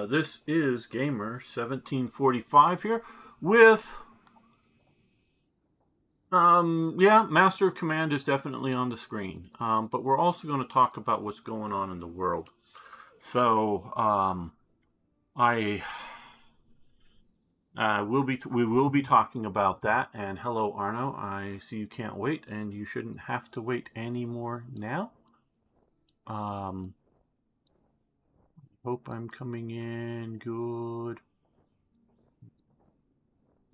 This is Gamer 1745 here with, Master of Command is definitely on the screen. But we're also going to talk about what's going on in the world. So, we will be talking about that. And hello, Arno. I see you can't wait, and you shouldn't have to wait anymore now. Hope I'm coming in good.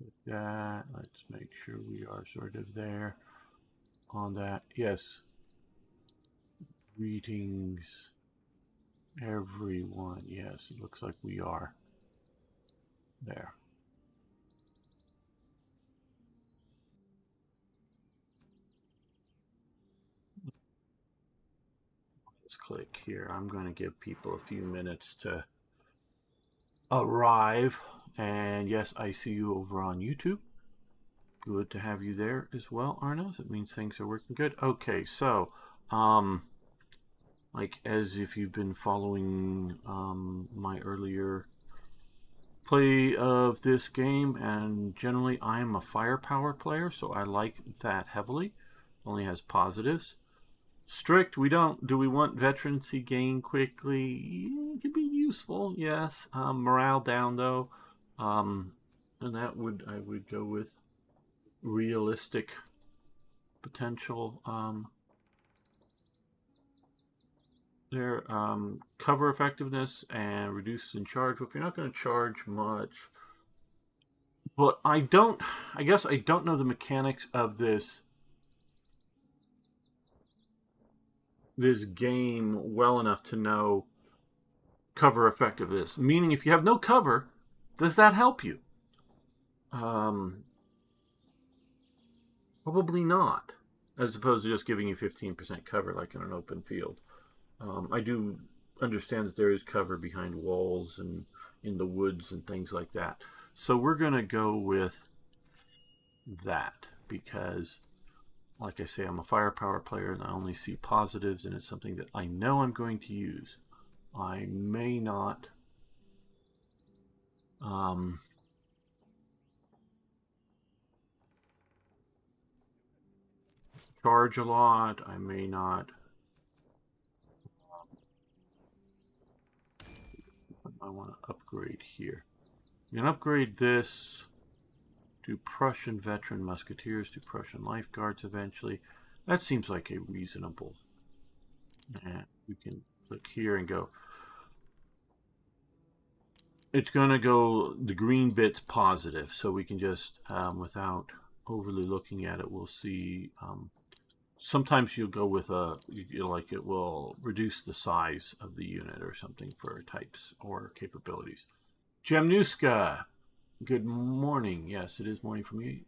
With that, let's make sure we are sort of there on that. Yes. Greetings, everyone. Yes, it looks like we are there. Let's click here. I'm going to give people a few minutes to arrive. And yes, I see you over on YouTube. Good to have you there as well, Arno. That means things are working good. Okay, so, like as if you've been following my earlier play of this game, and generally I am a firepower player, so I like that heavily. Only has positives. Strict, do we want veterancy gain quickly? It could be useful, yes. Morale down though. And I would go with realistic potential. Cover effectiveness and reduce in charge. But you're not going to charge much. But I guess I don't know the mechanics of this game well enough to know cover effectiveness. Meaning, if you have no cover, does that help you? Probably not, as opposed to just giving you 15% cover like in an open field. I do understand that there is cover behind walls and in the woods and things like that. So we're going to go with that because, like I say, I'm a firepower player and I only see positives, and it's something that I know I'm going to use. I may not charge a lot. I may not. I want to upgrade here. You can upgrade this to Prussian veteran musketeers, to Prussian lifeguards eventually. That seems like a reasonable. And we can click here and go. It's going to go, the green bit's positive, so we can just, without overly looking at it, we'll see. Sometimes you'll go with it will reduce the size of the unit or something for types or capabilities. Jemnuska, good morning. Yes, it is morning for me.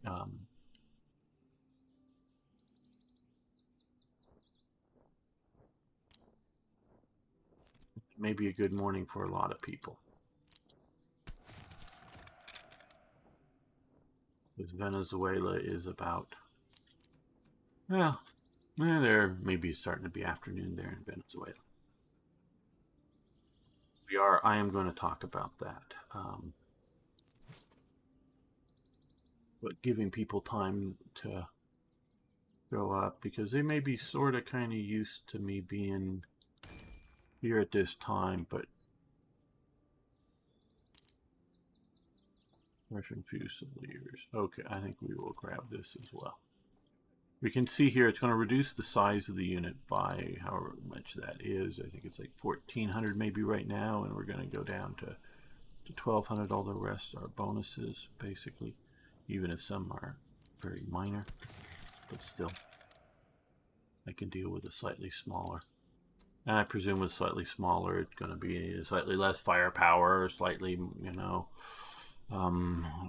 Maybe a good morning for a lot of people. Because Venezuela is about, there may be starting to be afternoon there in Venezuela. I am going to talk about that. But giving people time to go up, because they may be sort of kind of used to me being here at this time, but Russian Fusiliers. Okay, I think we will grab this as well. We can see here it's going to reduce the size of the unit by however much that is. I think it's like 1,400 maybe right now, and we're going to go down to 1,200. All the rest are bonuses, basically, even if some are very minor. But still, I can deal with a slightly smaller. And I presume with slightly smaller, it's going to be slightly less firepower, slightly,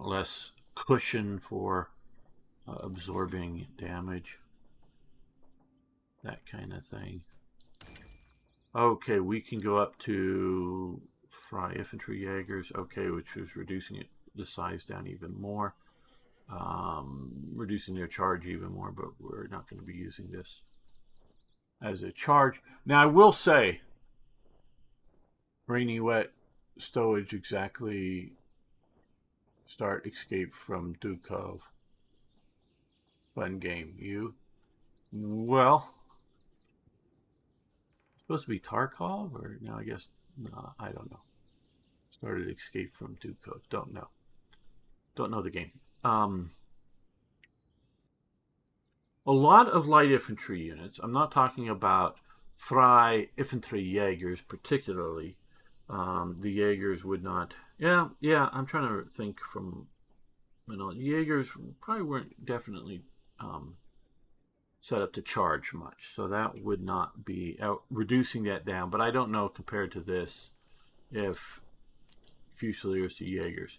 less cushion for absorbing damage, that kind of thing. Okay, we can go up to Fry Infantry Jaegers, okay, which is reducing the size down even more, reducing their charge even more, but we're not going to be using this as a charge. Now, I will say, Rainy Wet stowage exactly start escape from Dukov? Fun game. You? Well, it's supposed to be Tarkov, or no, I guess, no, I don't know. Started escape from Dukov. Don't know. Don't know the game. A lot of light infantry units. I'm not talking about Frei Infantry Jaegers particularly. The Jaegers would not. Yeah. I'm trying to think from. Jaegers probably weren't definitely set up to charge much, so that would not be reducing that down. But I don't know compared to this if Fusiliers to Jaegers.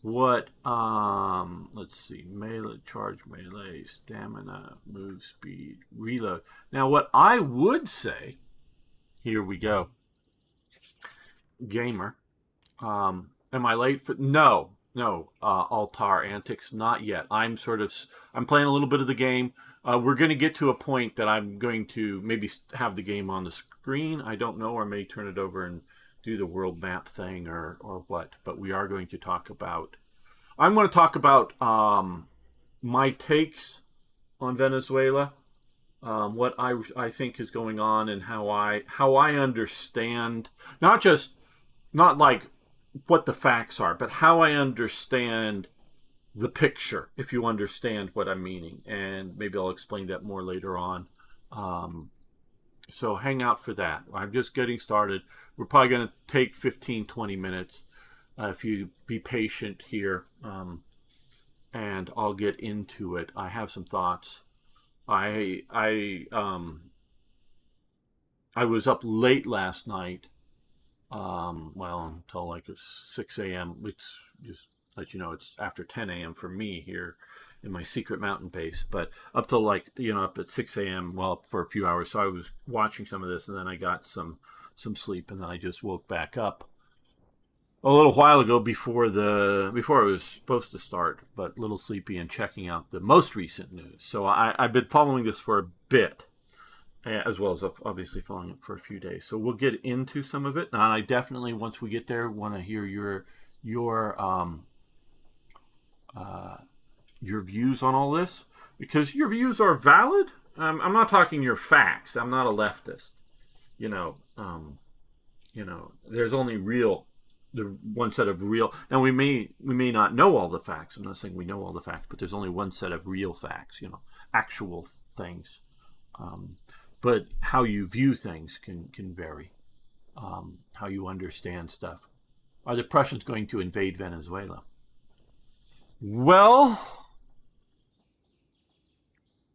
What, let's see, melee, charge melee, stamina, move speed, reload. Now, what I would say, here we go, gamer, am I late for, no, Altar Antics, not yet. I'm playing a little bit of the game. We're going to get to a point that I'm going to maybe have the game on the screen. I don't know, or I may turn it over and do the world map thing or what, but we are going to talk about, I'm going to talk about my takes on Venezuela, what I think is going on, and how I understand, not like what the facts are, but how I understand the picture, if you understand what I'm meaning, and maybe I'll explain that more later on. So hang out for that. I'm just getting started. We're probably going to take 15-20 minutes. If you be patient here, and I'll get into it. I have some thoughts. I was up late last night, well, until like 6 a.m. It's just let you know it's after 10 a.m. for me here in my secret mountain base, but up till like, up at 6 a.m. well, up for a few hours. So I was watching some of this, and then I got some sleep, and then I just woke back up a little while ago before I was supposed to start, but a little sleepy, and checking out the most recent news. So I've been following this for a bit, as well as obviously following it for a few days. So we'll get into some of it, and I definitely, once we get there, want to hear your views on all this, because your views are valid. I'm not talking your facts. I'm not a leftist. There's only the one set of real, and we may not know all the facts. I'm not saying we know all the facts, but there's only one set of real facts, actual things. But how you view things can vary. How you understand stuff. Are the Prussians going to invade Venezuela? Well,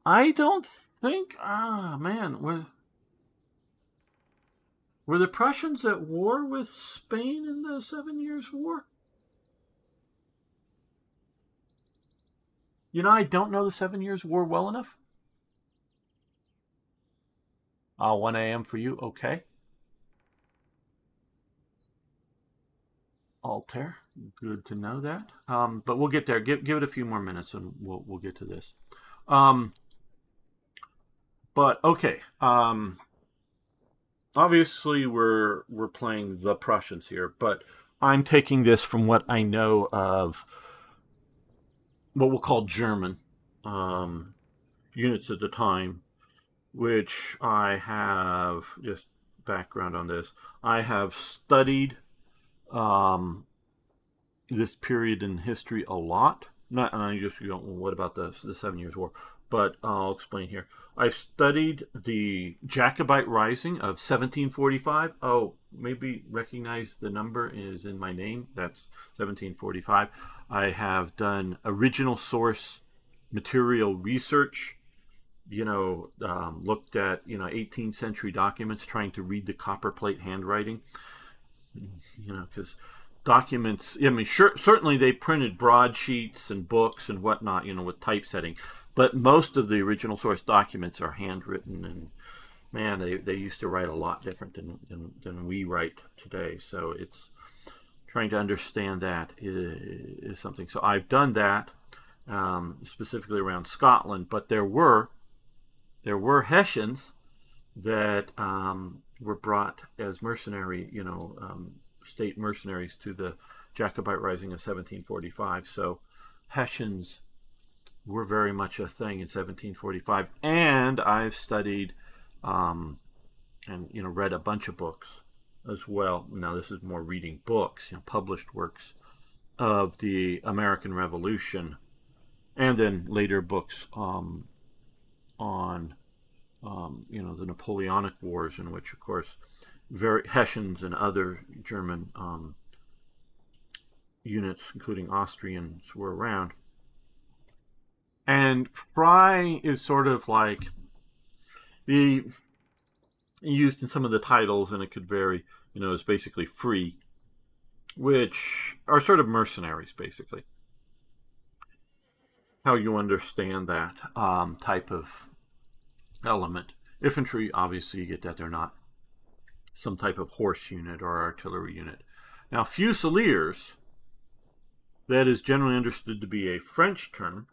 I don't think. Were the Prussians at war with Spain in the 7 Years' War? I don't know the 7 Years' War well enough. 1 a.m. for you, okay. Altair, good to know that. But we'll get there. Give it a few more minutes, and we'll get to this. But okay. Obviously, we're playing the Prussians here, but I'm taking this from what I know of what we'll call German units at the time, which I have just background on this. I have studied this period in history a lot. Not, and I just what about the 7 Years' War? But I'll explain here. I studied the Jacobite Rising of 1745. Oh, maybe recognize the number is in my name. That's 1745. I have done original source material research. Looked at 18th century documents, trying to read the copperplate handwriting. Because documents, certainly they printed broadsheets and books and whatnot, with typesetting. But most of the original source documents are handwritten, and man, they used to write a lot different than we write today. So it's trying to understand that is something. So I've done that specifically around Scotland, but there were Hessians that were brought as mercenary, state mercenaries to the Jacobite Rising of 1745. So Hessians were very much a thing in 1745, and I've studied and read a bunch of books as well. Now this is more reading books, published works of the American Revolution, and then later books on the Napoleonic Wars, in which, of course, Hessians and other German units, including Austrians, were around. And Fry is sort of like the used in some of the titles, and it could vary. Is basically free, which are sort of mercenaries, basically. How you understand that type of element. Infantry, obviously, you get that they're not some type of horse unit or artillery unit. Now, fusiliers, that is generally understood to be a French term,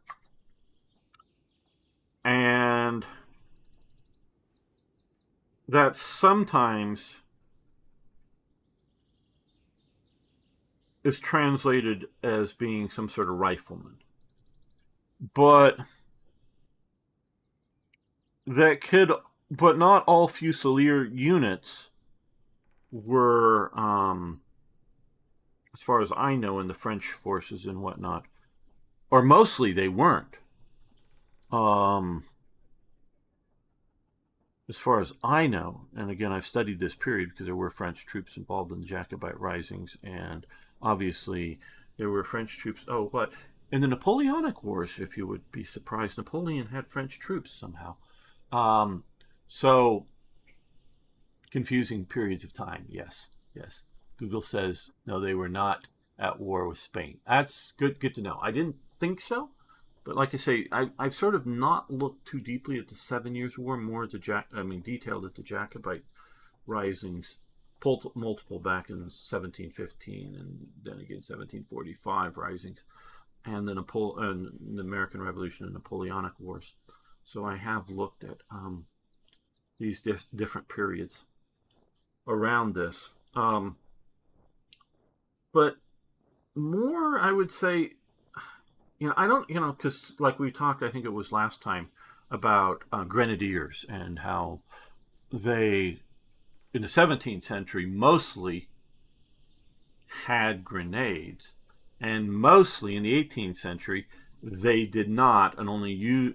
and that sometimes is translated as being some sort of rifleman. But not all Fusilier units were, as far as I know, in the French forces and whatnot, or mostly they weren't. As far as I know, and again, I've studied this period because there were French troops involved in the Jacobite risings, and obviously there were French troops. In the Napoleonic Wars, if you would be surprised, Napoleon had French troops somehow. So, confusing periods of time, yes. Google says, no, they were not at war with Spain. That's good to know. I didn't think so, but like I say, I've sort of not looked too deeply at the 7 Years' War, more at detailed at the Jacobite risings, multiple back in 1715 and then again 1745 risings, and the American Revolution and Napoleonic Wars. So I have looked at these different periods around this. But more, I would say, I don't, because like we talked, I think it was last time, about grenadiers and how they, in the 17th century, mostly had grenades, and mostly in the 18th century, they did not, and only use,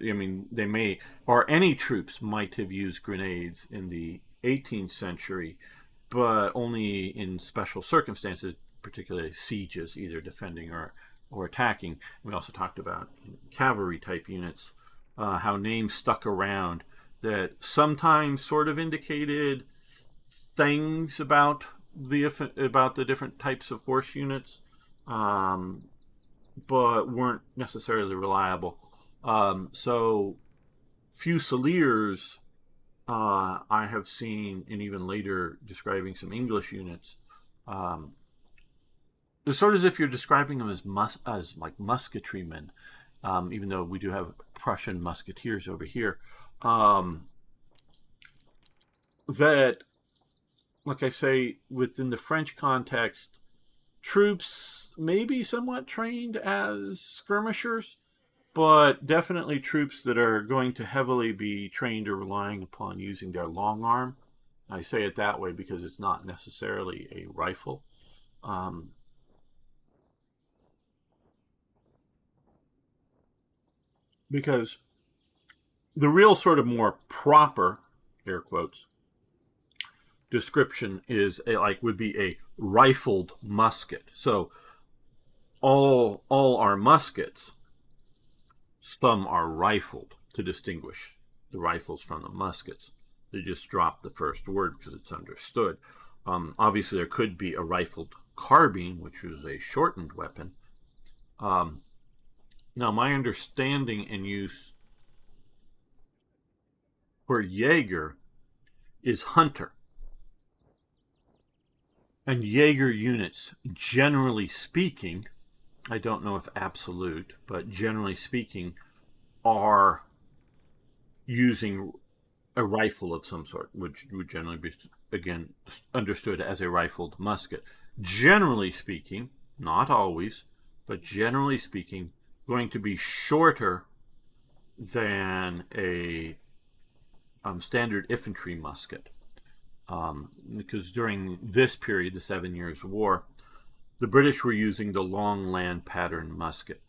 they may, or any troops might have used grenades in the 18th century, but only in special circumstances, particularly sieges, either defending or attacking. We also talked about cavalry type units, how names stuck around that sometimes sort of indicated things about the different types of horse units, but weren't necessarily reliable. So Fusiliers, I have seen, and even later describing some English units, it's sort of as if you're describing them as like musketrymen, even though we do have Prussian musketeers over here. That, like I say, within the French context, troops may be somewhat trained as skirmishers, but definitely troops that are going to heavily be trained or relying upon using their long arm. I say it that way because it's not necessarily a rifle. Because the real sort of more proper, air quotes, description would be a rifled musket. So all our muskets, some are rifled to distinguish the rifles from the muskets. They just drop the first word because it's understood. Obviously, there could be a rifled carbine, which is a shortened weapon. Now, my understanding and use for Jaeger is hunter. And Jaeger units, generally speaking, I don't know if absolute, but generally speaking, are using a rifle of some sort, which would generally be, again, understood as a rifled musket. generally speaking, not always, but generally speaking, going to be shorter than a standard infantry musket. Because during this period, the 7 Years' War, the British were using the long land pattern musket.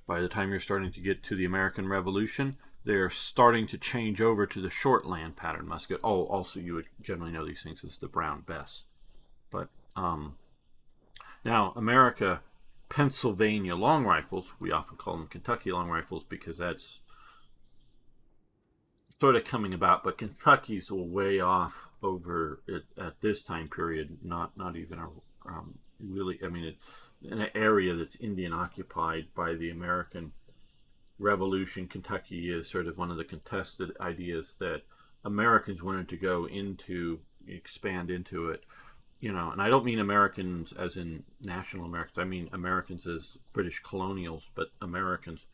By the time you're starting to get to the American Revolution, they're starting to change over to the short land pattern musket. Oh, also you would generally know these things as the Brown Bess. But now America, Pennsylvania long rifles, we often call them Kentucky long rifles because that's sort of coming about, but Kentucky's way off over it at this time period. Not even a really. I mean, it's an area that's Indian occupied by the American Revolution. Kentucky is sort of one of the contested ideas that Americans wanted to go into, expand into it. And I don't mean Americans as in national Americans. I mean Americans as British colonials, but Americans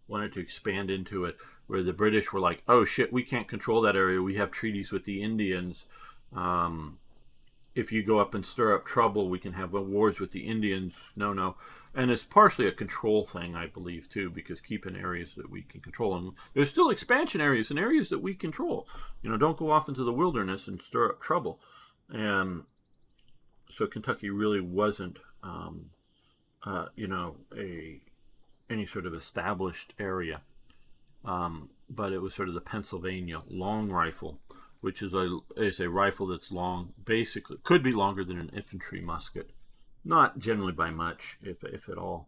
wanted to expand into it, where the British were like, oh shit, we can't control that area. We have treaties with the Indians. If you go up and stir up trouble, we can have wars with the Indians. No. And it's partially a control thing, I believe, too, because keeping areas that we can control. And there's still expansion areas and areas that we control. Don't go off into the wilderness and stir up trouble. And so Kentucky really wasn't, any sort of established area. But it was sort of the Pennsylvania long rifle, which is a rifle that's long, basically could be longer than an infantry musket, not generally by much, if at all.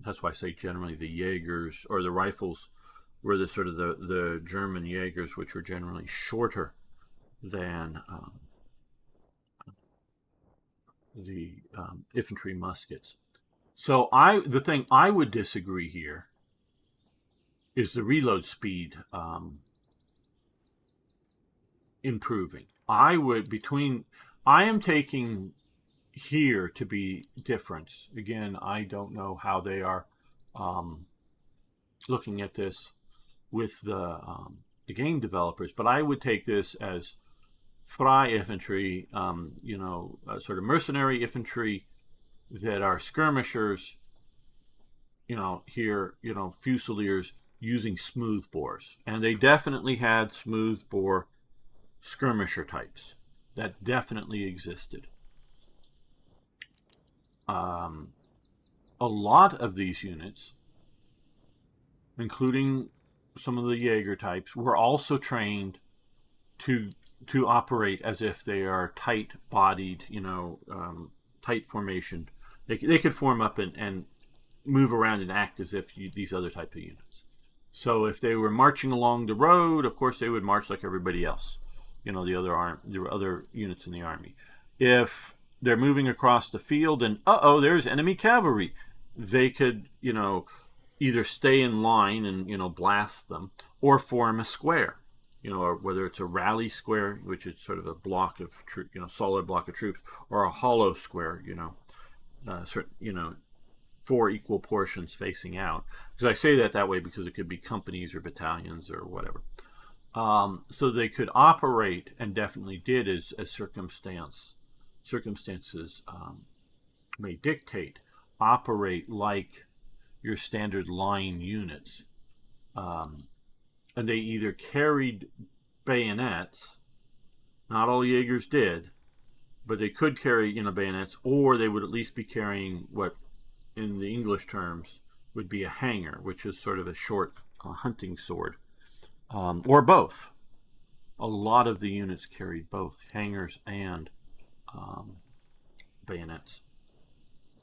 That's why I say generally the Jaegers or the rifles were the sort of the German Jaegers, which were generally shorter than the infantry muskets. So the thing I would disagree here is the reload speed improving. I am taking here to be difference. Again, I don't know how they are looking at this with the game developers, but I would take this as fry infantry, sort of mercenary infantry that are skirmishers, fusiliers using smooth bores. And they definitely had smooth bore skirmisher types. That definitely existed. A lot of these units, including some of the Jaeger types, were also trained to operate as if they are tight-bodied, tight formation. They could form up and move around and act as if these other type of units. So if they were marching along the road, of course they would march like everybody else. The other units in the army. If they're moving across the field and there's enemy cavalry, they could either stay in line and blast them, or form a square. Or whether it's a rally square, which is sort of a block of solid block of troops, or a hollow square, four equal portions facing out. Because I say that way because it could be companies or battalions or whatever. So they could operate, and definitely did, as circumstances may dictate, operate like your standard line units. And they either carried bayonets, not all Jaegers did, but they could carry bayonets, or they would at least be carrying what in the English terms would be a hanger, which is sort of a short hunting sword, or both. A lot of the units carried both hangers and bayonets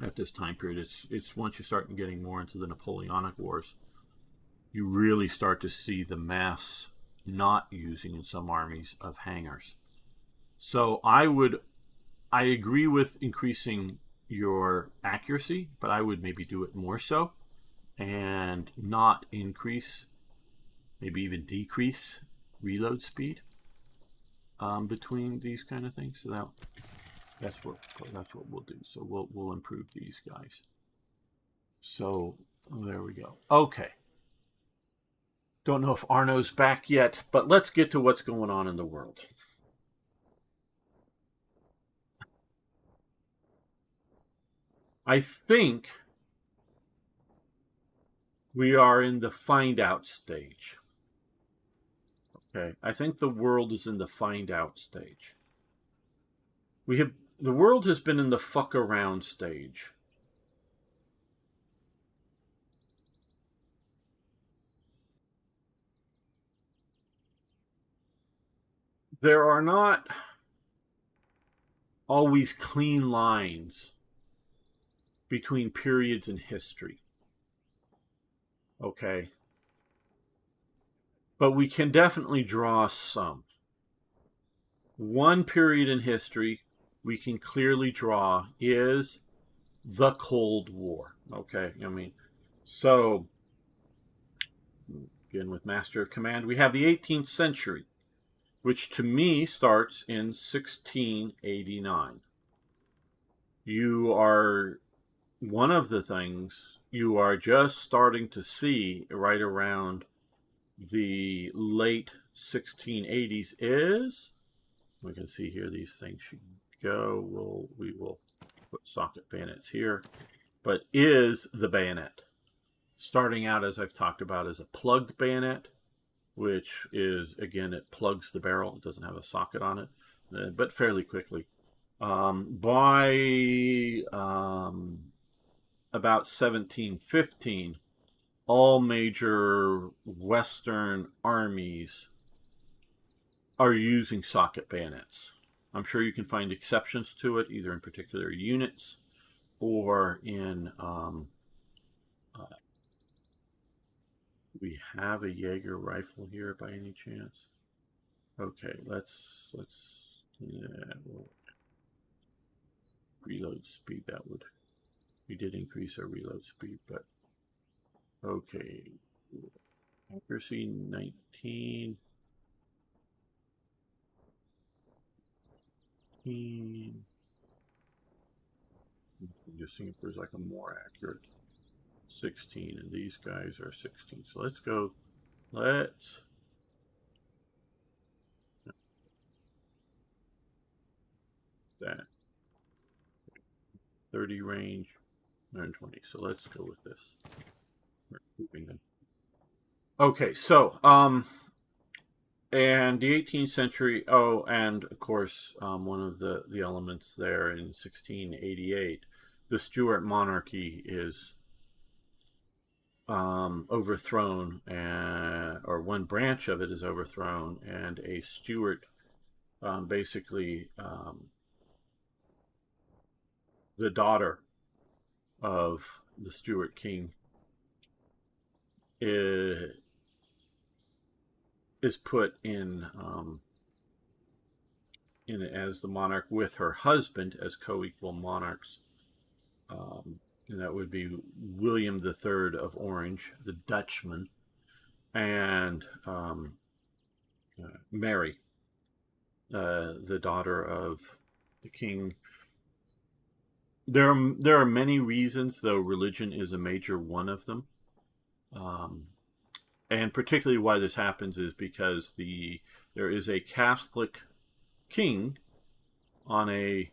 at this time period. It's once you start getting more into the Napoleonic Wars, you really start to see the mass not using in some armies of hangers. So I agree with increasing your accuracy, but I would maybe do it more so and not increase, maybe even decrease reload speed between these kind of things. So that's what we'll do. So we'll improve these guys. So there we go. Okay. Don't know if Arno's back yet, but let's get to what's going on in the world. I think we are in the find out stage. Okay, I think the world is in the find out stage. The world has been in the fuck around stage. There are not always clean lines between periods in history. Okay. But we can definitely draw some. One period in history we can clearly draw is the Cold War. Okay. I mean, so begin with Master of Command. We have the 18th century, which to me starts in 1689. You are one of the things you are just starting to see right around the late 1680s is, we can see here these things should go, we will put socket bayonets here, but is the bayonet. Starting out, as I've talked about, as a plugged bayonet, which is, again, it plugs the barrel. It doesn't have a socket on it, but fairly quickly. By about 1715, all major Western armies are using socket bayonets. I'm sure you can find exceptions to it, either in particular units or in... we have a Jaeger rifle here by any chance? Okay, let's reload speed. That would, we did increase our reload speed, but okay. Accuracy 19. Just seeing if there's like a more accurate 16, and these guys are 16. So let's go. Let's that 30 range, 120. So let's go with this. We're moving them. Okay, so and the 18th century. Oh, and of course, one of the elements there in 1688, the Stuart monarchy is overthrown, or one branch of it is overthrown, and a Stuart, basically the daughter of the Stuart king, is put in as the monarch with her husband as co-equal monarchs. And that would be William III of Orange, the Dutchman, and Mary, the daughter of the king. There are many reasons, though religion is a major one of them. And particularly why this happens is because there is a Catholic king on a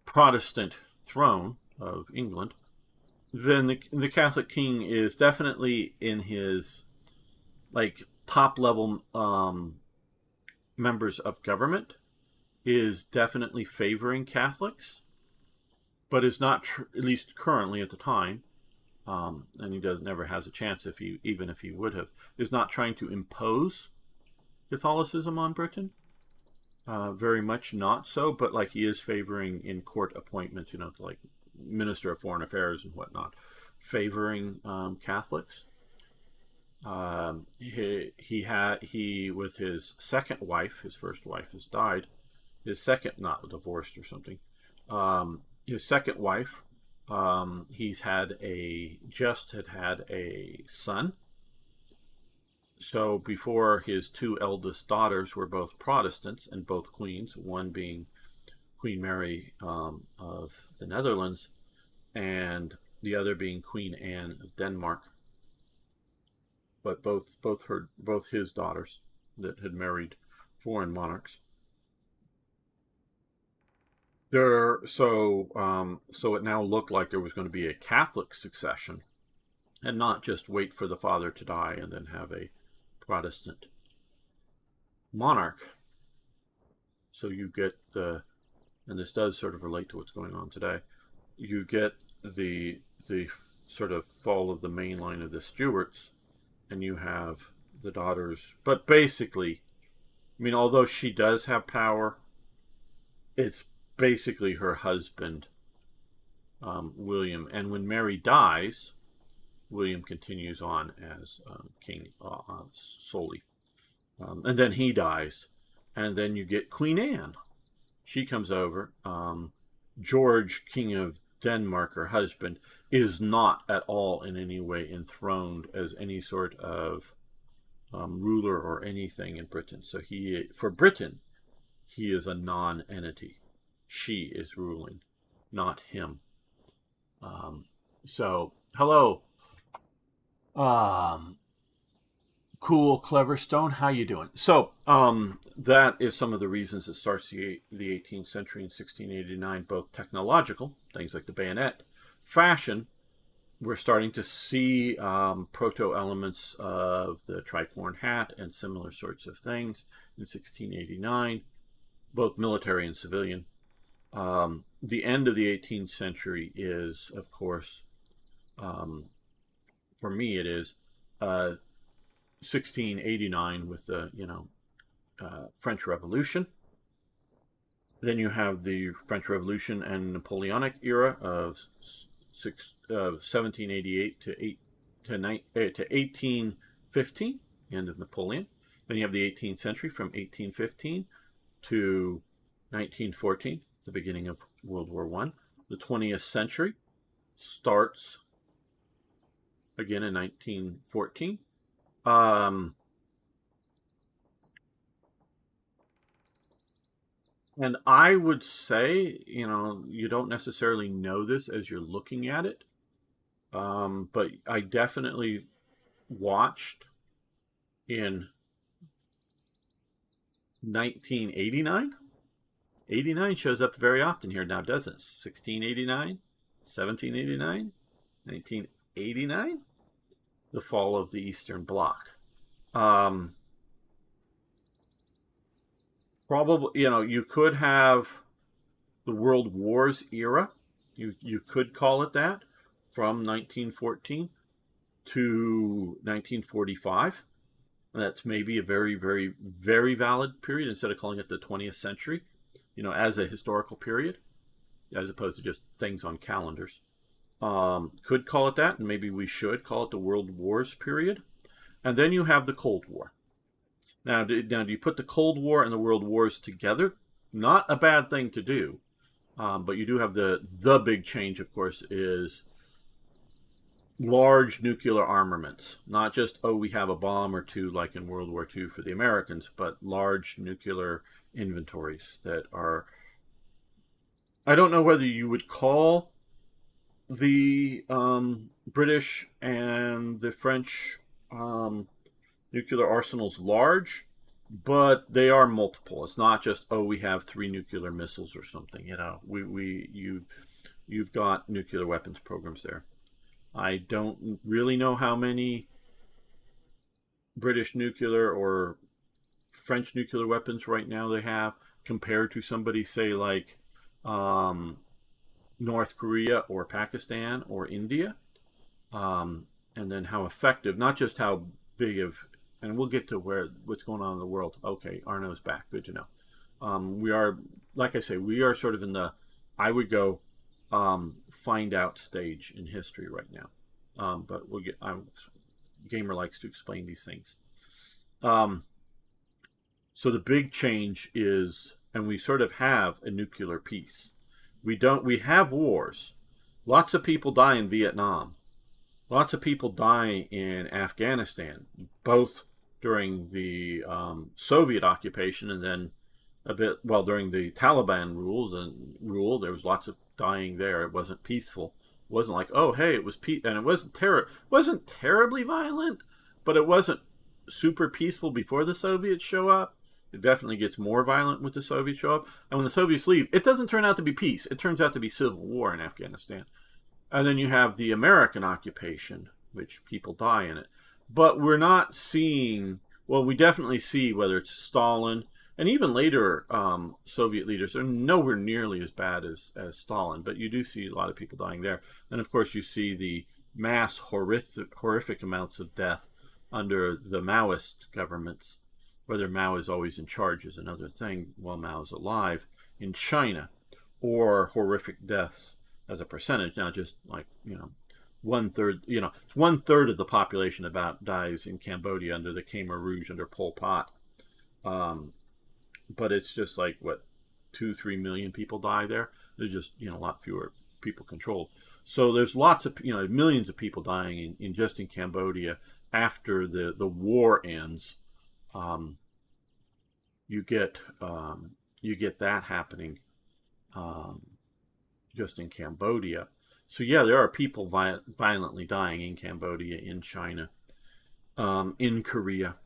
Protestant throne of England. Then the Catholic king is definitely in his like top level members of government is definitely favoring Catholics, but is not at least currently at the time, and he never has a chance even if he would have, is not trying to impose Catholicism on Britain. Very much not so, but like he is favoring in court appointments, to like Minister of Foreign Affairs and whatnot, favoring Catholics. He with his second wife, his first wife has died. His second, not divorced or something. His second wife, he's had a son. So before, his two eldest daughters were both Protestants and both queens, one being Queen Mary of the Netherlands, and the other being Queen Anne of Denmark. But both his daughters that had married foreign monarchs. So it now looked like there was going to be a Catholic succession, and not just wait for the father to die and then have a Protestant monarch. So you get and this does sort of relate to what's going on today. You get the sort of fall of the main line of the Stuarts, and you have the daughters. But basically, I mean, although she does have power, it's basically her husband, William. And when Mary dies, William continues on as king solely. And then he dies. And then you get Queen Anne. She comes over. George, King of Denmark, her husband, is not at all in any way enthroned as any sort of ruler or anything in Britain. So for Britain, he is a non-entity. She is ruling, not him. So, hello, cool, clever stone. How you doing? So, that is some of the reasons it starts the 18th century in 1689, both technological, things like the bayonet, fashion. We're starting to see proto-elements of the tricorn hat and similar sorts of things in 1689, both military and civilian. The end of the 18th century is, of course, for me it is 1689 with the French Revolution. Then you have the French Revolution and Napoleonic era of 1788 to 1815, the end of Napoleon. Then you have the 18th century from 1815 to 1914, the beginning of World War I. The 20th century starts again in 1914. And I would say, you don't necessarily know this as you're looking at it, but I definitely watched in 1989. 89 shows up very often here now, doesn't it? 1689, 1789, 1989, the fall of the Eastern Bloc. Probably, you could have the World Wars era. You could call it that, from 1914 to 1945. That's maybe a very, very, very valid period instead of calling it the 20th century, as a historical period, as opposed to just things on calendars. Could call it that, and maybe we should call it the World Wars period. And then you have the Cold War. Now, do you put the Cold War and the World Wars together? Not a bad thing to do. But you do have the big change, of course, is large nuclear armaments. Not just, we have a bomb or two like in World War II for the Americans, but large nuclear inventories that are... I don't know whether you would call the British and the French nuclear arsenals large, but they are multiple. It's not just, we have 3 nuclear missiles or something. You've got nuclear weapons programs there. I don't really know how many British nuclear or French nuclear weapons right now they have compared to somebody, say, like North Korea or Pakistan or India. And then how effective, not just how big of, and we'll get to what's going on in the world. Okay, Arno's back. Good to know. We are, like I say, we are sort of in the, I would go, find out stage in history right now. But we'll get, Gamer likes to explain these things. So the big change is, and we sort of have a nuclear peace. We have wars. Lots of people die in Vietnam. Lots of people die in Afghanistan, both during the Soviet occupation and then during the Taliban rule, there was lots of dying there. It wasn't peaceful. It wasn't like, hey, it was and it wasn't terribly violent, but it wasn't super peaceful before the Soviets show up. It definitely gets more violent with the Soviets show up. And when the Soviets leave, it doesn't turn out to be peace. It turns out to be civil war in Afghanistan. And then you have the American occupation, which people die in it. But we're not seeing, well, we definitely see whether it's Stalin and even later Soviet leaders are nowhere nearly as bad as Stalin, but you do see a lot of people dying there. And of course, you see the mass horrific amounts of death under the Maoist governments. Whether Mao is always in charge is another thing while Mao's alive in China, or horrific deaths as a percentage. Now, just like, 1/3, it's 1/3 of the population about dies in Cambodia under the Khmer Rouge under Pol Pot. But it's just like, what, 2-3 million people die there. There's just, a lot fewer people controlled. So there's lots of, millions of people dying in just in Cambodia after the war ends. You get that happening just in Cambodia. So yeah, there are people violently dying in Cambodia, in China, in Korea.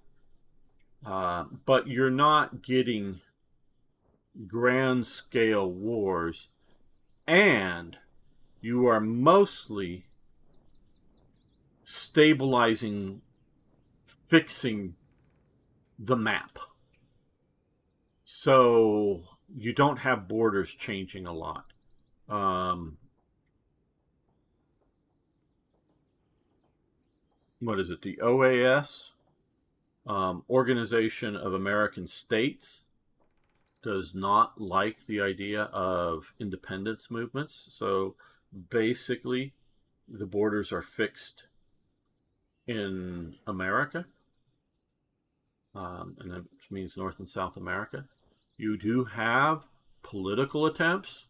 But you're not getting grand scale wars, and you are mostly stabilizing, fixing the map. So you don't have borders changing a lot. What is it? The OAS, Organization of American States, does not like the idea of independence movements. So basically, the borders are fixed in America, and that means North and South America. You do have political attempts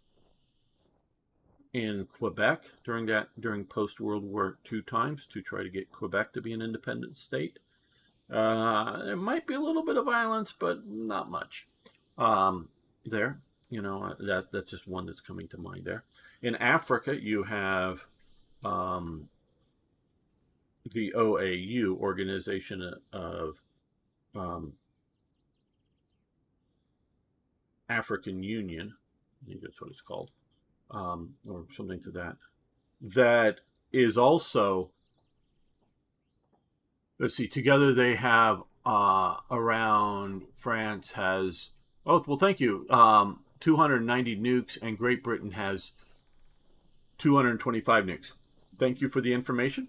in Quebec during post-World War II times to try to get Quebec to be an independent state. There might be a little bit of violence, but not much. There, that's just one that's coming to mind there. In Africa, you have the OAU, Organization of African Union. I think that's what it's called, or something to that. That is also, let's see, together they have around, France has, thank you, 290 nukes, and Great Britain has 225 nukes. Thank you for the information,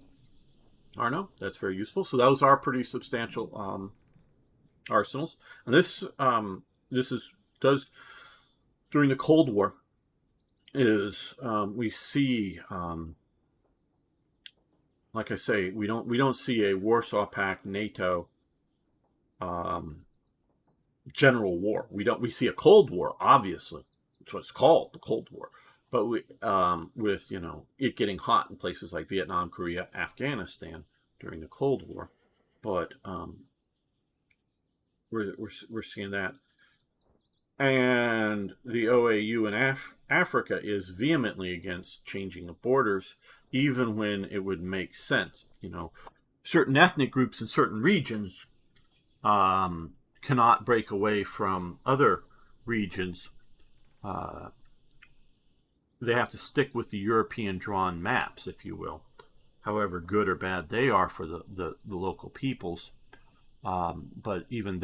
Arno. That's very useful. So those are pretty substantial arsenals. And this does during the Cold War is we see, like I say, we don't see a Warsaw Pact, NATO general war. We see a Cold War, obviously. That's what it's called, the Cold War. But we, with it getting hot in places like Vietnam, Korea, Afghanistan during the Cold War, but we're seeing that. And the OAU in Africa is vehemently against changing of borders, even when it would make sense. Certain ethnic groups in certain regions cannot break away from other regions. They have to stick with the European drawn maps, if you will, however good or bad they are for the local peoples. But even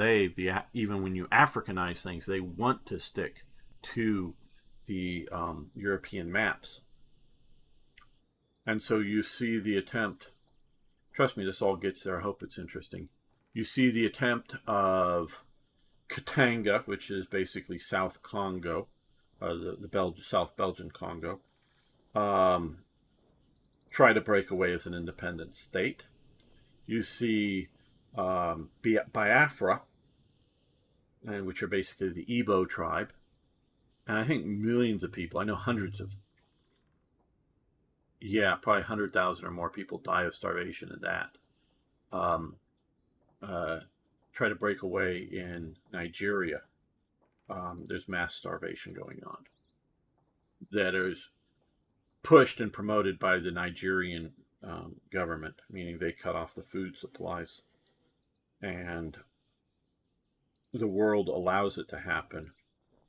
even when you Africanize things, they want to stick to the European maps. And so you see the attempt, trust me, this all gets there, I hope it's interesting. You see the attempt of Katanga, which is basically South Congo, South Belgian Congo, try to break away as an independent state. You see Biafra, which are basically the Igbo tribe, and I think millions of people, I know hundreds of, probably 100,000 or more people die of starvation in that. Try to break away in Nigeria. There's mass starvation going on that is pushed and promoted by the Nigerian government, meaning they cut off the food supplies. And the world allows it to happen,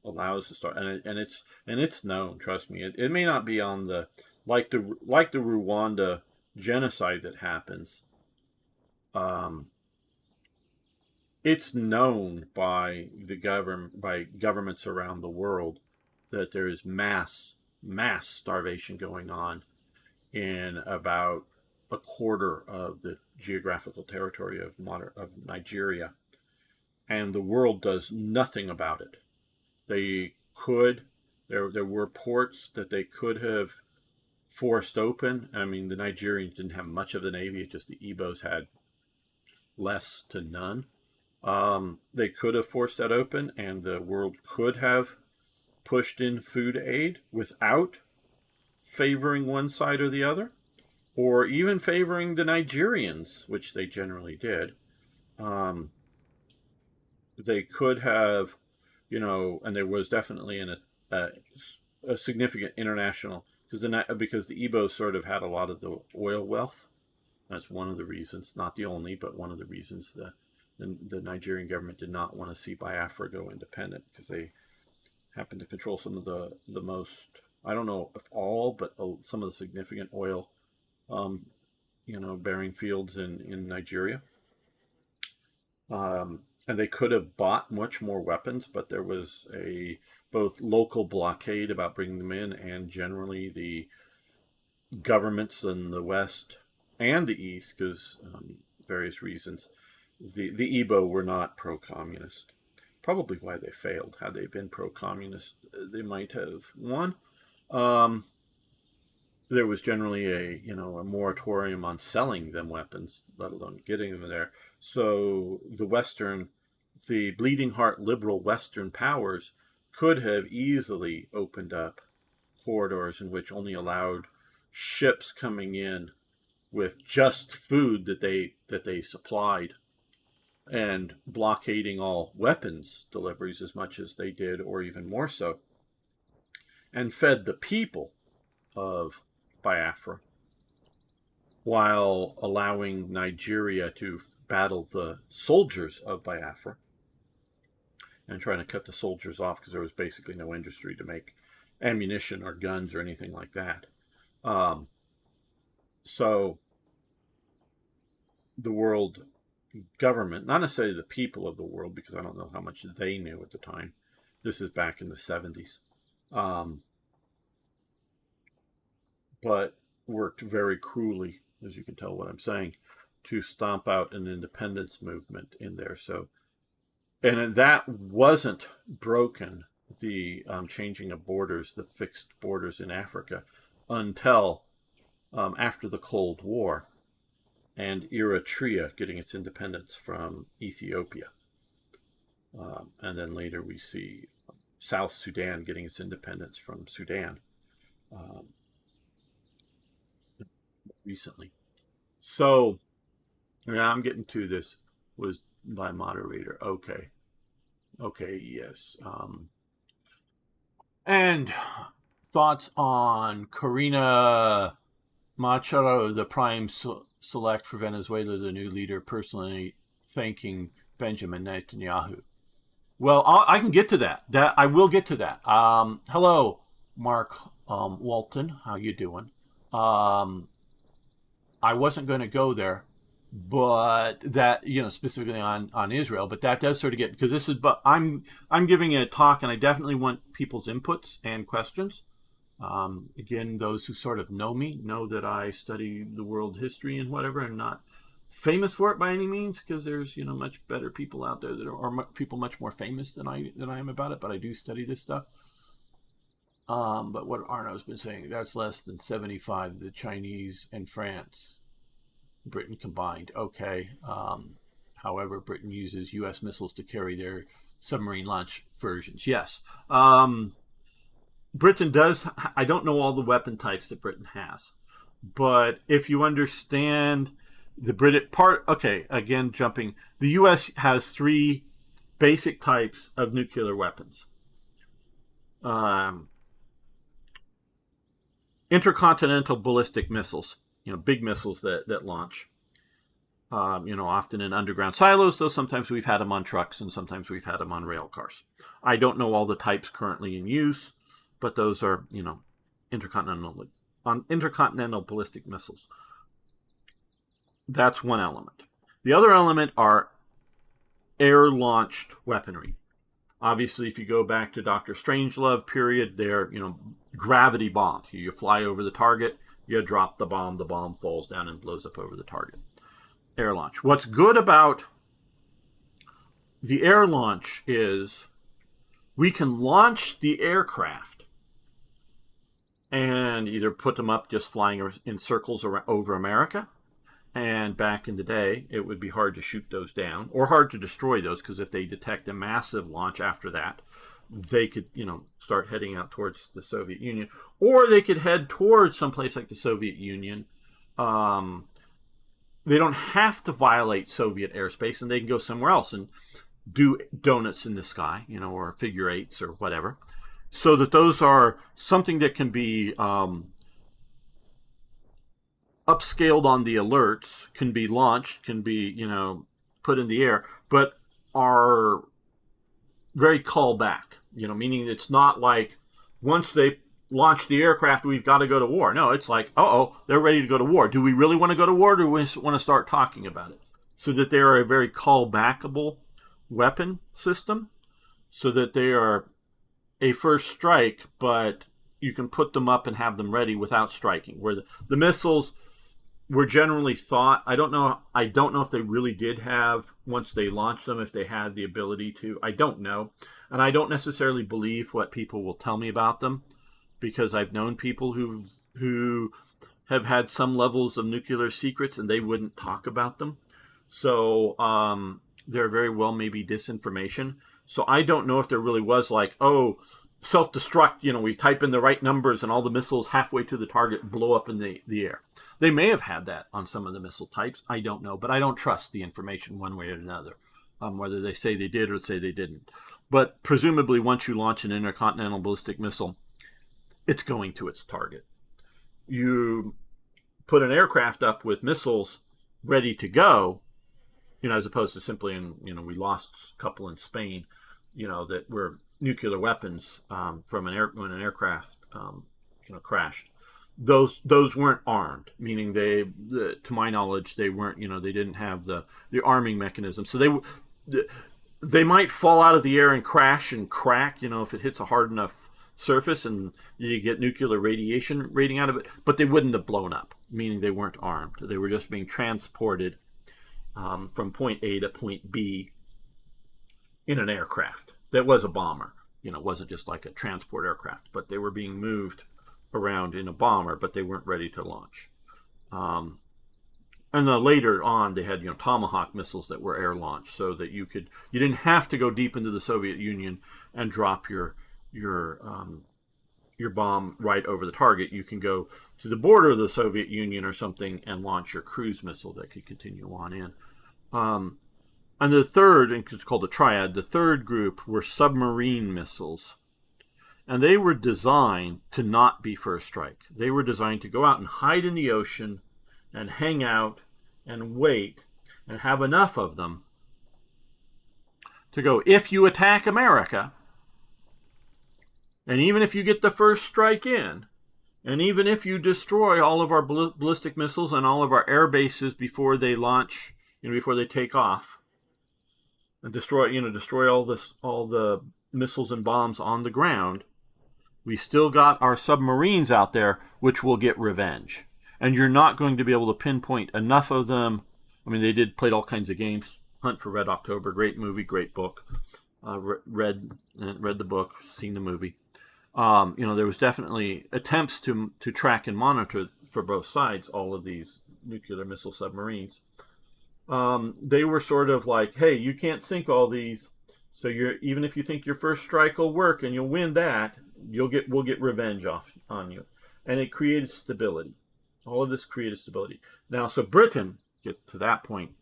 allows to start, and it's known. Trust me, it may not be on the like the Rwanda genocide that happens. Um, it's known by governments around the world that there is mass starvation going on in about a quarter of the geographical territory of Nigeria, and the world does nothing about it. They could there were ports that they could have forced open. I mean, the Nigerians didn't have much of the navy; it's just the Igbos had less to none. They could have forced that open, and the world could have pushed in food aid without favoring one side or the other, or even favoring the Nigerians, which they generally did. Um, they could have, and there was definitely a significant international because the Igbos sort of had a lot of the oil wealth. That's one of the reasons, not the only, but one of the reasons the Nigerian government did not want to see Biafra go independent, because they happen to control some of the most, I don't know if all, but some of the significant oil, bearing fields in Nigeria. And they could have bought much more weapons, but there was a both local blockade about bringing them in, and generally the governments in the West and the East, because various reasons, the Igbo were not pro-communist. Probably why they failed. Had they been pro-communist, they might have won. There was generally a moratorium on selling them weapons, let alone getting them there. So the bleeding heart liberal Western powers could have easily opened up corridors in which only allowed ships coming in with just food that they supplied, and blockading all weapons deliveries as much as they did, or even more so, and fed the people of Biafra while allowing Nigeria to battle the soldiers of Biafra, and trying to cut the soldiers off because there was basically no industry to make ammunition or guns or anything like that. So the world government, not necessarily the people of the world, because I don't know how much they knew at the time. This is back in the 70s. But worked very cruelly, as you can tell what I'm saying, to stomp out an independence movement in there. So, and that wasn't broken, the changing of borders, the fixed borders in Africa, until after the Cold War, and Eritrea getting its independence from Ethiopia. And then later we see South Sudan getting its independence from Sudan recently. So, yeah, I'm getting to this. Was by moderator. Okay. Yes. And thoughts on Corina Machado, the prime select for Venezuela, the new leader, personally thanking Benjamin Netanyahu. Well, I can get to that. I will get to that. Hello, Mark Walton. How you doing? I wasn't going to go there, but that, specifically on Israel, but that does sort of get, because this is, but I'm giving a talk, and I definitely want people's inputs and questions. Again, those who sort of know me know that I study the world history and whatever, and not famous for it by any means, because there's much better people out there that are people much more famous than I am about it. But I do study this stuff. But what Arno's been saying, that's less than 75, the Chinese and France, Britain combined. Okay. However, Britain uses U.S. missiles to carry their submarine launch versions. Yes. Britain does. I don't know all the weapon types that Britain has, but if you understand the British part, okay, again, jumping, the U.S. has 3 basic types of nuclear weapons. Intercontinental ballistic missiles, big missiles that launch. Often in underground silos, though sometimes we've had them on trucks and sometimes we've had them on rail cars. I don't know all the types currently in use, but those are, intercontinental ballistic missiles. That's one element. The other element are air-launched weaponry. Obviously, if you go back to Dr. Strangelove period, they're, gravity bombs. You fly over the target, you drop the bomb falls down and blows up over the target. Air launch. What's good about the air launch is we can launch the aircraft and either put them up just flying in circles over America. And back in the day, it would be hard to shoot those down or hard to destroy those, because if they detect a massive launch after that, they could, start heading out towards the Soviet Union, or they could head towards someplace like the Soviet Union. They don't have to violate Soviet airspace, and they can go somewhere else and do donuts in the sky, or figure eights or whatever. So that those are something that can be upscaled on the alerts, can be launched, can be, put in the air, but are very call back, meaning it's not like once they launch the aircraft, we've got to go to war. No, it's like, they're ready to go to war. Do we really want to go to war, or do we want to start talking about it? So that they are a very call backable weapon system, so that they are a first strike, but you can put them up and have them ready without striking. Where the missiles were generally thought, I don't know if they really did have, once they launched them, if they had the ability to. I don't know. And I don't necessarily believe what people will tell me about them, because I've known people who have had some levels of nuclear secrets and they wouldn't talk about them. So there very well may be disinformation. So I don't know if there really was like, self-destruct, we type in the right numbers and all the missiles halfway to the target blow up in the air. They may have had that on some of the missile types. I don't know, but I don't trust the information one way or another, whether they say they did or say they didn't. But presumably once you launch an intercontinental ballistic missile, it's going to its target. You put an aircraft up with missiles ready to go, as opposed to simply we lost a couple in Spain, that were nuclear weapons from when an aircraft crashed. Those weren't armed, meaning to my knowledge, they weren't, they didn't have the arming mechanism. So they might fall out of the air and crash and crack, if it hits a hard enough surface and you get nuclear radiation rating out of it, but they wouldn't have blown up, meaning they weren't armed. They were just being transported from point A to point B in an aircraft that was a bomber. It wasn't just like a transport aircraft, but they were being moved around in a bomber, but they weren't ready to launch. And then later on, they had Tomahawk missiles that were air launched, so that you didn't have to go deep into the Soviet Union and drop your bomb right over the target. You can go to the border of the Soviet Union or something and launch your cruise missile that could continue on in. And the third, and it's called the triad, the third group were submarine missiles. And they were designed to not be first strike. They were designed to go out and hide in the ocean and hang out and wait and have enough of them to go, if you attack America, and even if you get the first strike in, and even if you destroy all of our ballistic missiles and all of our air bases before they launch, before they take off, and destroy all the missiles and bombs on the ground, we still got our submarines out there, which will get revenge. And you're not going to be able to pinpoint enough of them. I mean, they played all kinds of games. Hunt for Red October, great movie, great book. Read the book, seen the movie. There was definitely attempts to track and monitor for both sides all of these nuclear missile submarines. They were sort of like, hey, you can't sink all these, so even if you think your first strike will work and you'll win that, we'll get revenge on you. And it created stability. All of this created stability. Now, so Britain, get to that point,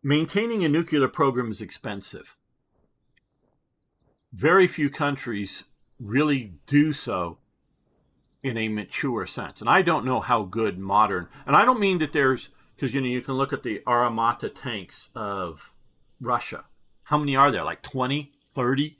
maintaining a nuclear program is expensive. Very few countries really do so in a mature sense. And I don't know how good modern, and I don't mean that there's, because you can look at the Armata tanks of Russia. How many are there? Like 20, 30,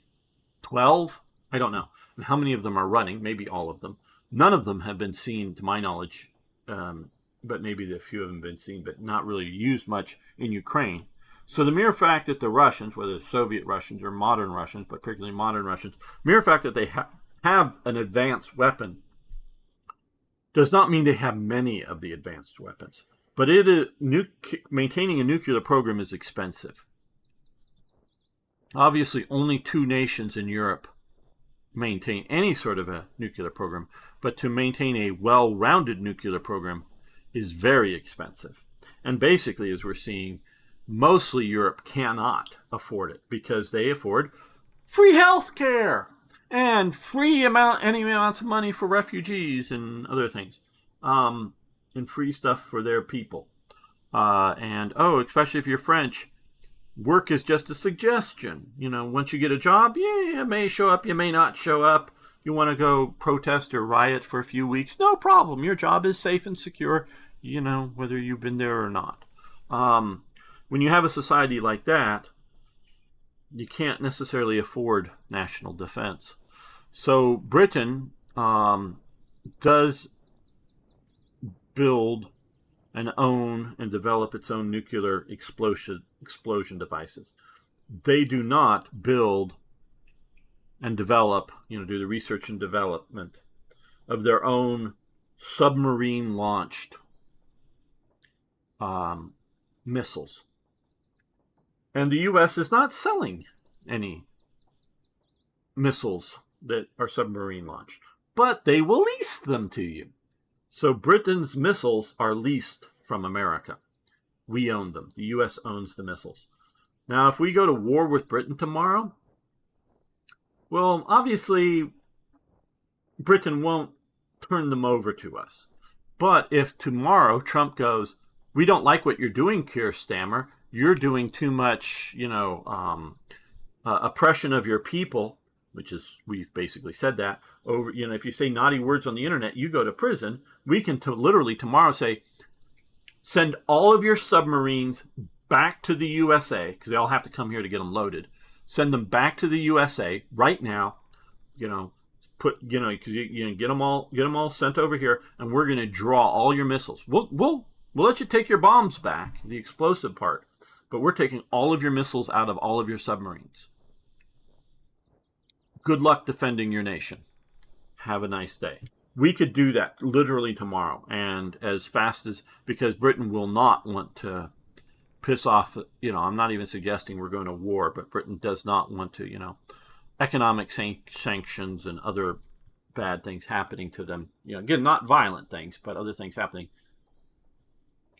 12? I don't know. And how many of them are running? Maybe all of them. None of them have been seen, to my knowledge, but maybe a few of them have been seen, but not really used much in Ukraine. So the mere fact that the Russians, whether Soviet Russians or modern Russians, but particularly modern Russians, mere fact that they have an advanced weapon does not mean they have many of the advanced weapons. But maintaining a nuclear program is expensive. Obviously, only 2 nations in Europe maintain any sort of a nuclear program, but to maintain a well-rounded nuclear program is very expensive. And basically, as we're seeing, mostly Europe cannot afford it because they afford free health care and any amounts of money for refugees and other things, and free stuff for their people. Especially if you're French, work is just a suggestion. Once you get a job, you may show up, you may not show up. You want to go protest or riot for a few weeks, no problem. Your job is safe and secure, whether you've been there or not. When you have a society like that, you can't necessarily afford national defense. So Britain does build and own and develop its own nuclear explosion devices. They do not build and develop, do the research and development of their own submarine-launched missiles. And the U.S. is not selling any missiles that are submarine launched, but they will lease them to you. So Britain's missiles are leased from America. We own them. The U.S. owns the missiles. Now, if we go to war with Britain tomorrow, well, obviously, Britain won't turn them over to us. But if tomorrow Trump goes, we don't like what you're doing, Keir Starmer, you're doing too much, oppression of your people, which is, we've basically said that, over, if you say naughty words on the internet, you go to prison. We can literally tomorrow say, send all of your submarines back to the USA, because they all have to come here to get them loaded. Send them back to the USA right now, because get them all sent over here, and we're going to draw all your missiles. We'll let you take your bombs back, the explosive part, but we're taking all of your missiles out of all of your submarines. Good luck defending your nation. Have a nice day. We could do that literally tomorrow, and as fast as, because Britain will not want to piss off, I'm not even suggesting we're going to war, but Britain does not want to, economic sanctions and other bad things happening to them. Again, not violent things, but other things happening.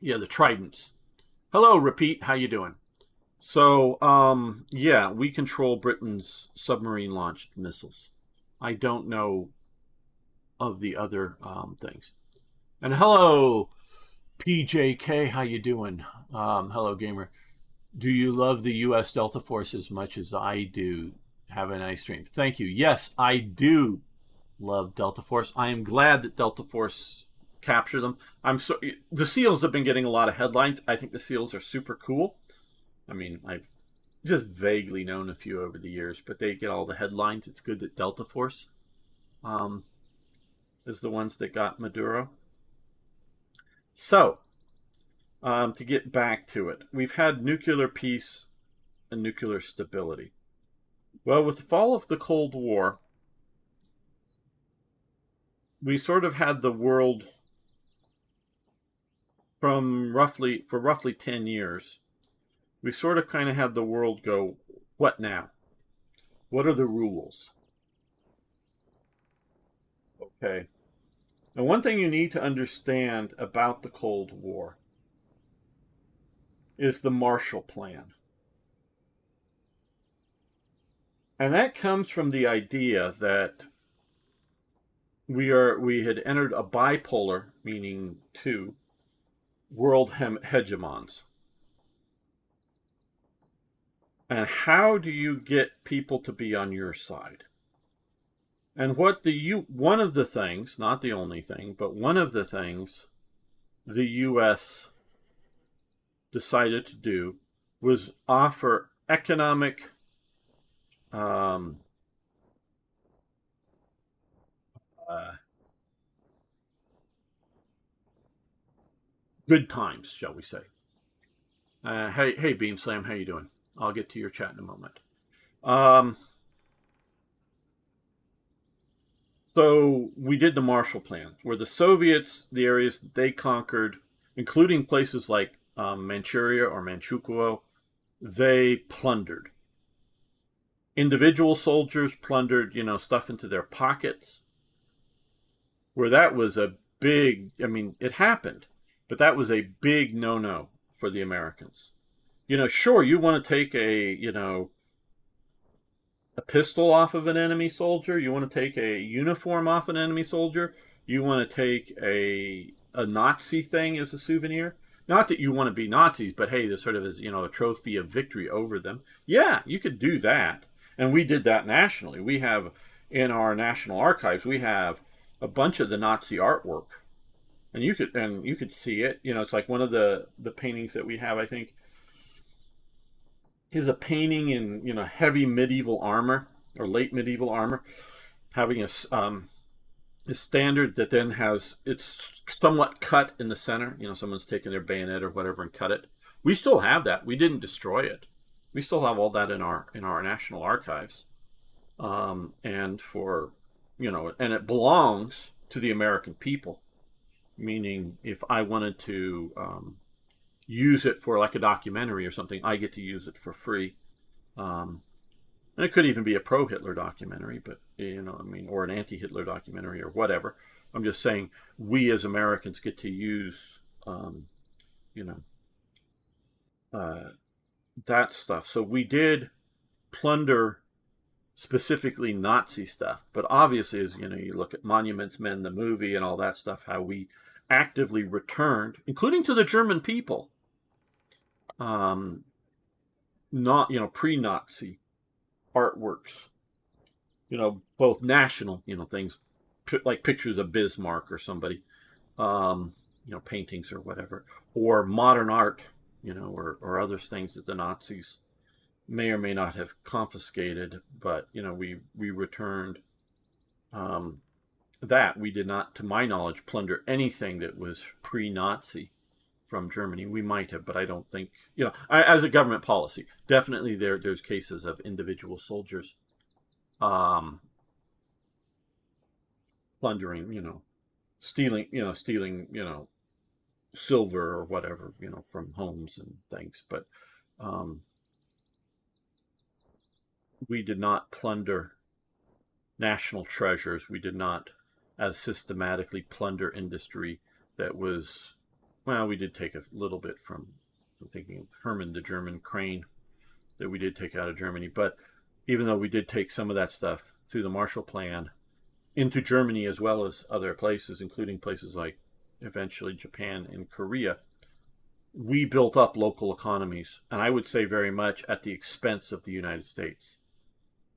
The Tridents. Hello, Repeat. How you doing? So, we control Britain's submarine-launched missiles. I don't know of the other things. And hello, PJK. How you doing? Hello, gamer. Do you love the U.S. Delta Force as much as I do? Have a nice stream. Thank you. Yes, I do love Delta Force. I am glad that Delta Force capture them. The SEALs have been getting a lot of headlines. I think the SEALs are super cool. I mean, I've just vaguely known a few over the years, but they get all the headlines. It's good that Delta Force is the ones that got Maduro. So, to get back to it, we've had nuclear peace and nuclear stability. Well, with the fall of the Cold War, we sort of had the world for roughly 10 years. We sort of kind of had the world go, what now? What are the rules? Okay. Now, one thing you need to understand about the Cold War is the Marshall Plan. And that comes from the idea that we had entered a bipolar, meaning two, world hegemons. And how do you get people to be on your side? And what one of the things, not the only thing, but one of the things the U.S. decided to do was offer economic uh, good times, shall we say. Hey, Beam Slam, how you doing? I'll get to your chat in a moment. So we did the Marshall Plan, where the Soviets, the areas that they conquered, including places like Manchuria or Manchukuo, they plundered. Individual soldiers plundered, stuff into their pockets. Where that was a big, it happened, but that was a big no-no for the Americans. Sure, you want to take a pistol off of an enemy soldier. You want to take a uniform off an enemy soldier. You want to take a Nazi thing as a souvenir. Not that you want to be Nazis, but hey, this sort of is, a trophy of victory over them. Yeah, you could do that. And we did that nationally. We have, in our national archives, we have a bunch of the Nazi artwork. And you could see it. It's like one of the paintings that we have, I think, is a painting in heavy medieval armor or late medieval armor, having a standard that then has it's somewhat cut in the center. Someone's taken their bayonet or whatever and cut it. We still have that. We didn't destroy it. We still have all that in our national archives, and for and it belongs to the American people. Meaning, if I wanted to use it for like a documentary or something, I get to use it for free. And it could even be a pro-Hitler documentary, but or an anti-Hitler documentary or whatever. I'm just saying we as Americans get to use, that stuff. So we did plunder specifically Nazi stuff, but obviously, as you look at Monuments Men, the movie, and all that stuff, how we actively returned, including to the German people, not pre-Nazi artworks, both national things like pictures of Bismarck or somebody, paintings or whatever, or modern art, or other things that the Nazis may or may not have confiscated, but we returned that. We did not, to my knowledge, plunder anything that was pre-Nazi from Germany. We might have, but I don't think, as a government policy, definitely there's cases of individual soldiers plundering, stealing, silver or whatever, from homes and things. But we did not plunder national treasures. We did not as systematically plunder industry that was, well, we did take a little bit from, I'm thinking of Hermann, the German crane that we did take out of Germany. But even though we did take some of that stuff through the Marshall Plan into Germany as well as other places, including places like eventually Japan and Korea, we built up local economies, and I would say very much at the expense of the United States.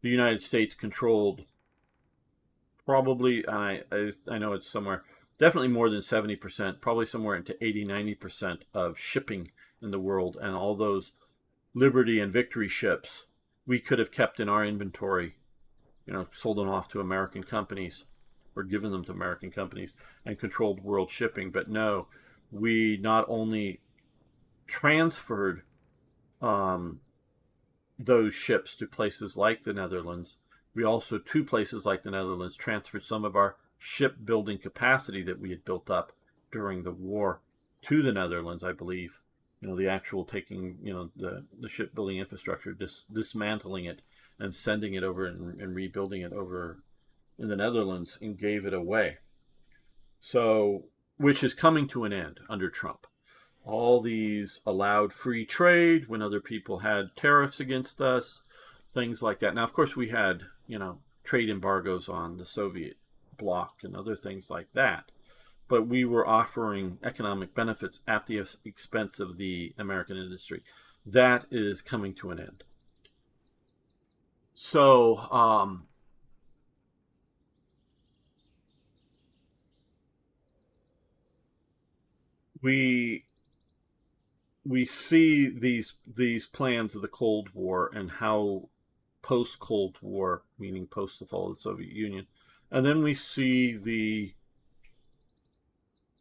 The United States controlled probably, I know it's somewhere, definitely more than 70%, probably somewhere into 80-90% of shipping in the world. And all those Liberty and Victory ships we could have kept in our inventory, sold them off to American companies or given them to American companies and controlled world shipping. But no, we not only transferred those ships to places like the Netherlands, we also, to places like the Netherlands, transferred some of our shipbuilding capacity that we had built up during the war to the Netherlands, I believe. The actual taking, the shipbuilding infrastructure, dismantling it and sending it over and rebuilding it over in the Netherlands, and gave it away. So, which is coming to an end under Trump. All these allowed free trade when other people had tariffs against us, things like that. Now, of course, we had, trade embargoes on the Soviet bloc and other things like that. But we were offering economic benefits at the expense of the American industry. That is coming to an end. So, we we see these plans of the Cold War and how post Cold War, meaning post the fall of the Soviet Union, and then we see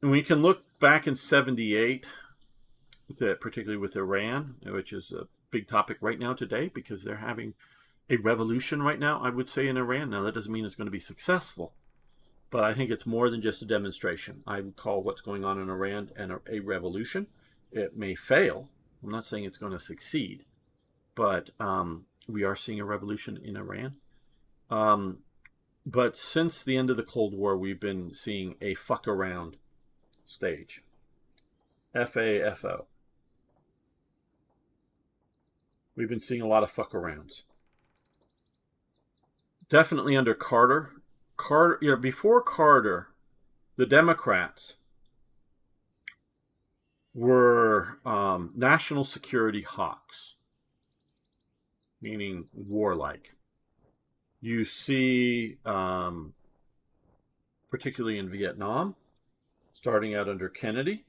and we can look back in '78, that particularly with Iran, which is a big topic right now today because they're having a revolution right now, I would say, in Iran. Now, that doesn't mean it's going to be successful, but I think it's more than just a demonstration. I would call what's going on in Iran a revolution. It may fail. I'm not saying it's going to succeed, but we are seeing a revolution in Iran. But since the end of the Cold War, we've been seeing a fuck around stage. FAFO. We've been seeing a lot of fuck arounds. Definitely under Carter. Before Carter, the Democrats were national security hawks, meaning warlike. You see, particularly in Vietnam, starting out under Kennedy,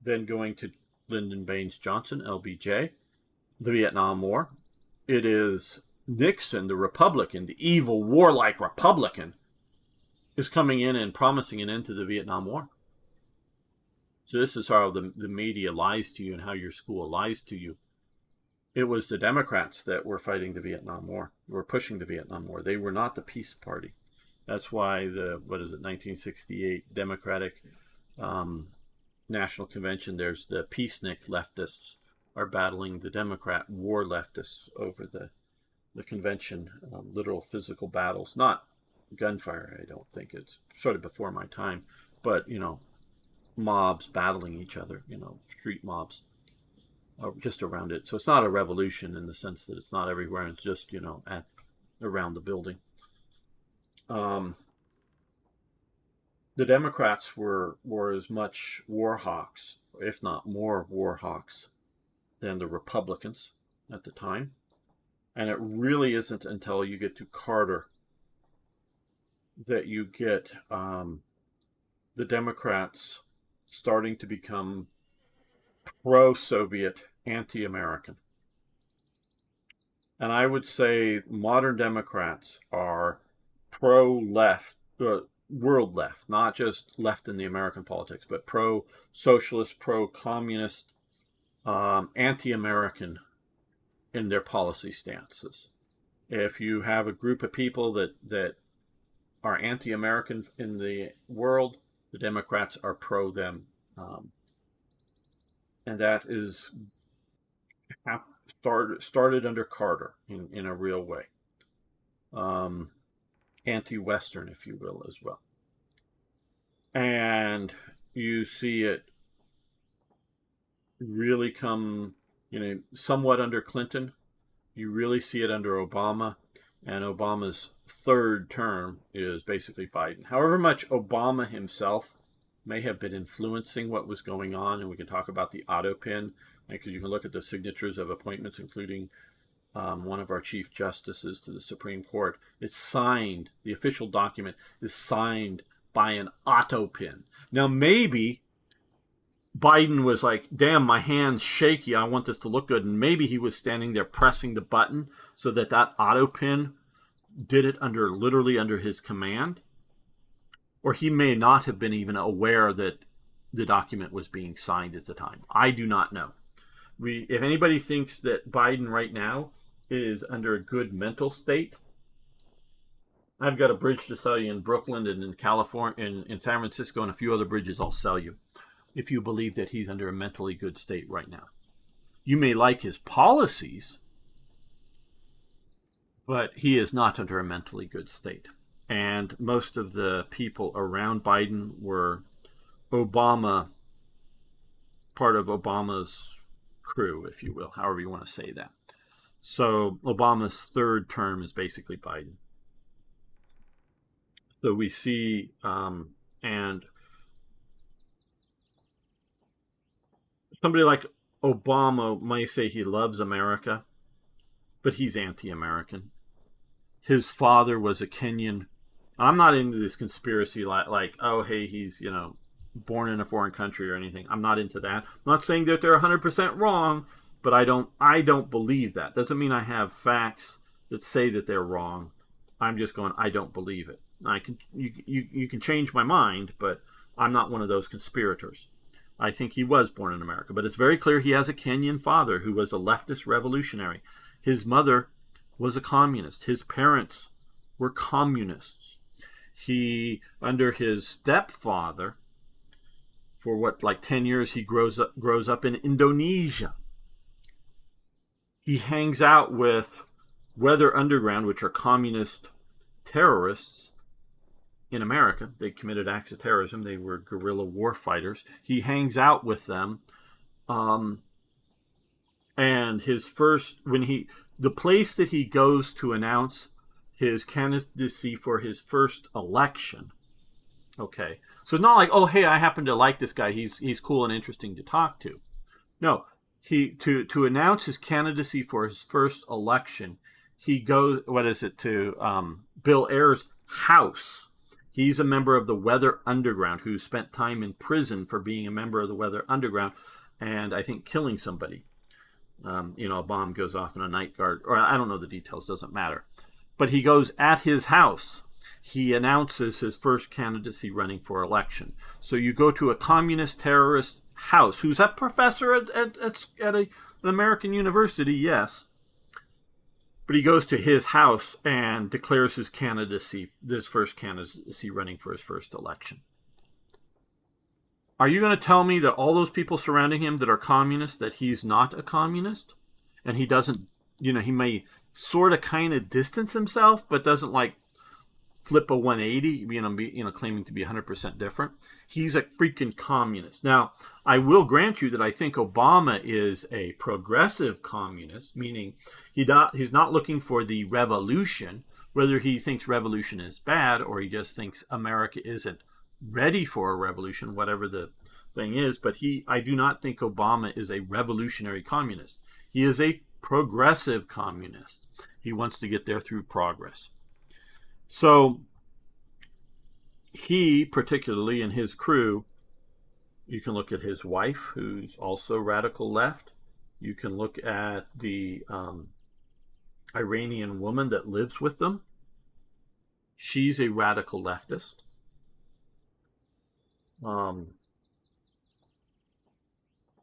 then going to Lyndon Baines Johnson, LBJ, the Vietnam War. It is Nixon, the Republican, the evil, warlike Republican, is coming in and promising an end to the Vietnam War. So this is how the media lies to you and how your school lies to you. It was the Democrats that were fighting the Vietnam War, were pushing the Vietnam War. They were not the peace party. That's why 1968 Democratic National Convention, there's the peacenik leftists are battling the Democrat war leftists over the convention, literal physical battles, not gunfire. I don't think it's sort of before my time, but mobs battling each other, street mobs just around it. So it's not a revolution in the sense that it's not everywhere. It's just around the building. The Democrats were as much war hawks, if not more war hawks, than the Republicans at the time. And it really isn't until you get to Carter that you get the Democrats starting to become pro-Soviet, anti-American. And I would say modern Democrats are pro-left, world left, not just left in the American politics, but pro-socialist, pro-communist, anti-American in their policy stances. If you have a group of people that are anti-American in the world, the Democrats are pro them. And that is started under Carter in a real way. Anti-Western, if you will, as well. And you see it really come, somewhat under Clinton. You really see it under Obama. And Obama's third term is basically Biden. However much Obama himself may have been influencing what was going on, and we can talk about the auto pin, because you can look at the signatures of appointments, including one of our chief justices to the Supreme Court. It's signed, the official document is signed by an auto pin. Now, maybe Biden was like, damn, my hand's shaky, I want this to look good. And maybe he was standing there pressing the button so that auto pin did it literally under his command. Or he may not have been even aware that the document was being signed at the time. I do not know. If anybody thinks that Biden right now is under a good mental state, I've got a bridge to sell you in Brooklyn and in California, in San Francisco, and a few other bridges I'll sell you, if you believe that he's under a mentally good state right now. You may like his policies, but he is not under a mentally good state. And most of the people around Biden were part of Obama's crew, if you will, however you want to say that. So Obama's third term is basically Biden. So we see, and somebody like Obama may say he loves America, but he's anti-American. His father was a Kenyan. I'm not into this conspiracy like oh, hey, he's, born in a foreign country or anything. I'm not into that. I'm not saying that they're 100% wrong, but I don't believe that. Doesn't mean I have facts that say that they're wrong. I'm just going, I don't believe it. You can change my mind, but I'm not one of those conspirators. I think he was born in America, but it's very clear he has a Kenyan father who was a leftist revolutionary. His mother was a communist. His parents were communists. He, under his stepfather, for what, like 10 years, he grows up in Indonesia. He hangs out with Weather Underground, which are communist terrorists in America. They committed acts of terrorism. They were guerrilla war fighters. He hangs out with them. And his first, the place that he goes to announce his candidacy for his first election. Okay. So it's not like, oh, hey, I happen to like this guy. He's cool and interesting to talk to. No, to announce his candidacy for his first election, he goes, to Bill Ayers' house. He's a member of the Weather Underground who spent time in prison for being a member of the Weather Underground and I think killing somebody. A bomb goes off in a night guard, or I don't know the details, doesn't matter. But he goes at his house. He announces his first candidacy running for election. So you go to a communist terrorist house, who's a professor at an American university, yes. But he goes to his house and declares his candidacy, this first candidacy running for his first election. Are you going to tell me that all those people surrounding him that are communists, that he's not a communist? And he doesn't, he may sort of kind of distance himself, but doesn't like flip a 180, claiming to be 100% different. He's a freaking communist. Now, I will grant you that I think Obama is a progressive communist, meaning he's not looking for the revolution, whether he thinks revolution is bad or he just thinks America isn't ready for a revolution, whatever the thing is. But I do not think Obama is a revolutionary communist. He is a progressive communist. He wants to get there through progress. So he, particularly, and his crew, you can look at his wife, who's also radical left. You can look at the Iranian woman that lives with them. She's a radical leftist.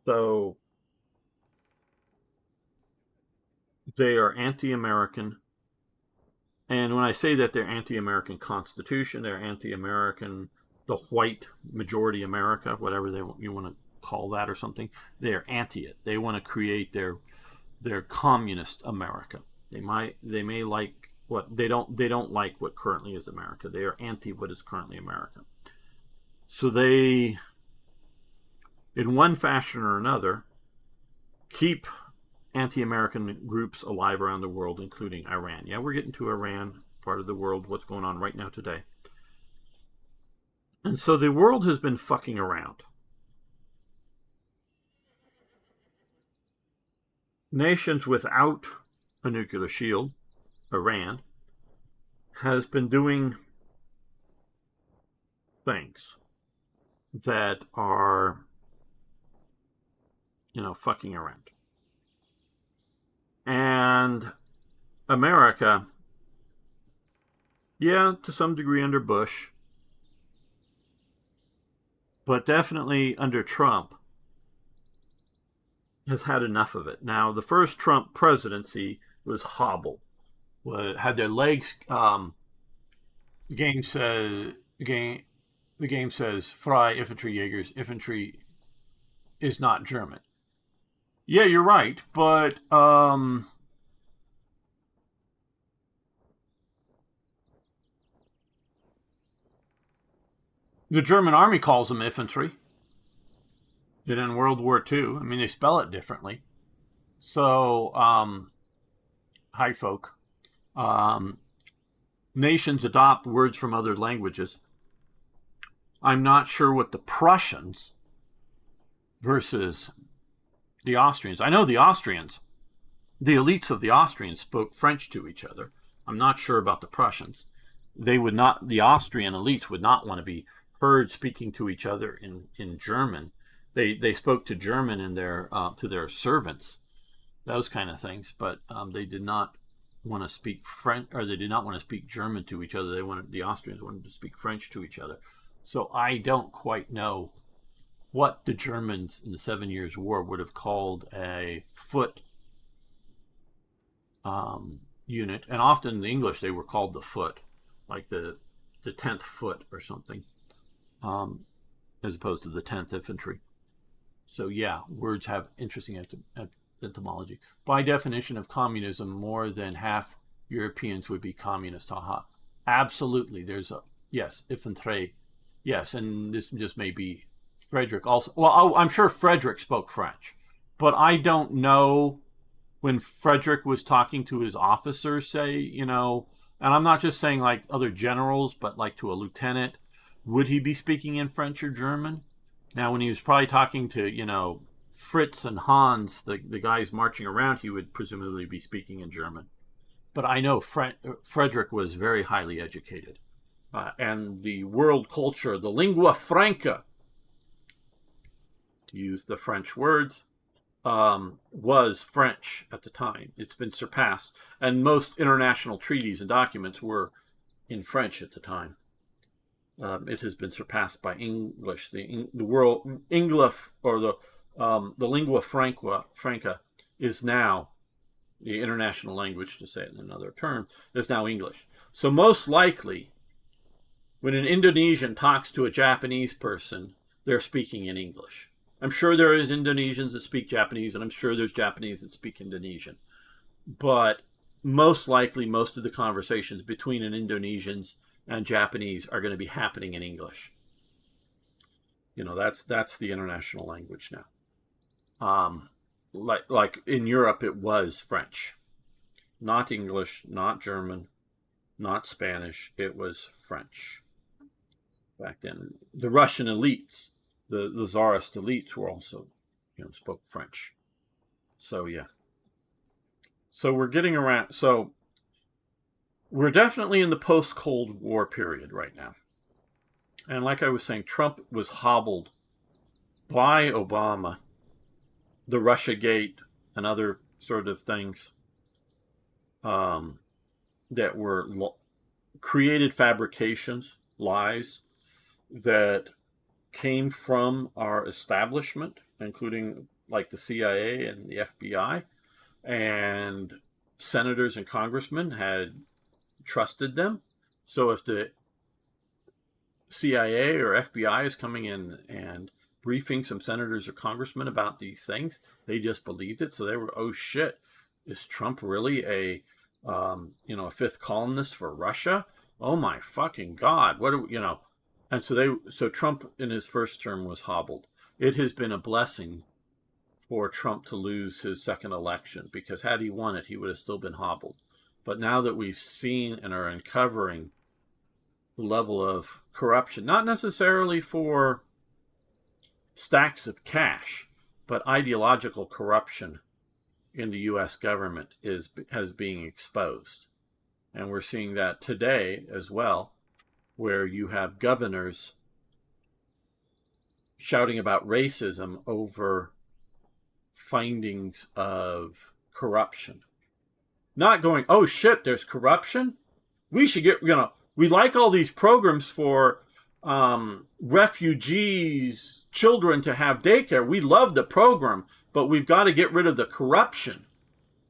So they are anti-American. And when I say that they're anti-American Constitution, they're anti-American, the white majority America, whatever you want to call that or something, they're anti it. They want to create their communist America. They may like what they don't like what currently is America. They are anti what is currently America. So they, in one fashion or another, keep anti-American groups alive around the world, including Iran. Yeah, we're getting to Iran, part of the world, what's going on right now today. And so the world has been fucking around. Nations without a nuclear shield, Iran, has been doing things that are, fucking around. And America, yeah, to some degree under Bush, but definitely under Trump, has had enough of it. Now, the first Trump presidency was hobbled, had their legs. The game says Fry Infantry Jaegers. Infantry is not German. Yeah, you're right, but the German army calls them infantry. And in World War II, they spell it differently. So, hi folk. Nations adopt words from other languages. I'm not sure what the Prussians versus the Austrians. I know the Austrians, the elites of the Austrians spoke French to each other. I'm not sure about the Prussians. The Austrian elites would not want to be heard speaking to each other in German. They spoke to German in their to their servants, those kind of things, but they did not want to speak French, or they did not want to speak German to each other. The Austrians wanted to speak French to each other. So I don't quite know what the Germans in the 7 Years' War would have called a foot unit, and often in the English they were called the foot, like the 10th foot or something, as opposed to the 10th infantry. So yeah, words have interesting etymology. By definition of communism, more than half Europeans would be communist. Haha. Absolutely. There's a yes, infantry. Yes, and this just may be Frederick also. Well, I'm sure Frederick spoke French, but I don't know when Frederick was talking to his officers, say, and I'm not just saying like other generals, but like to a lieutenant, would he be speaking in French or German? Now, when he was probably talking to, Fritz and Hans, the guys marching around, he would presumably be speaking in German. But I know Frederick was very highly educated. And the world culture, the lingua franca, to use the French words, was French at the time. It's been surpassed. And most international treaties and documents were in French at the time. It has been surpassed by English. The world English, or the lingua franca is now the international language, to say it in another term, is now English. So most likely, when an Indonesian talks to a Japanese person, they're speaking in English. I'm sure there is Indonesians that speak Japanese, and I'm sure there's Japanese that speak Indonesian. But most likely, most of the conversations between an Indonesians and Japanese are going to be happening in English. That's the international language now. Like in Europe, it was French, not English, not German, not Spanish. It was French back then. The Russian elites, the Tsarist elites, were also, spoke French. So yeah. So we're getting around. So we're definitely in the post-Cold War period right now. And like I was saying, Trump was hobbled by Obama, the Russiagate, and other sort of things that were created fabrications, lies that came from our establishment, including like the CIA and the FBI, and senators and congressmen had trusted them. So if the CIA or FBI is coming in and briefing some senators or congressmen about these things, they just believed it. So they were, oh shit, is Trump really a fifth columnist for Russia? Oh my fucking God. What do and so Trump in his first term was hobbled. It has been a blessing for Trump to lose his second election, because had he won it, he would have still been hobbled. But now that we've seen and are uncovering the level of corruption, not necessarily for stacks of cash, but ideological corruption in the U.S. government has being exposed. And we're seeing that today as well, where you have governors shouting about racism over findings of corruption. Not going, oh shit, there's corruption? We should get, we like all these programs for refugees, children to have daycare. We love the program, but we've got to get rid of the corruption.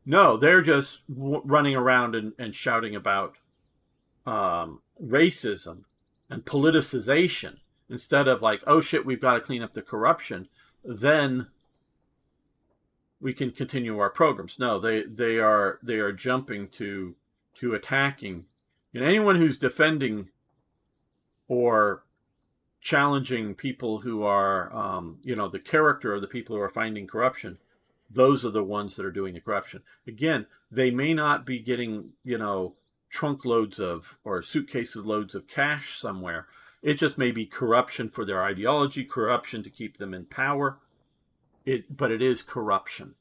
No, they're just running around and shouting about racism and politicization, instead of like, oh shit, we've got to clean up the corruption, then we can continue our programs. No, they are jumping to attacking, anyone who's defending or challenging people who are the character of the people who are finding corruption. Those are the ones that are doing the corruption. Again, they may not be getting, trunk loads of, or suitcases loads of cash somewhere. It just may be corruption for their ideology, corruption to keep them in power. But it is corruption.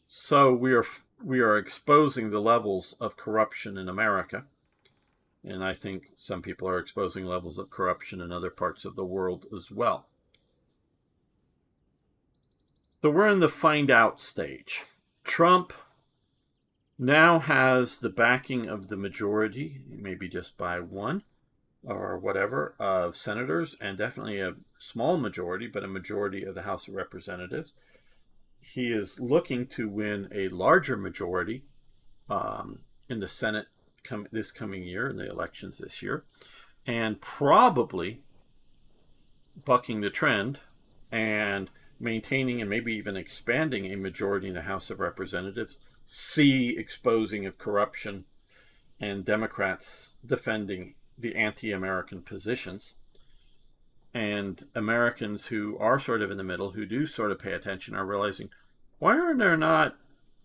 So we are exposing the levels of corruption in America. And I think some people are exposing levels of corruption in other parts of the world as well. So we're in the find out stage. Trump now has the backing of the majority, maybe just by one or whatever, of senators, and definitely a small majority, but a majority of the House of Representatives. He is looking to win a larger majority in the Senate this coming year, in the elections this year, and probably bucking the trend and maintaining and maybe even expanding a majority in the House of Representatives, exposing of corruption, and Democrats defending the anti-American positions. And Americans who are sort of in the middle, who do sort of pay attention, are realizing, why are there not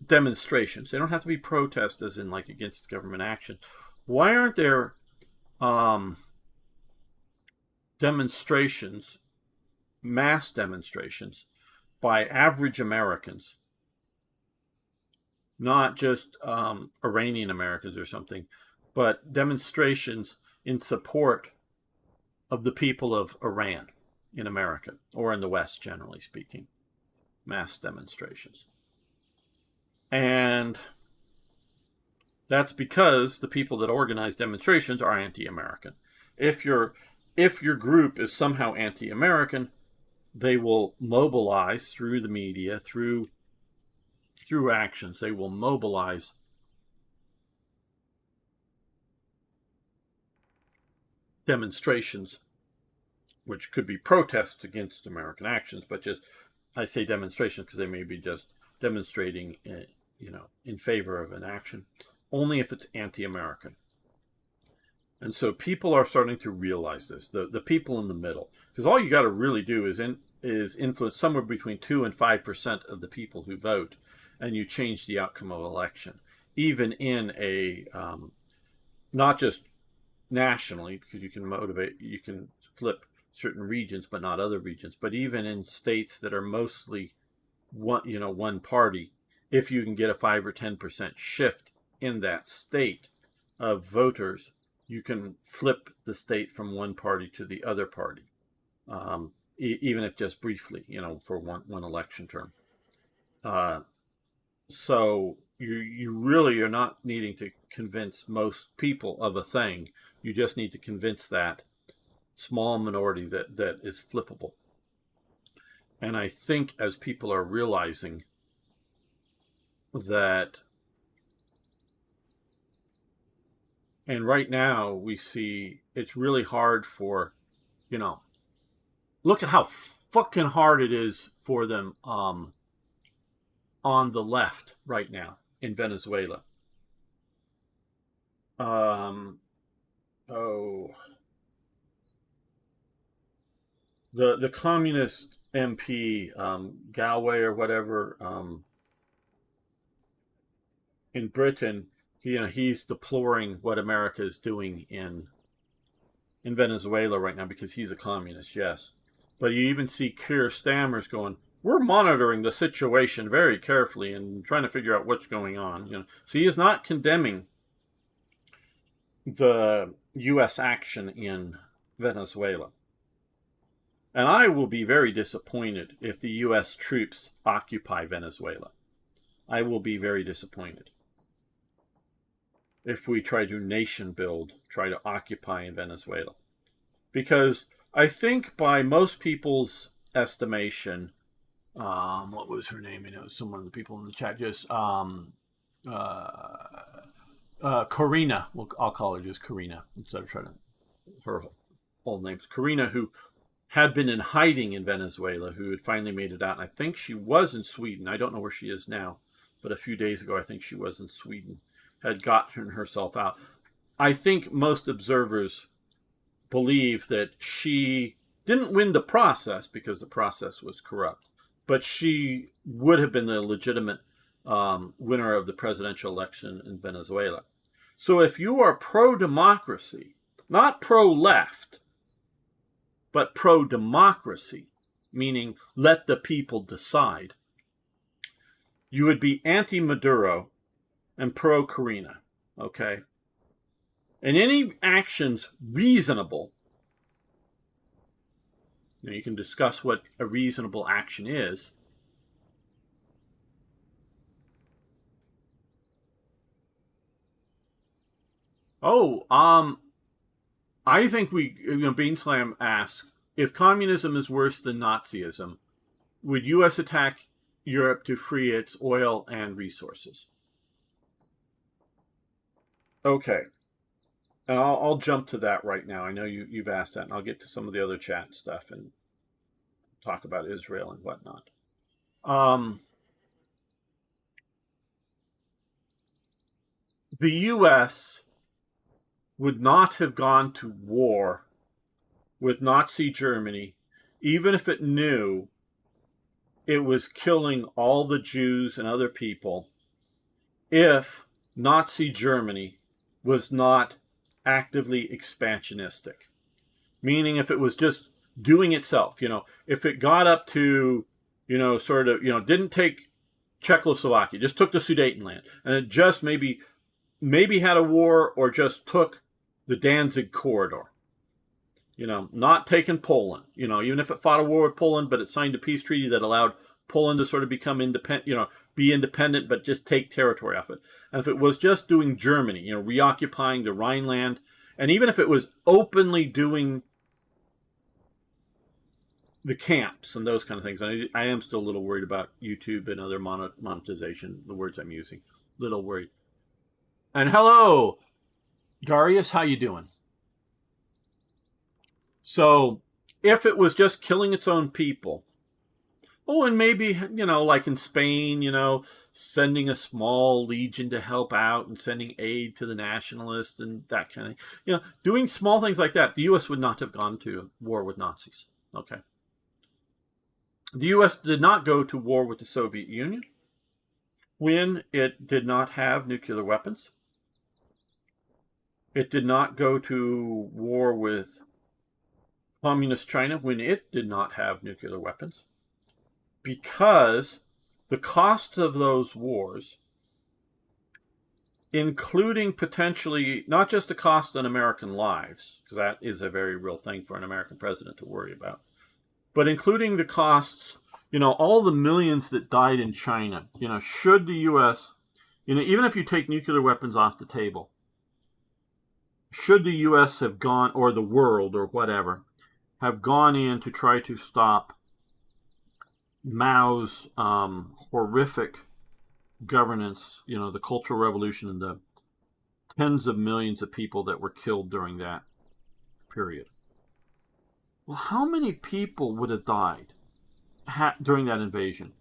demonstrations? They don't have to be protests as in like against government action. Why aren't there demonstrations, mass demonstrations by average Americans, not just Iranian Americans or something, but demonstrations in support of the people of Iran in America, or in the West, generally speaking, mass demonstrations. And that's because the people that organize demonstrations are anti-American. If your group is somehow anti-American, they will mobilize through the media, through actions. They will mobilize demonstrations, which could be protests against American actions, but just, I say demonstrations because they may be just demonstrating, in favor of an action, only if it's anti-American. And so people are starting to realize this, the people in the middle, because all you got to really do is influence somewhere between 2 and 5% of the people who vote, and you change the outcome of an election, even in a not just nationally, because you can flip certain regions but not other regions, but even in states that are mostly one party. If you can get a 5 or 10% shift in that state of voters, you can flip the state from one party to the other party, even if just briefly, for one election term. So you really are not needing to convince most people of a thing. You just need to convince that small minority that is flippable. And I think as people are realizing that, and right now we see it's really hard for, look at how fucking hard it is for them on the left right now in Venezuela. The communist MP, Galway or whatever, in Britain, he's deploring what America is doing in Venezuela right now because he's a communist, yes. But you even see Keir Starmer's going, we're monitoring the situation very carefully and trying to figure out what's going on. So he is not condemning the U.S. action in Venezuela. And I will be very disappointed if the U.S. troops occupy Venezuela. I will be very disappointed if we try to nation build, try to occupy in Venezuela. Because I think by most people's estimation, what was her name? Someone of the people in the chat just, Karina, I'll call her just Karina, instead of trying to, her whole name's Karina, who had been in hiding in Venezuela, who had finally made it out. And I think she was in Sweden. I don't know where she is now, but a few days ago, I think she was in Sweden, had gotten herself out. I think most observers believe that she didn't win the process because the process was corrupt, but she would have been the legitimate winner of the presidential election in Venezuela. So if you are pro-democracy, not pro-left, but pro-democracy, meaning let the people decide, you would be anti-Maduro and pro-Karina, okay? and any actions reasonable. You can discuss what a reasonable action is. I think Beanslam asks, if communism is worse than Nazism, would U.S. attack Europe to free its oil and resources? Okay. And I'll jump to that right now. I know you've asked that, and I'll get to some of the other chat stuff and talk about Israel and whatnot. The U.S. would not have gone to war with Nazi Germany, even if it knew it was killing all the Jews and other people, if Nazi Germany was not actively expansionistic. Meaning if it was just doing itself, if it got up to, didn't take Czechoslovakia, just took the Sudetenland, and it just maybe had a war or just took the Danzig corridor. Not taking Poland, even if it fought a war with Poland, but it signed a peace treaty that allowed Poland to sort of become independent, be independent, but just take territory off it. And if it was just doing Germany, reoccupying the Rhineland, and even if it was openly doing the camps and those kind of things, I am still a little worried about YouTube and other monetization, the words I'm using, little worried. And hello, Darius, how you doing? So if it was just killing its own people, and maybe, like in Spain, sending a small legion to help out and sending aid to the nationalists and that kind of, doing small things like that, the U.S. would not have gone to war with Nazis. Okay. The U.S. did not go to war with the Soviet Union when it did not have nuclear weapons. It did not go to war with Communist China when it did not have nuclear weapons, because the cost of those wars, including potentially not just the cost on American lives, because that is a very real thing for an American president to worry about, but including the costs, all the millions that died in China, should the U.S., even if you take nuclear weapons off the table, should the U.S. have gone, or the world, or whatever, have gone in to try to stop Mao's horrific governance, the Cultural Revolution, and the tens of millions of people that were killed during that period? Well, how many people would have died during that invasion?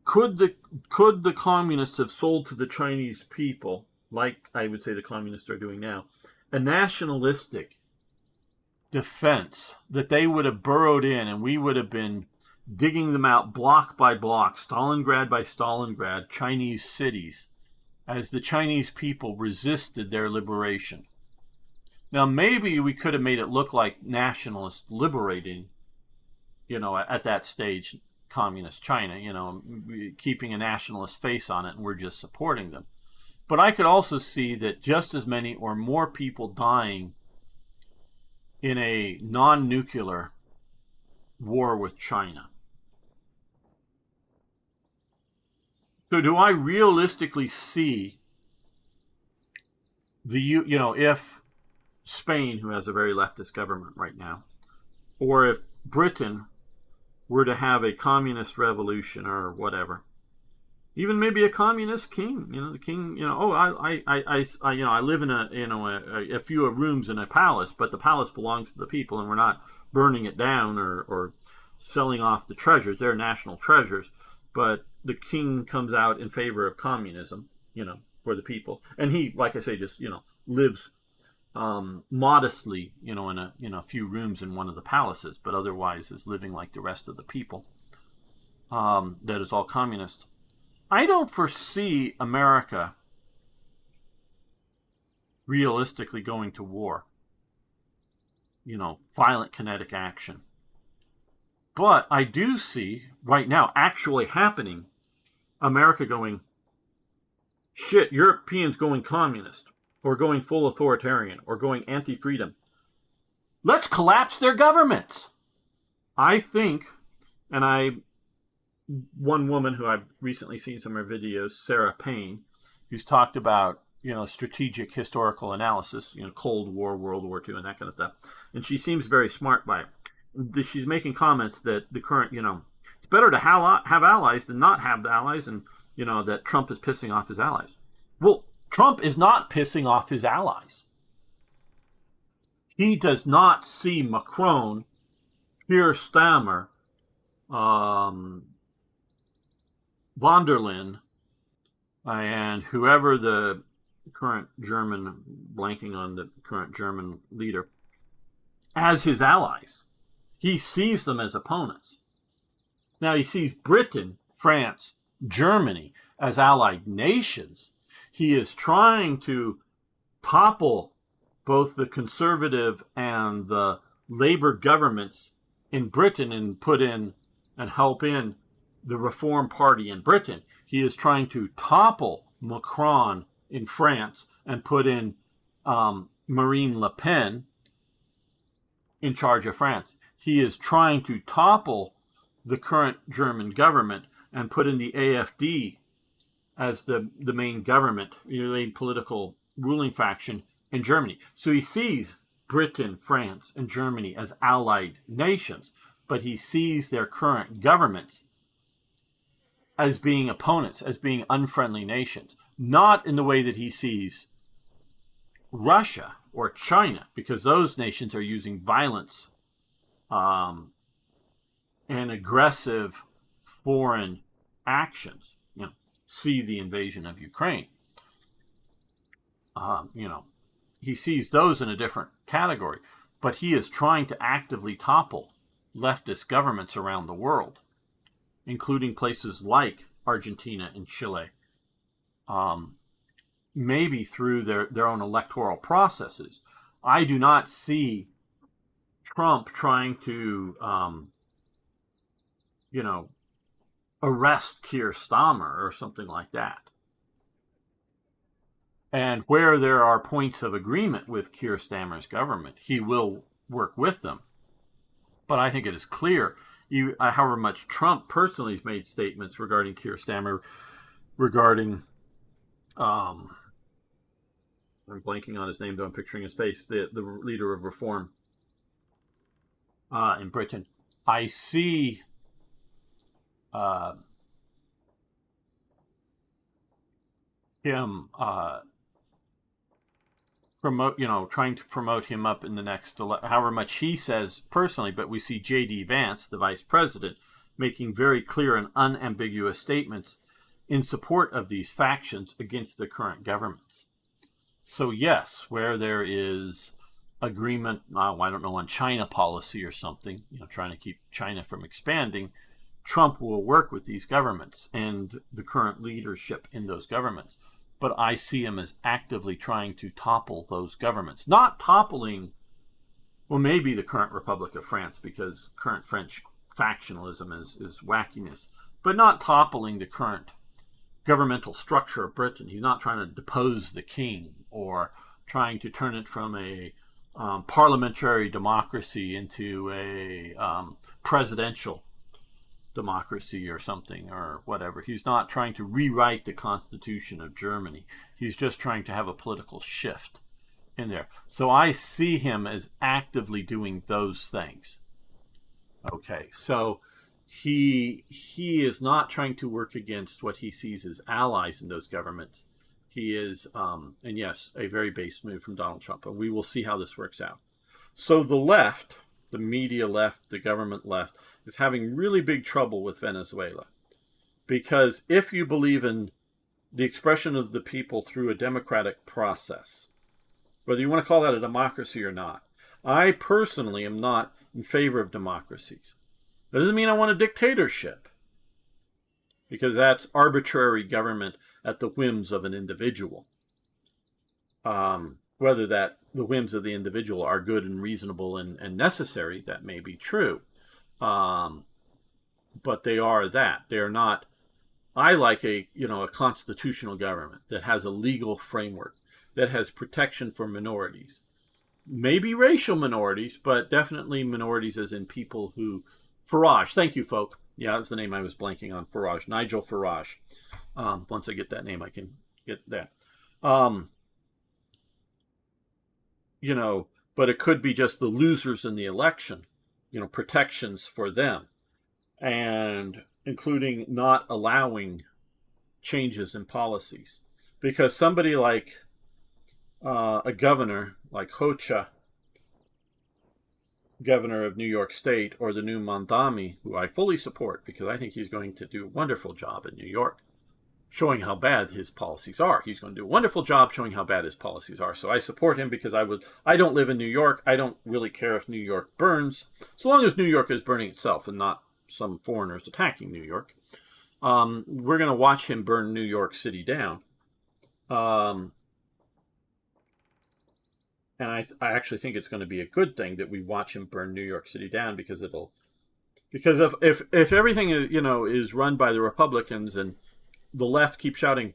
Could the communists have sold to the Chinese people, like I would say the communists are doing now, a nationalistic defense that they would have burrowed in and we would have been digging them out block by block, Stalingrad by Stalingrad, Chinese cities, as the Chinese people resisted their liberation? Now, maybe we could have made it look like nationalists liberating, at that stage, communist China, keeping a nationalist face on it, and we're just supporting them. But I could also see that just as many or more people dying in a non-nuclear war with China. So do I realistically see if Spain, who has a very leftist government right now, or if Britain were to have a communist revolution or whatever, even maybe a communist king, the king, I live in a few rooms in a palace, but the palace belongs to the people, and we're not burning it down or selling off the treasures. They're national treasures, but the king comes out in favor of communism, for the people, and he, like I say, just lives modestly, in a few rooms in one of the palaces, but otherwise is living like the rest of the people. That is all communist. I don't foresee America realistically going to war. Violent kinetic action. But I do see right now actually happening, America going, shit, Europeans going communist. or going full authoritarian, or going anti-freedom. Let's collapse their governments. I think, and one woman who I've recently seen some of her videos, Sarah Payne, who's talked about, strategic historical analysis, Cold War, World War II, and that kind of stuff. And she seems very smart by it. She's making comments that the current, it's better to have allies than not have the allies, and, that Trump is pissing off his allies. Well, Trump is not pissing off his allies. He does not see Macron, Keir Starmer, von der Leyen, and whoever the current German, blanking on the current German leader, as his allies. He sees them as opponents. Now he sees Britain, France, Germany as allied nations. He is trying to topple both the conservative and the Labour governments in Britain and put in and help in the Reform Party in Britain. He is trying to topple Macron in France and put in Marine Le Pen in charge of France. He is trying to topple the current German government and put in the AfD as the main government, the main political ruling faction in Germany. So he sees Britain, France, and Germany as allied nations, but he sees their current governments as being opponents, as being unfriendly nations, not in the way that he sees Russia or China, because those nations are using violence and aggressive foreign actions. See the invasion of Ukraine. He sees those in a different category, but he is trying to actively topple leftist governments around the world, including places like Argentina and Chile, maybe through their own electoral processes. I do not see Trump trying to, arrest Keir Starmer or something like that. And where there are points of agreement with Keir Starmer's government, he will work with them. But I think it is clear, however much Trump personally has made statements regarding Keir Starmer, regarding, I'm blanking on his name, though I'm picturing his face, the leader of Reform in Britain. I see him trying to promote him up in the next, however much he says personally, but we see J.D. Vance, the vice president, making very clear and unambiguous statements in support of these factions against the current governments. So yes, where there is agreement, I don't know, on China policy or something, trying to keep China from expanding, Trump will work with these governments and the current leadership in those governments. But I see him as actively trying to topple those governments. Not toppling, well, maybe the current Republic of France, because current French factionalism is wackiness, but not toppling the current governmental structure of Britain. He's not trying to depose the king or trying to turn it from a parliamentary democracy into a presidential democracy or something or whatever. He's not trying to rewrite the Constitution of Germany. He's just trying to have a political shift in there. So I see him as actively doing those things. Okay, so he is not trying to work against what he sees as allies in those governments. He is, and yes, a very base move from Donald Trump. And we will see how this works out. So the left, the media left, the government left, is having really big trouble with Venezuela. Because if you believe in the expression of the people through a democratic process, whether you want to call that a democracy or not, I personally am not in favor of democracies. That doesn't mean I want a dictatorship, because that's arbitrary government at the whims of an individual. Whether that the whims of the individual are good and reasonable and necessary, that may be true. But they are that. They are not. I like a constitutional government that has a legal framework, that has protection for minorities. Maybe racial minorities, but definitely minorities as in people who... Farage, thank you, folk. Yeah, that's the name I was blanking on. Farage, Nigel Farage. Once I get that name, I can get that. But it could be just the losers in the election, protections for them, and including not allowing changes in policies. Because somebody like a governor like Hocha, governor of New York State, or the new Mandami, who I fully support because I think he's going to do a wonderful job in New York, showing how bad his policies are. He's going to do a wonderful job showing how bad his policies are. So I support him because I don't live in New York. I don't really care if New York burns, so long as New York is burning itself and not some foreigners attacking New York. We're going to watch him burn New York City down. And I actually think it's going to be a good thing that we watch him burn New York City down, because if everything is run by the Republicans and the left keeps shouting,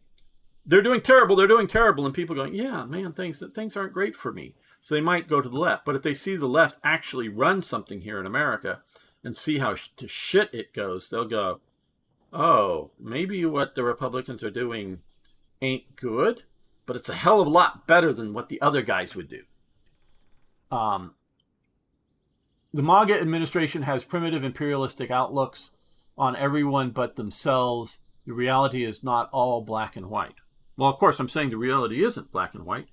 they're doing terrible, and people going, yeah, man, things aren't great for me. So they might go to the left. But if they see the left actually run something here in America and see how to shit it goes, they'll go, oh, maybe what the Republicans are doing ain't good, but it's a hell of a lot better than what the other guys would do. The MAGA administration has primitive imperialistic outlooks on everyone but themselves. The reality is not all black and white. Well, of course, I'm saying the reality isn't black and white.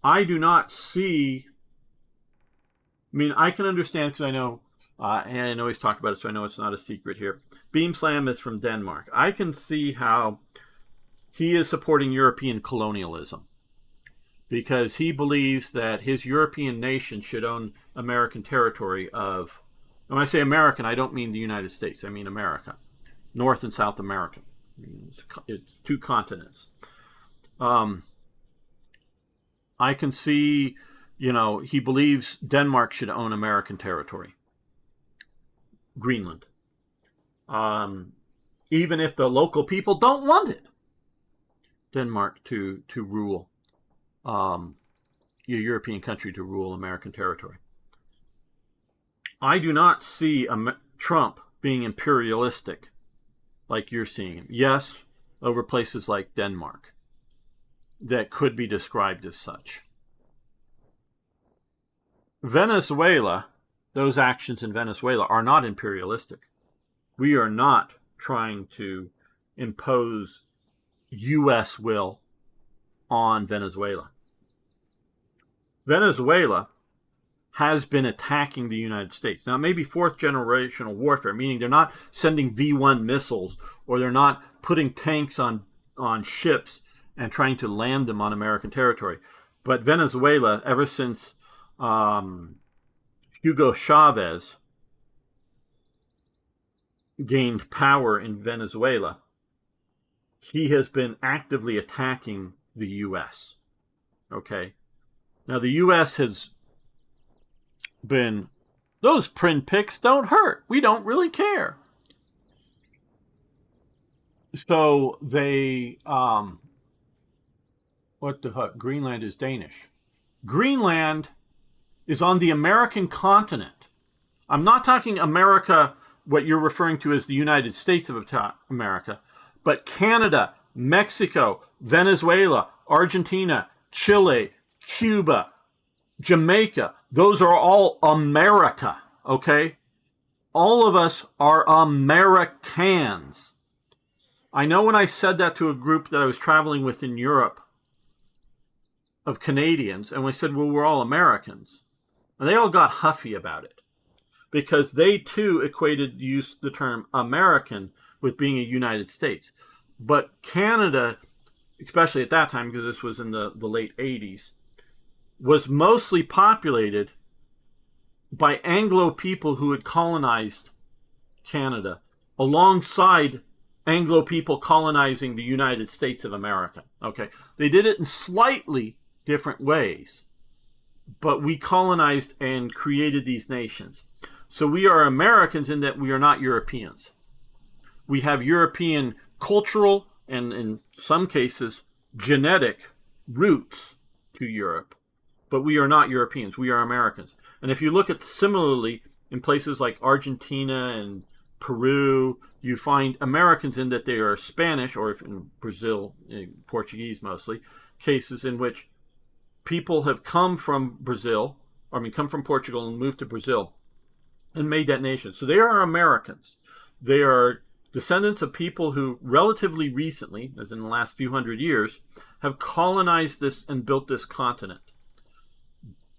I do not see... I can understand, because I know, and I know he's talked about it, so I know it's not a secret here. Beam Slam is from Denmark. I can see how he is supporting European colonialism, because he believes that his European nation should own American territory of... When I say American, I don't mean the United States. I mean America. North and South America. It's two continents. I can see, he believes Denmark should own American territory. Greenland. Even if the local people don't want it. Denmark to rule, your European country to rule American territory. I do not see Trump being imperialistic like you're seeing him. Yes, over places like Denmark that could be described as such. Venezuela, those actions in Venezuela are not imperialistic. We are not trying to impose U.S. will on Venezuela. Venezuela has been attacking the United States. Now, maybe fourth generational warfare, meaning they're not sending V-1 missiles, or they're not putting tanks on ships and trying to land them on American territory. But Venezuela, ever since Hugo Chavez gained power in Venezuela, he has been actively attacking the U.S. Okay? Now, the U.S. has been, those print pics don't hurt. We don't really care. So they, what the heck? Greenland is Danish. Greenland is on the American continent. I'm not talking America, what you're referring to as the United States of America, but Canada, Mexico, Venezuela, Argentina, Chile, Cuba, Jamaica, those are all America, okay? All of us are Americans. I know when I said that to a group that I was traveling with in Europe of Canadians, and we said, well, we're all Americans. And they all got huffy about it, because they too equated the term American with being a United States. But Canada, especially at that time, because this was in the late 80s, was mostly populated by Anglo people who had colonized Canada, alongside Anglo people colonizing the United States of America. Okay, they did it in slightly different ways, but we colonized and created these nations. So we are Americans in that we are not Europeans. We have European cultural and, in some cases, genetic roots to Europe, but we are not Europeans. We are Americans. And if you look at similarly in places like Argentina and Peru, you find Americans in that they are Spanish, or if in Brazil, Portuguese mostly, cases in which people have come from Brazil, come from Portugal and moved to Brazil and made that nation. So they are Americans. They are descendants of people who relatively recently, as in the last few hundred years, have colonized this and built this continent.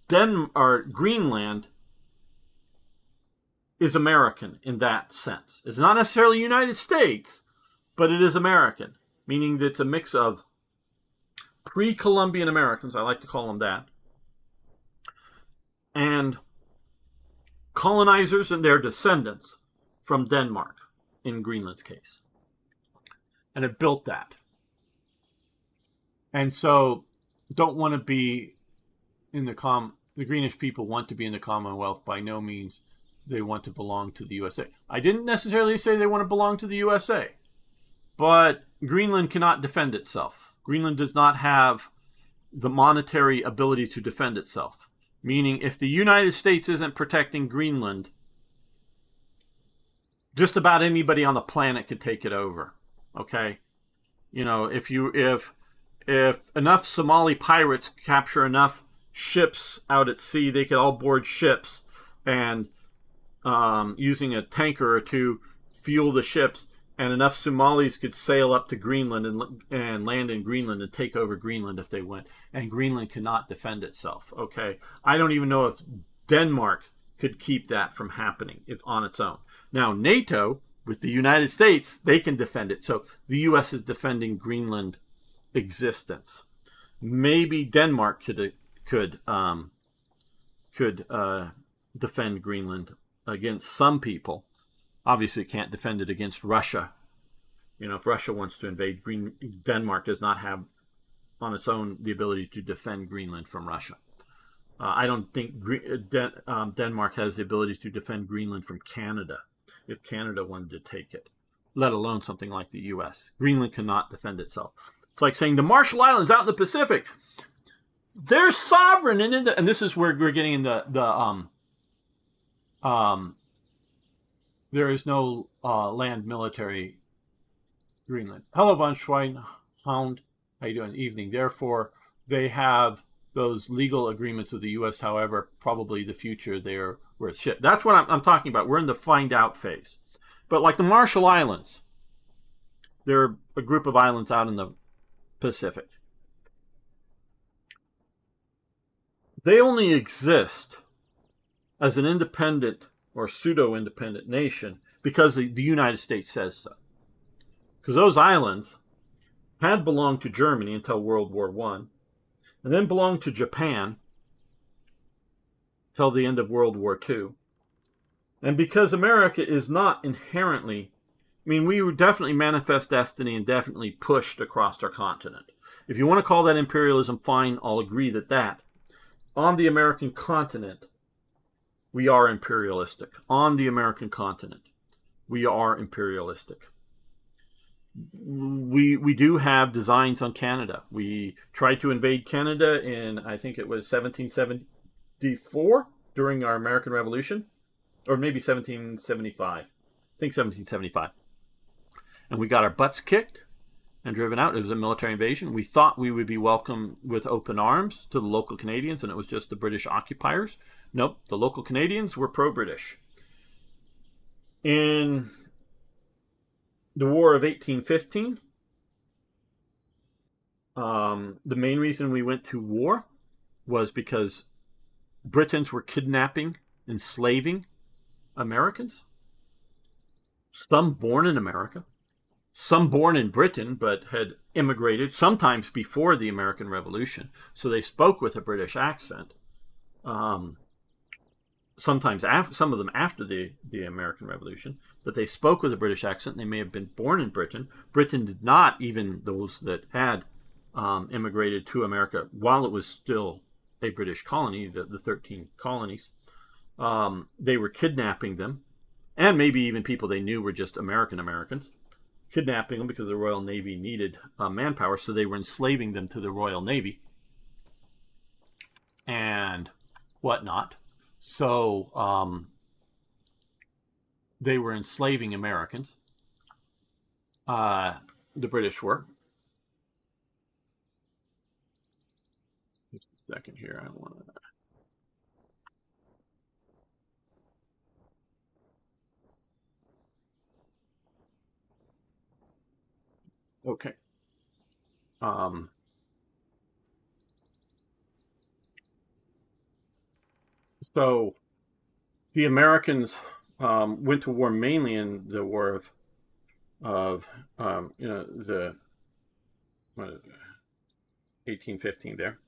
Greenland is American in that sense. It's not necessarily United States, but it is American, meaning that it's a mix of pre-Columbian Americans, I like to call them that, and colonizers and their descendants from Denmark, in Greenland's case. And it built that. And so don't want to be in the Greenish people want to be in the Commonwealth. By no means they want to belong to the USA. I didn't necessarily say they want to belong to the USA, but Greenland cannot defend itself. Greenland does not have the monetary ability to defend itself. Meaning, if the United States isn't protecting Greenland, just about anybody on the planet could take it over. Okay? You know, if enough Somali pirates capture enough ships out at sea, they could all board ships and using a tanker or two fuel the ships, and enough Somalis could sail up to Greenland and land in Greenland and take over Greenland if they went. And Greenland cannot defend itself. Okay, I don't even know if Denmark could keep that from happening on its own. Now NATO, with the United States, they can defend it. So the U.S. is defending Greenland existence. Maybe Denmark could defend Greenland against some people. Obviously, it can't defend it against Russia. You know, if Russia wants to invade Denmark does not have on its own the ability to defend Greenland from Russia. I don't think Denmark has the ability to defend Greenland from Canada if Canada wanted to take it, let alone something like the U.S. Greenland cannot defend itself. It's like saying the Marshall Islands out in the Pacific, they're sovereign, and this is where we're getting in there is no land military Greenland. Hello, von Schweinhound. How you doing? Evening. Therefore, they have those legal agreements with the U.S. However, probably the future there where shit. That's what I'm talking about. We're in the find out phase. But like the Marshall Islands, they're a group of islands out in the Pacific. They only exist as an independent or pseudo-independent nation because the United States says so. Because those islands had belonged to Germany until World War I, and then belonged to Japan till the end of World War II. And because America is not inherently, we were definitely manifest destiny and definitely pushed across our continent. If you want to call that imperialism, fine, I'll agree that on the American continent, we are imperialistic. On the American continent, we are imperialistic. We do have designs on Canada. We tried to invade Canada in, I think it was 1774 during our American Revolution, or maybe 1775. I think 1775. And we got our butts kicked and driven out. It was a military invasion. We thought we would be welcomed with open arms to the local Canadians, and it was just the British occupiers. Nope, the local Canadians were pro-British. In the War of 1815, the main reason we went to war was because Britons were kidnapping, enslaving Americans. Some born in America, some born in Britain, but had immigrated sometimes before the American Revolution. So they spoke with a British accent. Sometimes some of them after the American Revolution, but they spoke with a British accent. They may have been born in Britain. Britain did not, even those that had immigrated to America while it was still a British colony, the 13 colonies, they were kidnapping them, and maybe even people they knew were just Americans, kidnapping them because the Royal Navy needed manpower, so they were enslaving them to the Royal Navy and whatnot. So they were enslaving Americans. The British were. Just a second here. I want to. Okay. So the Americans went to war mainly in the War of the 1815 there.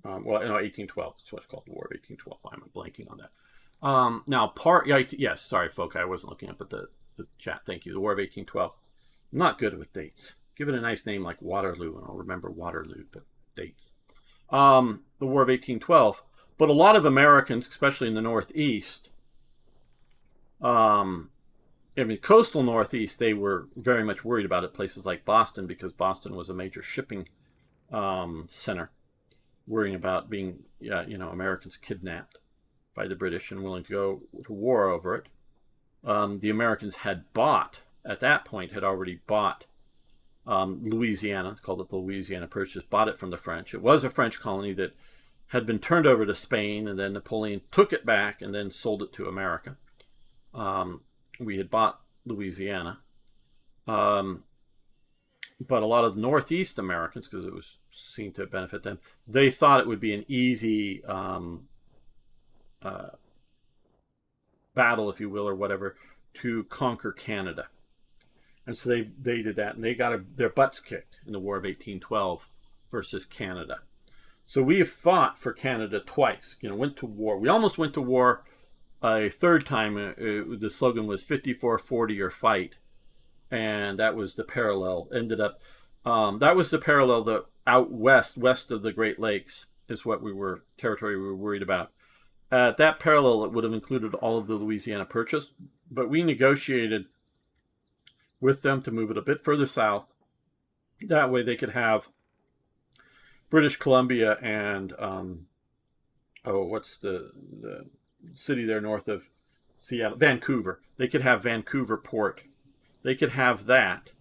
Well, no, 1812. That's what's called the War of 1812. I'm blanking on that. Now, yes, sorry, folks, I wasn't looking up at the chat. Thank you. The War of 1812. I'm not good with dates. Give it a nice name like Waterloo, and I'll remember Waterloo, but dates. The War of 1812. But a lot of Americans, especially in the Northeast, coastal Northeast, they were very much worried about it. Places like Boston, because Boston was a major shipping center, worrying about being, Americans kidnapped by the British and willing to go to war over it. The Americans had already bought Louisiana, called it the Louisiana Purchase, bought it from the French. It was a French colony that had been turned over to Spain, and then Napoleon took it back and then sold it to America. We had bought Louisiana. But a lot of Northeast Americans, because it was seen to benefit them, they thought it would be an easy battle, if you will, or whatever, to conquer Canada. And so they did that, and they got their butts kicked in the War of 1812 versus Canada. So we have fought for Canada twice. Went to war. We almost went to war a third time. The slogan was 54-40 or fight, and that was the parallel. That was the parallel that out west of the Great Lakes is what territory we were worried about. At that parallel, it would have included all of the Louisiana Purchase, but we negotiated with them to move it a bit further south. That way they could have British Columbia and what's the city there north of Seattle? Vancouver. They could have Vancouver Port. They could have that.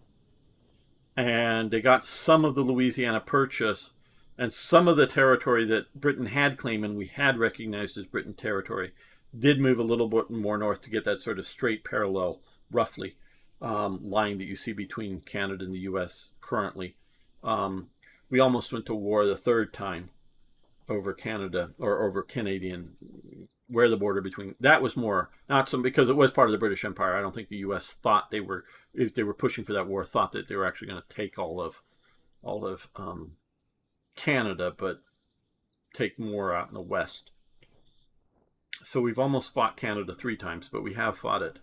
And they got some of the Louisiana Purchase and some of the territory that Britain had claimed and we had recognized as Britain territory did move a little bit more north to get that sort of straight parallel, roughly, line that you see between Canada and the U.S. currently. We almost went to war the third time over Canada, or over Canadian, where the border between, that was more, not some, because it was part of the British Empire. I don't think the U.S. thought if they were pushing for that war, thought that they were actually going to take all of Canada, but take more out in the west. So we've almost fought Canada 3 times, but we have fought it.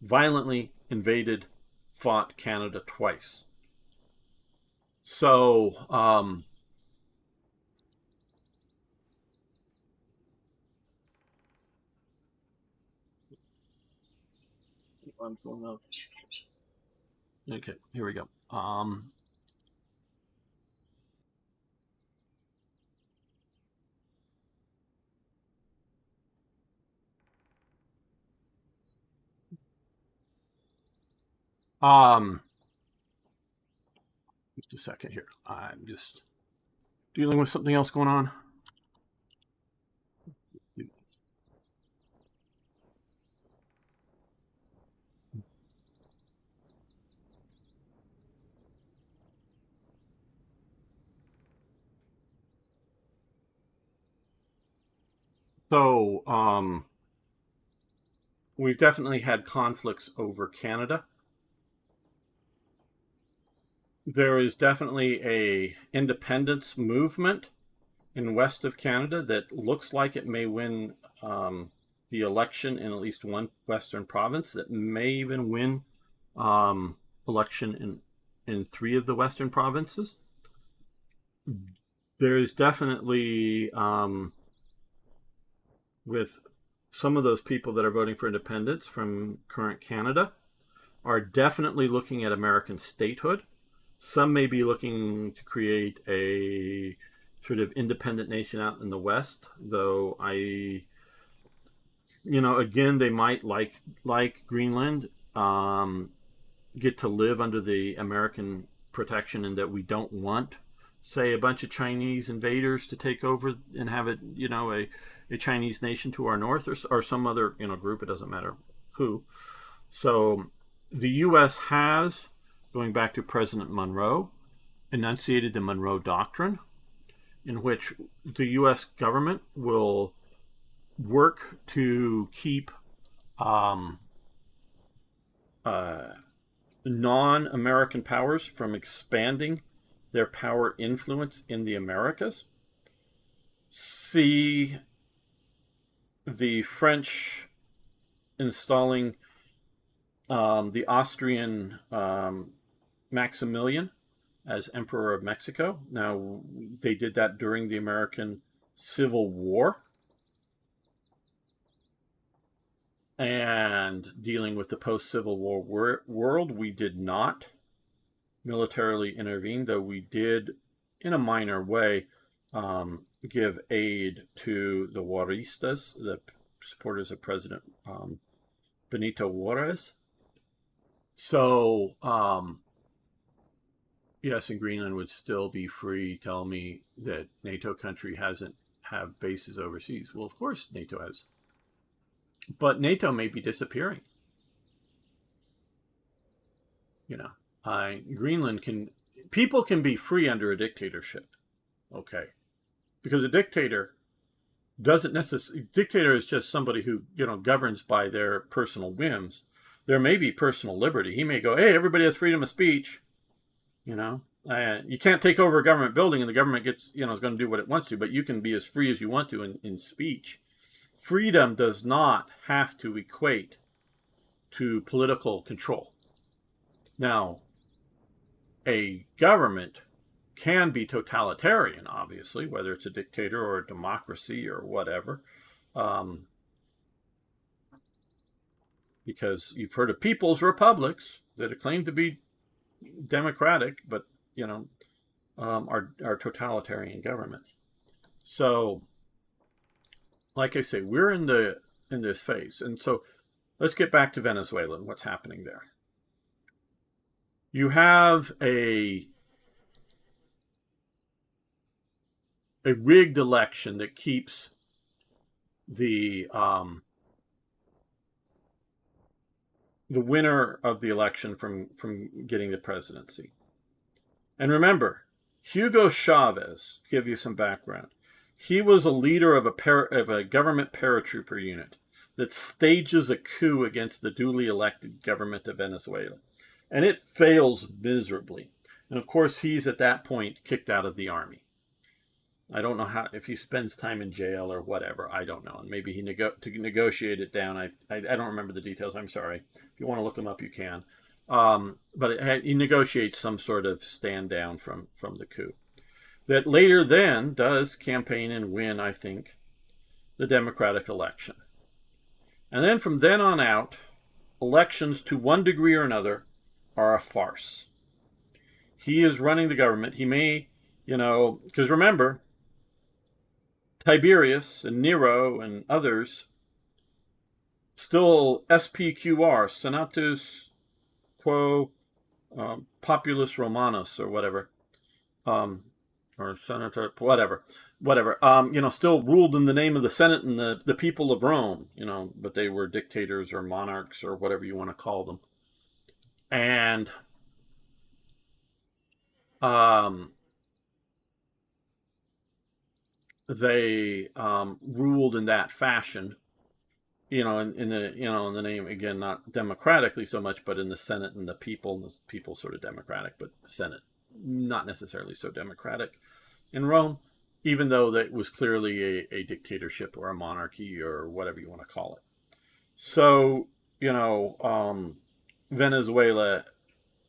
Violently invaded, fought Canada twice. So, I'm going up. Okay, here we go. Just a second here. I'm just dealing with something else going on. So, we've definitely had conflicts over Canada. There is definitely a independence movement in west of Canada that looks like it may win the election in at least one western province, that may even win election in 3 of the western provinces. There is definitely, with some of those people that are voting for independence from current Canada, are definitely looking at American statehood. Some may be looking to create a sort of independent nation out in the West, though again, they might like Greenland, get to live under the American protection, and that we don't want, say, a bunch of Chinese invaders to take over and have it, a Chinese nation to our north, or some other, group. It doesn't matter who. So the U.S. has, going back to President Monroe, enunciated the Monroe Doctrine, in which the U.S. government will work to keep non-American powers from expanding their power influence in the Americas. See the French installing the Austrian Maximilian as Emperor of Mexico. Now, they did that during the American Civil War, and dealing with the post-Civil War world, we did not militarily intervene, though we did, in a minor way, give aid to the Juaristas, the supporters of President Benito Juarez. So, yes, and Greenland would still be free. Tell me that NATO country hasn't have bases overseas. Well, of course NATO has. But NATO may be disappearing. Greenland people can be free under a dictatorship. Okay. Because a dictator dictator is just somebody who, governs by their personal whims. There may be personal liberty. He may go, hey, everybody has freedom of speech. You can't take over a government building and the government gets, is going to do what it wants to, but you can be as free as you want to in speech. Freedom does not have to equate to political control. Now, a government can be totalitarian, obviously, whether it's a dictator or a democracy or whatever. Because you've heard of people's republics that claim to be democratic, but, are totalitarian governments. So, like I say, we're in this phase. And so let's get back to Venezuela and what's happening there. You have a rigged election that keeps the winner of the election from getting the presidency. And remember, Hugo Chavez, to give you some background, he was a leader of a government paratrooper unit that stages a coup against the duly elected government of Venezuela. And it fails miserably. And of course, he's at that point kicked out of the army. I don't know if he spends time in jail or whatever. I don't know. And maybe he to negotiate it down. I don't remember the details. I'm sorry. If you want to look him up, you can. But he negotiates some sort of stand down from the coup. That later then does campaign and win, I think, the Democratic election. And then from then on out, elections to one degree or another are a farce. He is running the government. He may, because remember, Tiberius and Nero and others still SPQR, Senatus Quo Populus Romanus, or whatever. Or senator, whatever, still ruled in the name of the Senate and the people of Rome, but they were dictators or monarchs or whatever you want to call them. And they ruled in that fashion, in the name, again, not democratically so much, but in the Senate and the people sort of democratic, but the Senate not necessarily so democratic in Rome, even though that was clearly a dictatorship or a monarchy or whatever you want to call it. So, Venezuela,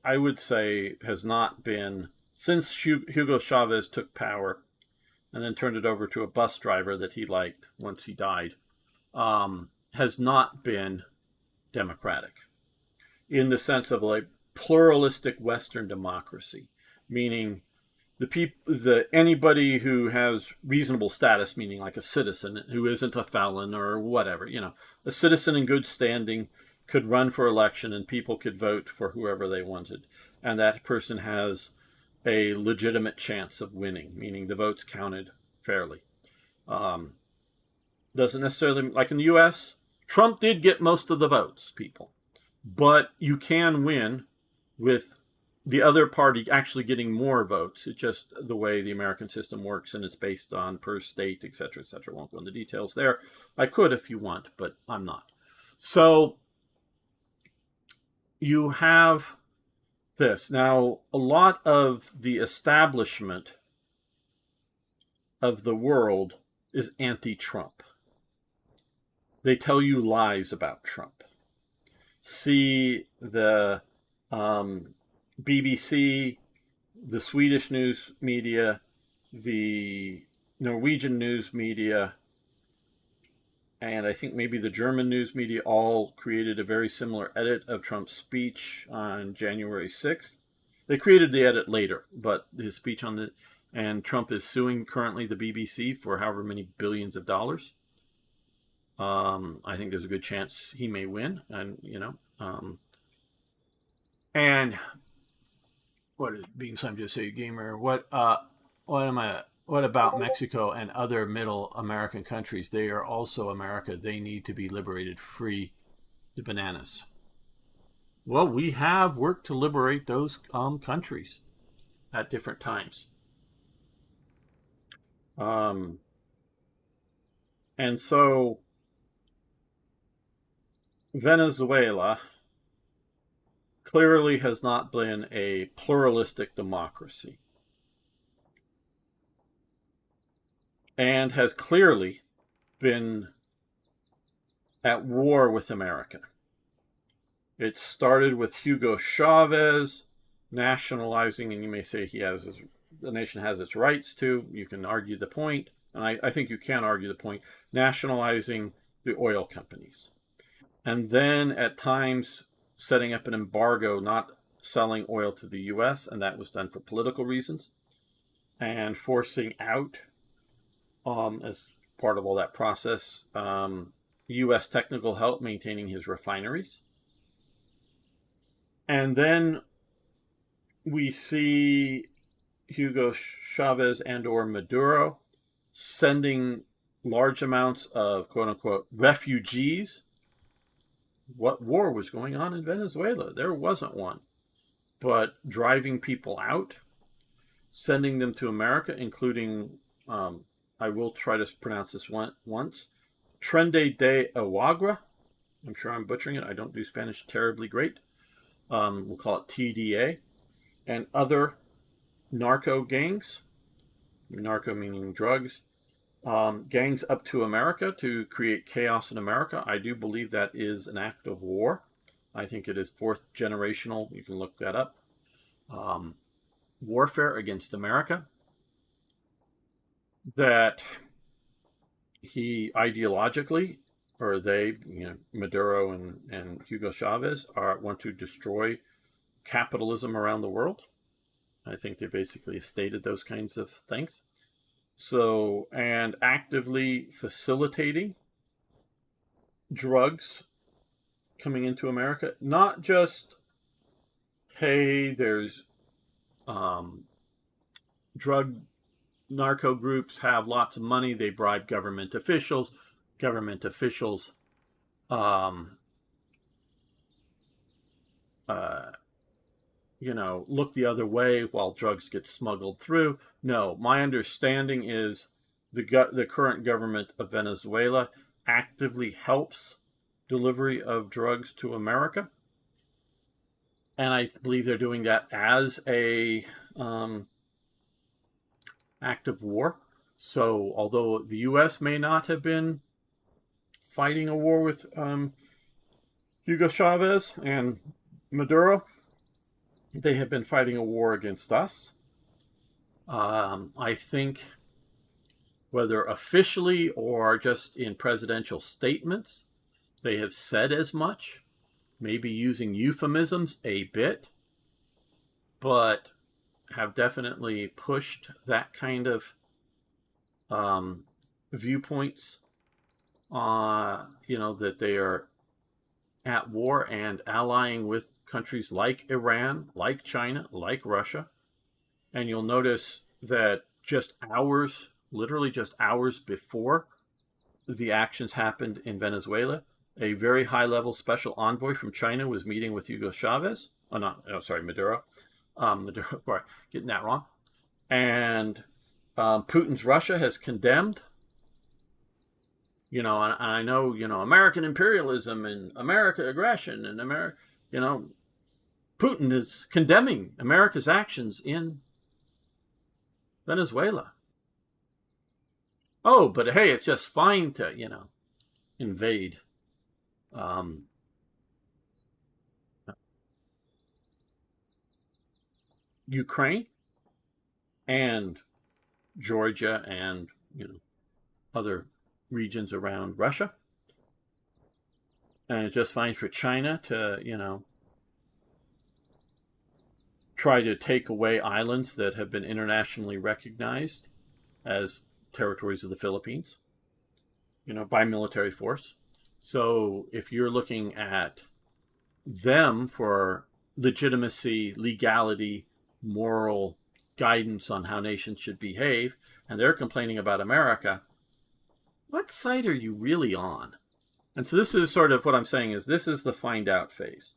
I would say, has not been, since Hugo Chavez took power and then turned it over to a bus driver that he liked once he died, has not been democratic. in the sense of like pluralistic Western democracy, meaning anybody who has reasonable status, meaning like a citizen who isn't a felon or whatever, a citizen in good standing could run for election and people could vote for whoever they wanted, and that person has a legitimate chance of winning, meaning the votes counted fairly. Doesn't necessarily, like in the U.S., Trump did get most of the votes, people, but you can win with the other party actually getting more votes. It's just the way the American system works, and it's based on per state, et cetera, et cetera. Won't go into details there. I could if you want, but I'm not. So you have this. Now, a lot of the establishment of the world is anti-Trump. They tell you lies about Trump. See the BBC, the Swedish news media, the Norwegian news media, and I think maybe the German news media all created a very similar edit of Trump's speech on January 6th. They created the edit later, but his speech and Trump is suing currently the BBC for however many billions of dollars. I think there's a good chance he may win, and and what is being some just say gamer? What about Mexico and other middle American countries? They are also America. They need to be liberated. Free the bananas. Well, we have worked to liberate those countries at different times. And so Venezuela clearly has not been a pluralistic democracy, and has clearly been at war with America. It started with Hugo Chavez nationalizing, and you may say the nation has its rights to. You can argue the point, and I think you can argue the point, nationalizing the oil companies. And then at times setting up an embargo, not selling oil to the U.S., and that was done for political reasons, and forcing out, as part of all that process, U.S. technical help maintaining his refineries. And then we see Hugo Chavez and or Maduro sending large amounts of quote-unquote refugees. What war was going on in Venezuela? There wasn't one. But driving people out, sending them to America, including, I will try to pronounce this once, Trende de Aguagua. I'm sure I'm butchering it. I don't do Spanish terribly great. We'll call it TDA. And other narco gangs, narco meaning drugs, gangs up to America to create chaos in America. I do believe that is an act of war. I think it is fourth generational. You can look that up. Warfare against America. That he ideologically, or they, Maduro and Hugo Chavez, want to destroy capitalism around the world. I think they basically stated those kinds of things. So, and actively facilitating drugs coming into America, not just, hey, there's drug narco groups have lots of money, they bribe government officials, look the other way while drugs get smuggled through. No, my understanding is the current government of Venezuela actively helps delivery of drugs to America. And I believe they're doing that as a act of war. So although the U.S. may not have been fighting a war with Hugo Chavez and Maduro, they have been fighting a war against us. I think whether officially or just in presidential statements, they have said as much. maybe using euphemisms a bit, but have definitely pushed that kind of viewpoints, that they are at war and allying with countries like Iran, like China, like Russia. And you'll notice that just hours, literally just hours before the actions happened in Venezuela, a very high-level special envoy from China was meeting with Hugo Chavez. Maduro. Maduro, sorry, getting that wrong. And Putin's Russia has condemned, and I know, American imperialism and America aggression and America, Putin is condemning America's actions in Venezuela. Oh, but hey, it's just fine to, invade Ukraine and Georgia and, other regions around Russia. And it's just fine for China to, try to take away islands that have been internationally recognized as territories of the Philippines, by military force. So if you're looking at them for legitimacy, legality, moral guidance on how nations should behave, and they're complaining about America, what side are you really on? And so this is sort of what I'm saying is this is the find out phase.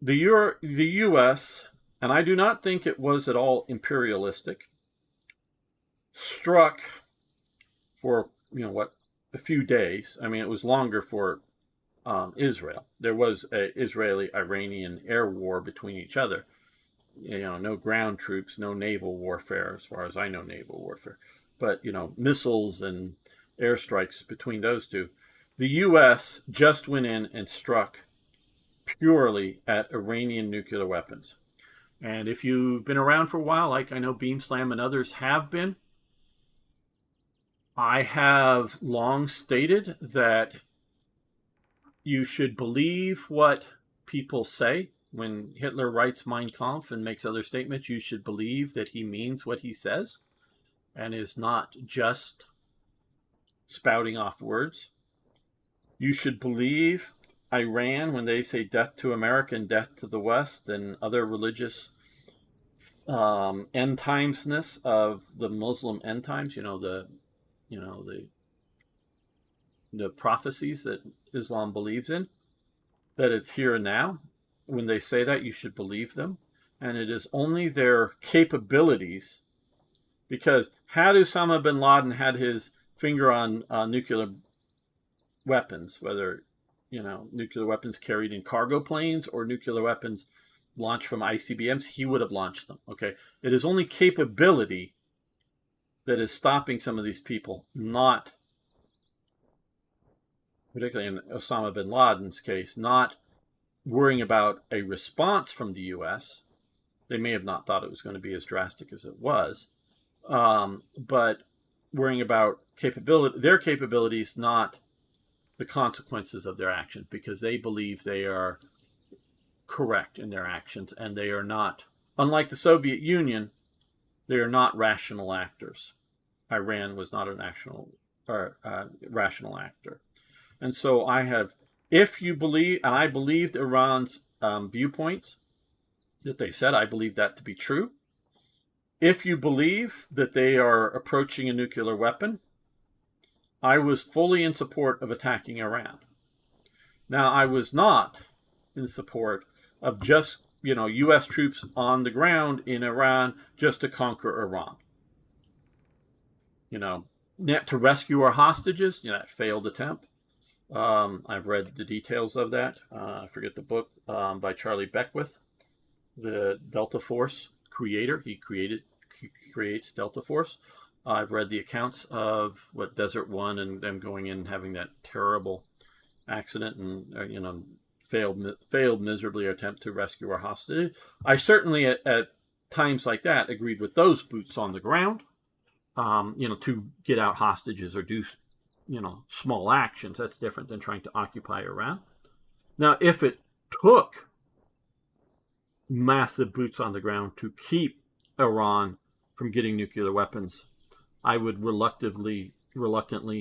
The U.S., and I do not think it was at all imperialistic, struck for, a few days. I mean, it was longer for Israel. There was an Israeli-Iranian air war between each other. No ground troops, no naval warfare, as far as I know, naval warfare. But, missiles and airstrikes between those two. The U.S. just went in and struck purely at Iranian nuclear weapons. And if you've been around for a while, like I know Beamslam and others have been, I have long stated that you should believe what people say. When Hitler writes Mein Kampf and makes other statements, you should believe that he means what he says and is not just spouting off words. You should believe Iran when they say death to America and death to the West and other religious end timesness of the Muslim end times, the prophecies that Islam believes in, that it's here and now. When they say that, you should believe them. And it is only their capabilities, because had Osama bin Laden had his finger on nuclear weapons, whether, nuclear weapons carried in cargo planes or nuclear weapons launched from ICBMs, he would have launched them. Okay. It is only capability that is stopping some of these people, not, particularly in Osama bin Laden's case, not worrying about a response from the U.S. They may have not thought it was going to be as drastic as it was, but worrying about their capabilities, not the consequences of their actions, because they believe they are correct in their actions, and they are not, unlike the Soviet Union, they are not rational actors. Iran was not a rational actor. And so if you believe, and I believed Iran's viewpoints that they said, I believe that to be true. If you believe that they are approaching a nuclear weapon, I was fully in support of attacking Iran. Now, I was not in support of just, U.S. troops on the ground in Iran just to conquer Iran. To rescue our hostages, that failed attempt. I've read the details of that. I forget the book by Charlie Beckwith, the Delta Force creator. He creates Delta Force. I've read the accounts of what Desert One and them going in and having that terrible accident and failed miserably attempt to rescue our hostages. I certainly at times like that agreed with those boots on the ground, to get out hostages or do small actions. That's different than trying to occupy Iran. Now, if it took massive boots on the ground to keep Iran from getting nuclear weapons, I would reluctantly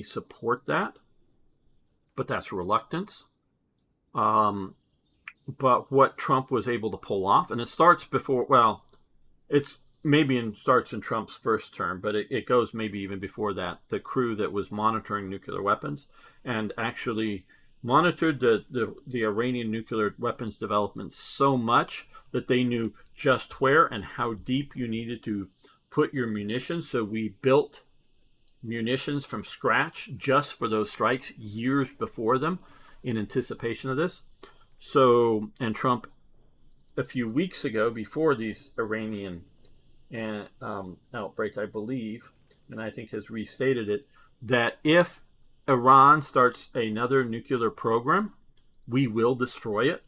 support that, but that's reluctance. Um, but what Trump was able to pull off, and it starts before, well, it's maybe starts in Trump's first term, but it goes maybe even before that. The crew that was monitoring nuclear weapons and actually monitored the Iranian nuclear weapons development so much that they knew just where and how deep you needed to put your munitions. So we built munitions from scratch just for those strikes years before them in anticipation of this. So, and Trump, a few weeks ago, before these Iranian outbreak, I believe, and I think has restated it, that if Iran starts another nuclear program, we will destroy it,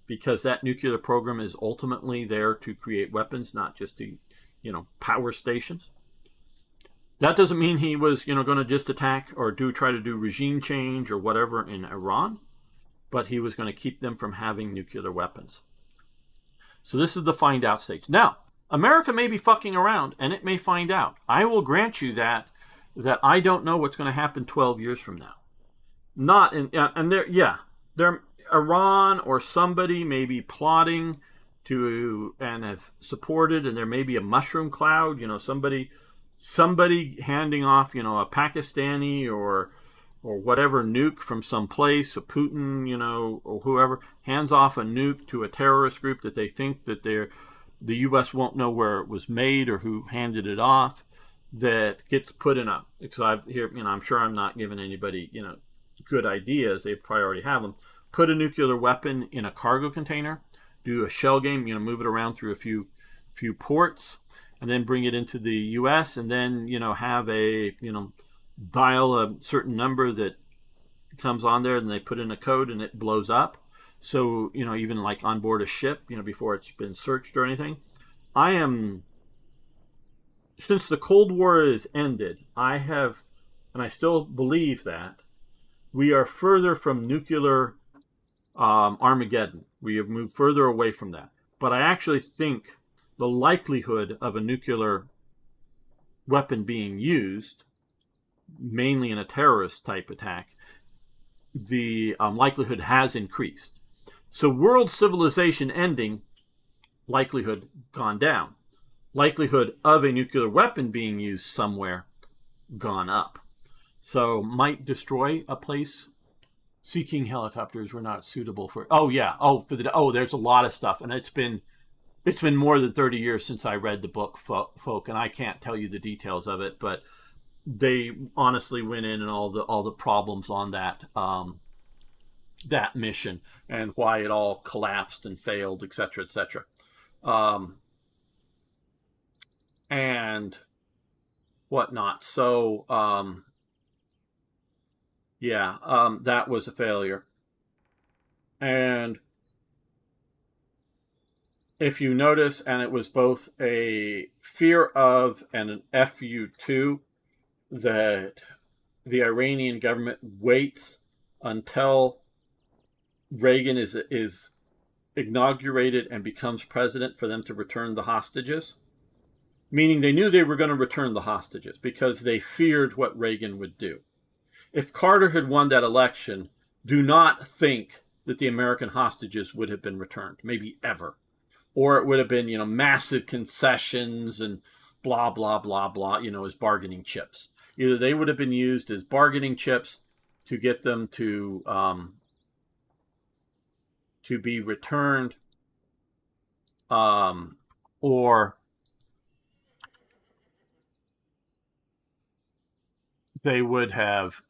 because that nuclear program is ultimately there to create weapons, not just to, power stations. That doesn't mean he was, going to just attack or try to do regime change or whatever in Iran, but he was going to keep them from having nuclear weapons. So this is the find out stage. Now, America may be fucking around, and it may find out. I will grant you that I don't know what's going to happen 12 years from now. Not in, and there, Iran or somebody may be plotting to and have supported, and there may be a mushroom cloud. Somebody handing off, a Pakistani or whatever nuke from some place, a Putin, or whoever hands off a nuke to a terrorist group that they think that the U.S. won't know where it was made or who handed it off, that gets put in a, because I'm sure I'm not giving anybody, good ideas. They probably already have them. Put a nuclear weapon in a cargo container, do a shell game, move it around through a few ports, and then bring it into the U.S. and then, have dial a certain number that comes on there, and they put in a code and it blows up. So, even like on board a ship, before it's been searched or anything. Since the Cold War is ended, and I still believe that, we are further from nuclear Armageddon. We have moved further away from that. But I actually think the likelihood of a nuclear weapon being used, mainly in a terrorist type attack, the likelihood has increased. So world civilization ending, likelihood gone down. Likelihood of a nuclear weapon being used somewhere, gone up. So might destroy a place. Sea-King helicopters were not suitable for. Oh yeah. There's a lot of stuff, and it's been more than 30 years since I read the book, folk, and I can't tell you the details of it, but they honestly went in and all the problems on that mission and why it all collapsed and failed, etc., etc. And whatnot. So, that was a failure. And if you notice, and it was both a fear of and an FU to, that the Iranian government waits until Reagan is inaugurated and becomes president for them to return the hostages. Meaning they knew they were going to return the hostages because they feared what Reagan would do. If Carter had won that election, do not think that the American hostages would have been returned, maybe ever. Or it would have been, massive concessions and blah, blah, blah, blah, as bargaining chips. Either they would have been used as bargaining chips to get them to be returned, or they would have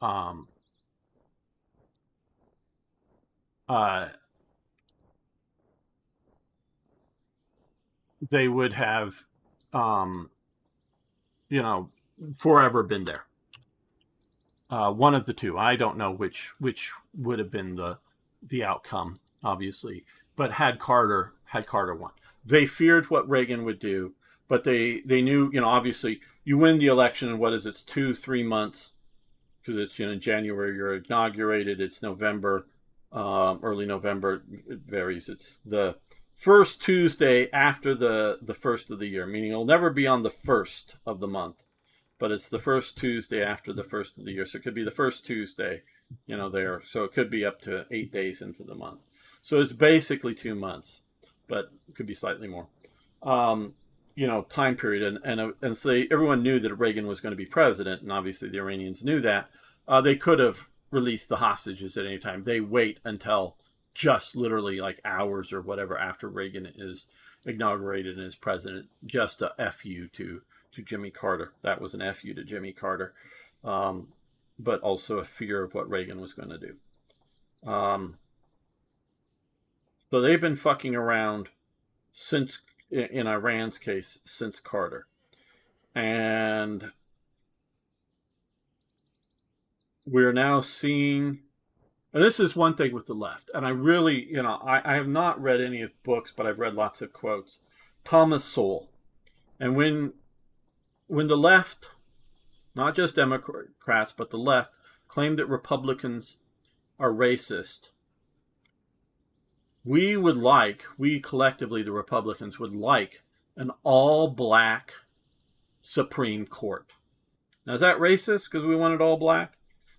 forever been there. One of the two. I don't know which would have been the outcome, obviously. But had Carter won, they feared what Reagan would do. But they knew, obviously, you win the election in, what is it, 2-3 months, because it's, in January you're inaugurated, it's November, early November. It varies. It's the first Tuesday after the first of the year, meaning it'll never be on the first of the month, but it's the first Tuesday after the first of the year. So it could be the first Tuesday, there. So it could be up to 8 days into the month. So it's basically 2 months, but it could be slightly more. Time period, and so everyone knew that Reagan was going to be president, and obviously the Iranians knew that. They could have released the hostages at any time. They wait until just literally like hours or whatever after Reagan is inaugurated and is president, just a fu to Jimmy Carter. That was an fu to Jimmy Carter, but also a fear of what Reagan was going to do. So they've been fucking around since, in Iran's case, since Carter. And we're now seeing, and this is one thing with the left, and I really, I have not read any of his books, but I've read lots of quotes. Thomas Sowell. And when the left, not just Democrats, but the left, claim that Republicans are racist, we collectively, the Republicans, would like an all-black Supreme Court. Now, is that racist because we want it all black?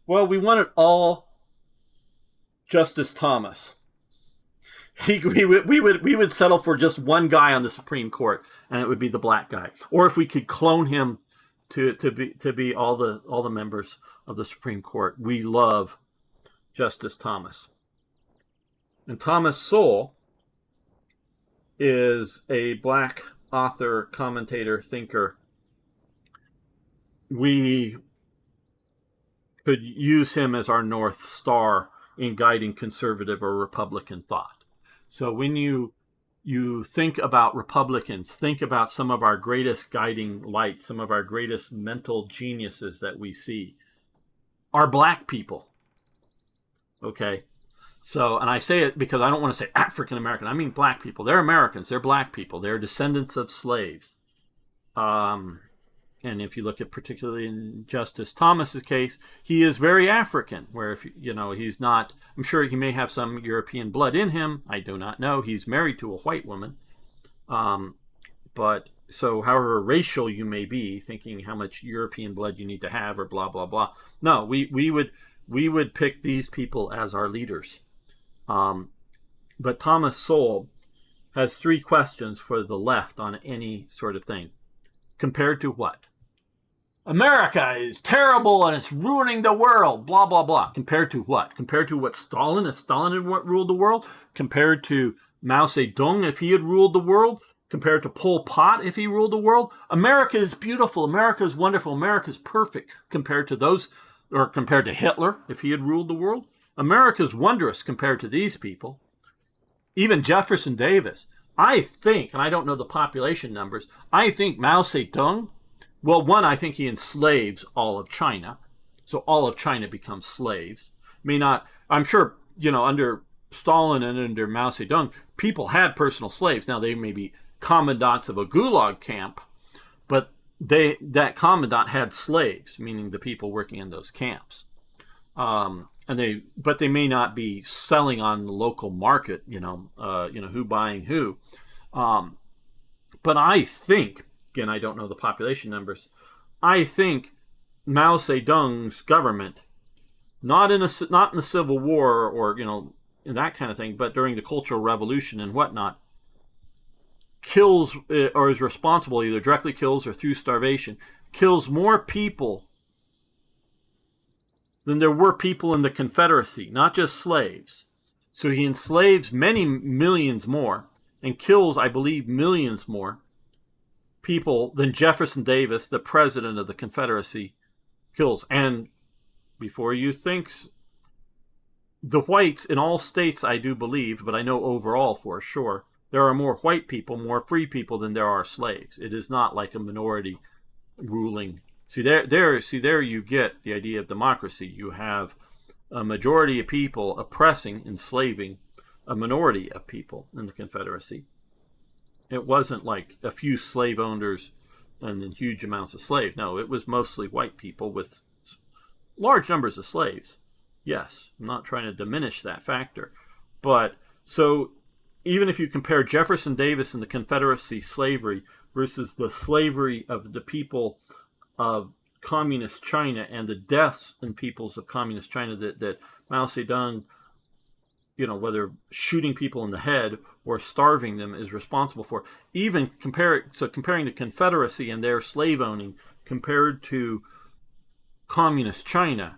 Well, we want it all Justice Thomas. We would settle for just one guy on the Supreme Court, and it would be the black guy. Or if we could clone him to be all the members of the Supreme Court. We love Justice Thomas. And Thomas Sowell is a black author, commentator, thinker. We could use him as our North Star in guiding conservative or Republican thought. So when you think about Republicans, think about some of our greatest guiding lights, some of our greatest mental geniuses that we see are black people. Okay? So, and I say it because I don't want to say African American. I mean black people. They're Americans. They're black people. They're descendants of slaves. And if you look at particularly in Justice Thomas's case, he is very African, where if he's not, I'm sure he may have some European blood in him. I do not know. He's married to a white woman. But so however racial you may be, thinking how much European blood you need to have or blah, blah, blah. No, we would pick these people as our leaders. But Thomas Sowell has 3 questions for the left on any sort of thing. Compared to what? America is terrible and it's ruining the world, blah, blah, blah. Compared to what? Compared to what Stalin, if Stalin had ruled the world? Compared to Mao Zedong, if he had ruled the world? Compared to Pol Pot, if he ruled the world? America is beautiful. America is wonderful. America is perfect compared to those, or compared to Hitler, if he had ruled the world. America is wondrous compared to these people. Even Jefferson Davis. I think, and I don't know the population numbers, I think Mao Zedong, well, one, I think he enslaves all of China. So all of China becomes slaves. I'm sure, under Stalin and under Mao Zedong, people had personal slaves. Now, they may be commandants of a gulag camp, but that commandant had slaves, meaning the people working in those camps. But they may not be selling on the local market, who buying who. But I think, again, I don't know the population numbers. I think Mao Zedong's government, not in the Civil War or in that kind of thing, but during the Cultural Revolution and whatnot, kills or is responsible, either directly kills or through starvation, kills more people than there were people in the Confederacy, not just slaves. So he enslaves many millions more and kills, I believe, millions more people than Jefferson Davis, the president of the Confederacy, kills. And before you think, the whites in all states, I do believe, but I know overall for sure, there are more white people, more free people than there are slaves. It is not like a minority ruling. See there you get the idea of democracy. You have a majority of people oppressing, enslaving a minority of people in the Confederacy. It wasn't like a few slave owners and then huge amounts of slaves. No, it was mostly white people with large numbers of slaves. Yes, I'm not trying to diminish that factor. But so even if you compare Jefferson Davis and the Confederacy slavery versus the slavery of the people of communist China and the deaths in peoples of communist China that Mao Zedong, whether shooting people in the head or starving them, is responsible for. Even comparing the Confederacy and their slave owning compared to communist China,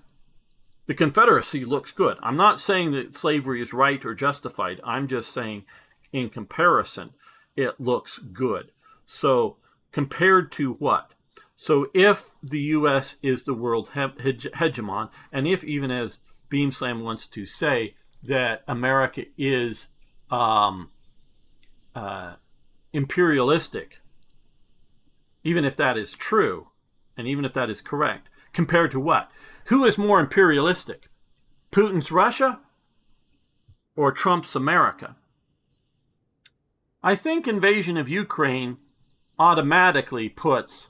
the Confederacy looks good. I'm not saying that slavery is right or justified. I'm just saying in comparison, it looks good. So compared to what? So if the U.S. is the world hegemon, and if, even as Beamslam wants to say, that America is imperialistic, even if that is true, and even if that is correct, compared to what? Who is more imperialistic? Putin's Russia or Trump's America? I think invasion of Ukraine automatically puts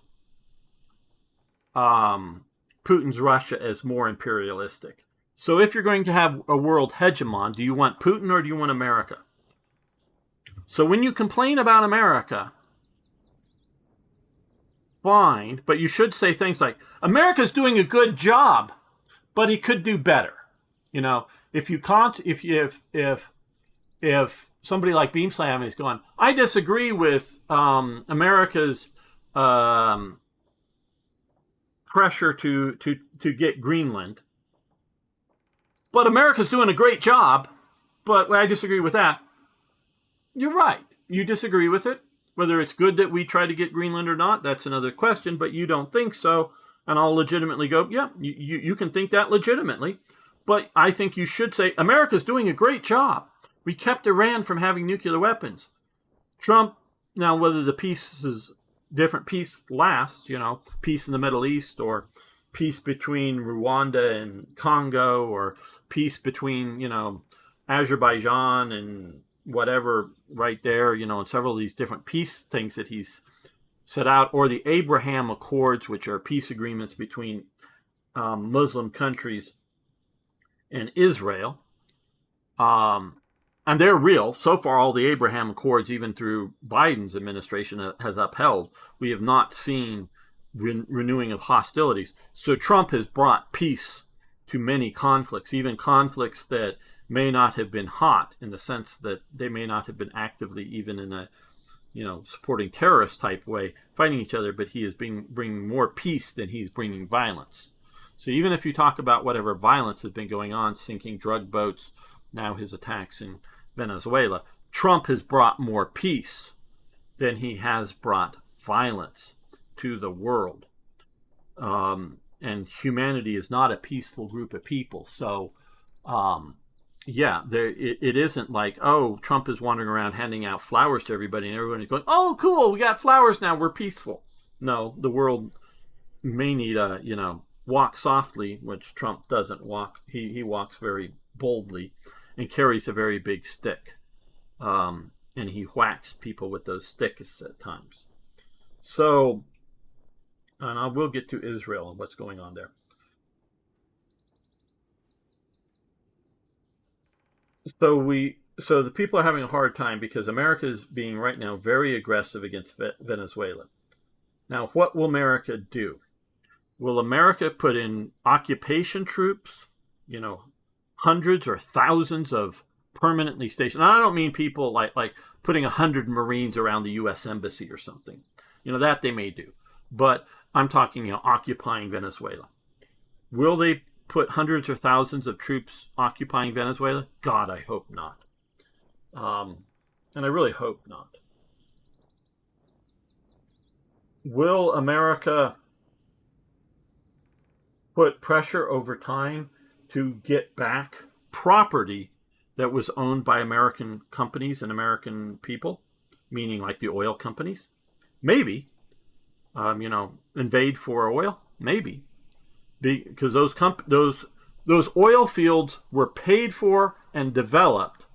Putin's Russia as more imperialistic. So if you're going to have a world hegemon, do you want Putin or do you want America? So when you complain about America, fine, but you should say things like, America's doing a good job, but he could do better. If somebody like Beamslam is going, I disagree with America's pressure to get Greenland, but America's doing a great job, but I disagree with that. You're right. You disagree with it. Whether it's good that we try to get Greenland or not, that's another question, but you don't think so. And I'll legitimately go, yeah, you can think that legitimately. But I think you should say, America's doing a great job. We kept Iran from having nuclear weapons. Trump, now whether the peace is different peace lasts, peace in the Middle East, or peace between Rwanda and Congo, or peace between, Azerbaijan and whatever right there, and several of these different peace things that he's set out, or the Abraham Accords, which are peace agreements between Muslim countries and Israel. And they're real. So far, all the Abraham Accords, even through Biden's administration, has upheld. We have not seen renewing of hostilities. So Trump has brought peace to many conflicts, even conflicts that may not have been hot, in the sense that they may not have been actively, even in a supporting terrorist type way, fighting each other, but he is bringing more peace than he's bringing violence. So even if you talk about whatever violence has been going on, sinking drug boats, now his attacks in Venezuela, Trump has brought more peace than he has brought violence to the world. And humanity is not a peaceful group of people. So, it isn't like, oh, Trump is wandering around handing out flowers to everybody and everybody's going, oh, cool, we got flowers now, we're peaceful. No, the world may need a, walk softly, which Trump doesn't walk. He walks very boldly and carries a very big stick. And he whacks people with those sticks at times. So, and I will get to Israel and what's going on there. So the people are having a hard time because America is being right now very aggressive against Venezuela. Now, what will America do? Will America put in occupation troops, hundreds or thousands of permanently stationed? And I don't mean people like putting 100 Marines around the U.S. Embassy or something. That they may do. But I'm talking, occupying Venezuela. Will they put hundreds or thousands of troops occupying Venezuela? God, I hope not. And I really hope not. Will America put pressure over time to get back property that was owned by American companies and American people, meaning like the oil companies? Maybe. Invade for oil? Maybe. Because those oil fields were paid for and developed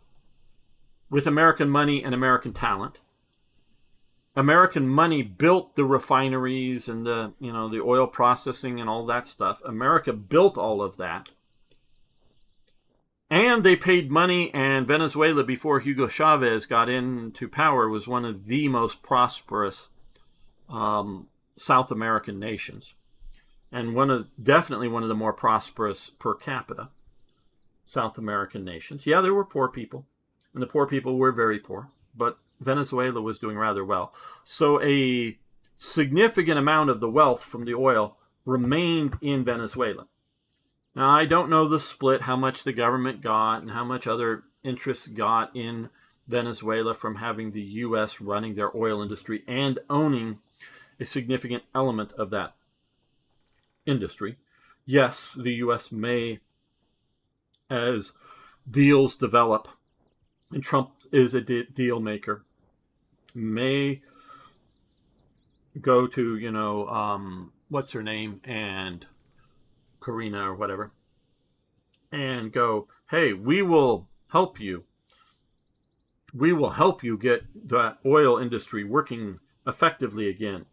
with American money and American talent. American money built the refineries and the oil processing and all that stuff. America built all of that. And they paid money, and Venezuela, before Hugo Chavez got into power, was one of the most prosperous South American nations, and definitely one of the more prosperous per capita South American nations. Yeah, there were poor people, and the poor people were very poor, but Venezuela was doing rather well. So a significant amount of the wealth from the oil remained in Venezuela. Now, I don't know the split, how much the government got and how much other interests got in Venezuela from having the U.S. running their oil industry and owning a significant element of that industry. Yes, the U.S. may, as deals develop, and Trump is a deal maker, may go to, what's her name, and Karina or whatever, and go, hey, we will help you. We will help you get that oil industry working effectively again.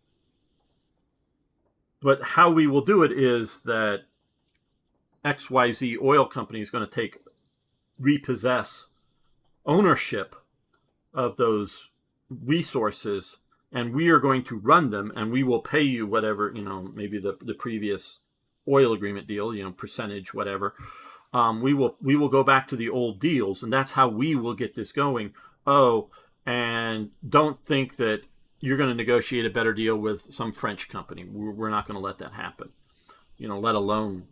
But how we will do it is that XYZ oil company is going to repossess ownership of those resources, and we are going to run them, and we will pay you whatever, maybe the previous oil agreement deal, percentage, whatever. We will go back to the old deals, and that's how we will get this going. Oh, and don't think that you're going to negotiate a better deal with some French company. We're not going to let that happen, let alone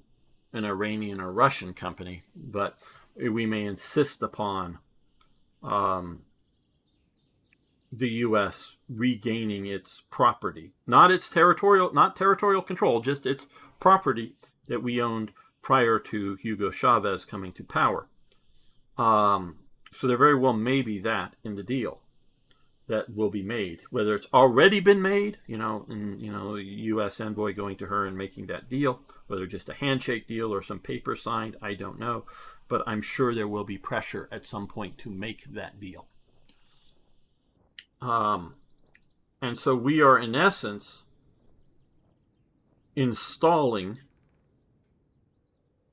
an Iranian or Russian company. But we may insist upon the U.S. regaining its property, not territorial control, just its property that we owned prior to Hugo Chavez coming to power. So there very well may be that in the deal that will be made. Whether it's already been made, U.S. envoy going to her and making that deal, whether just a handshake deal or some paper signed, I don't know. But I'm sure there will be pressure at some point to make that deal. And so we are, in essence, installing,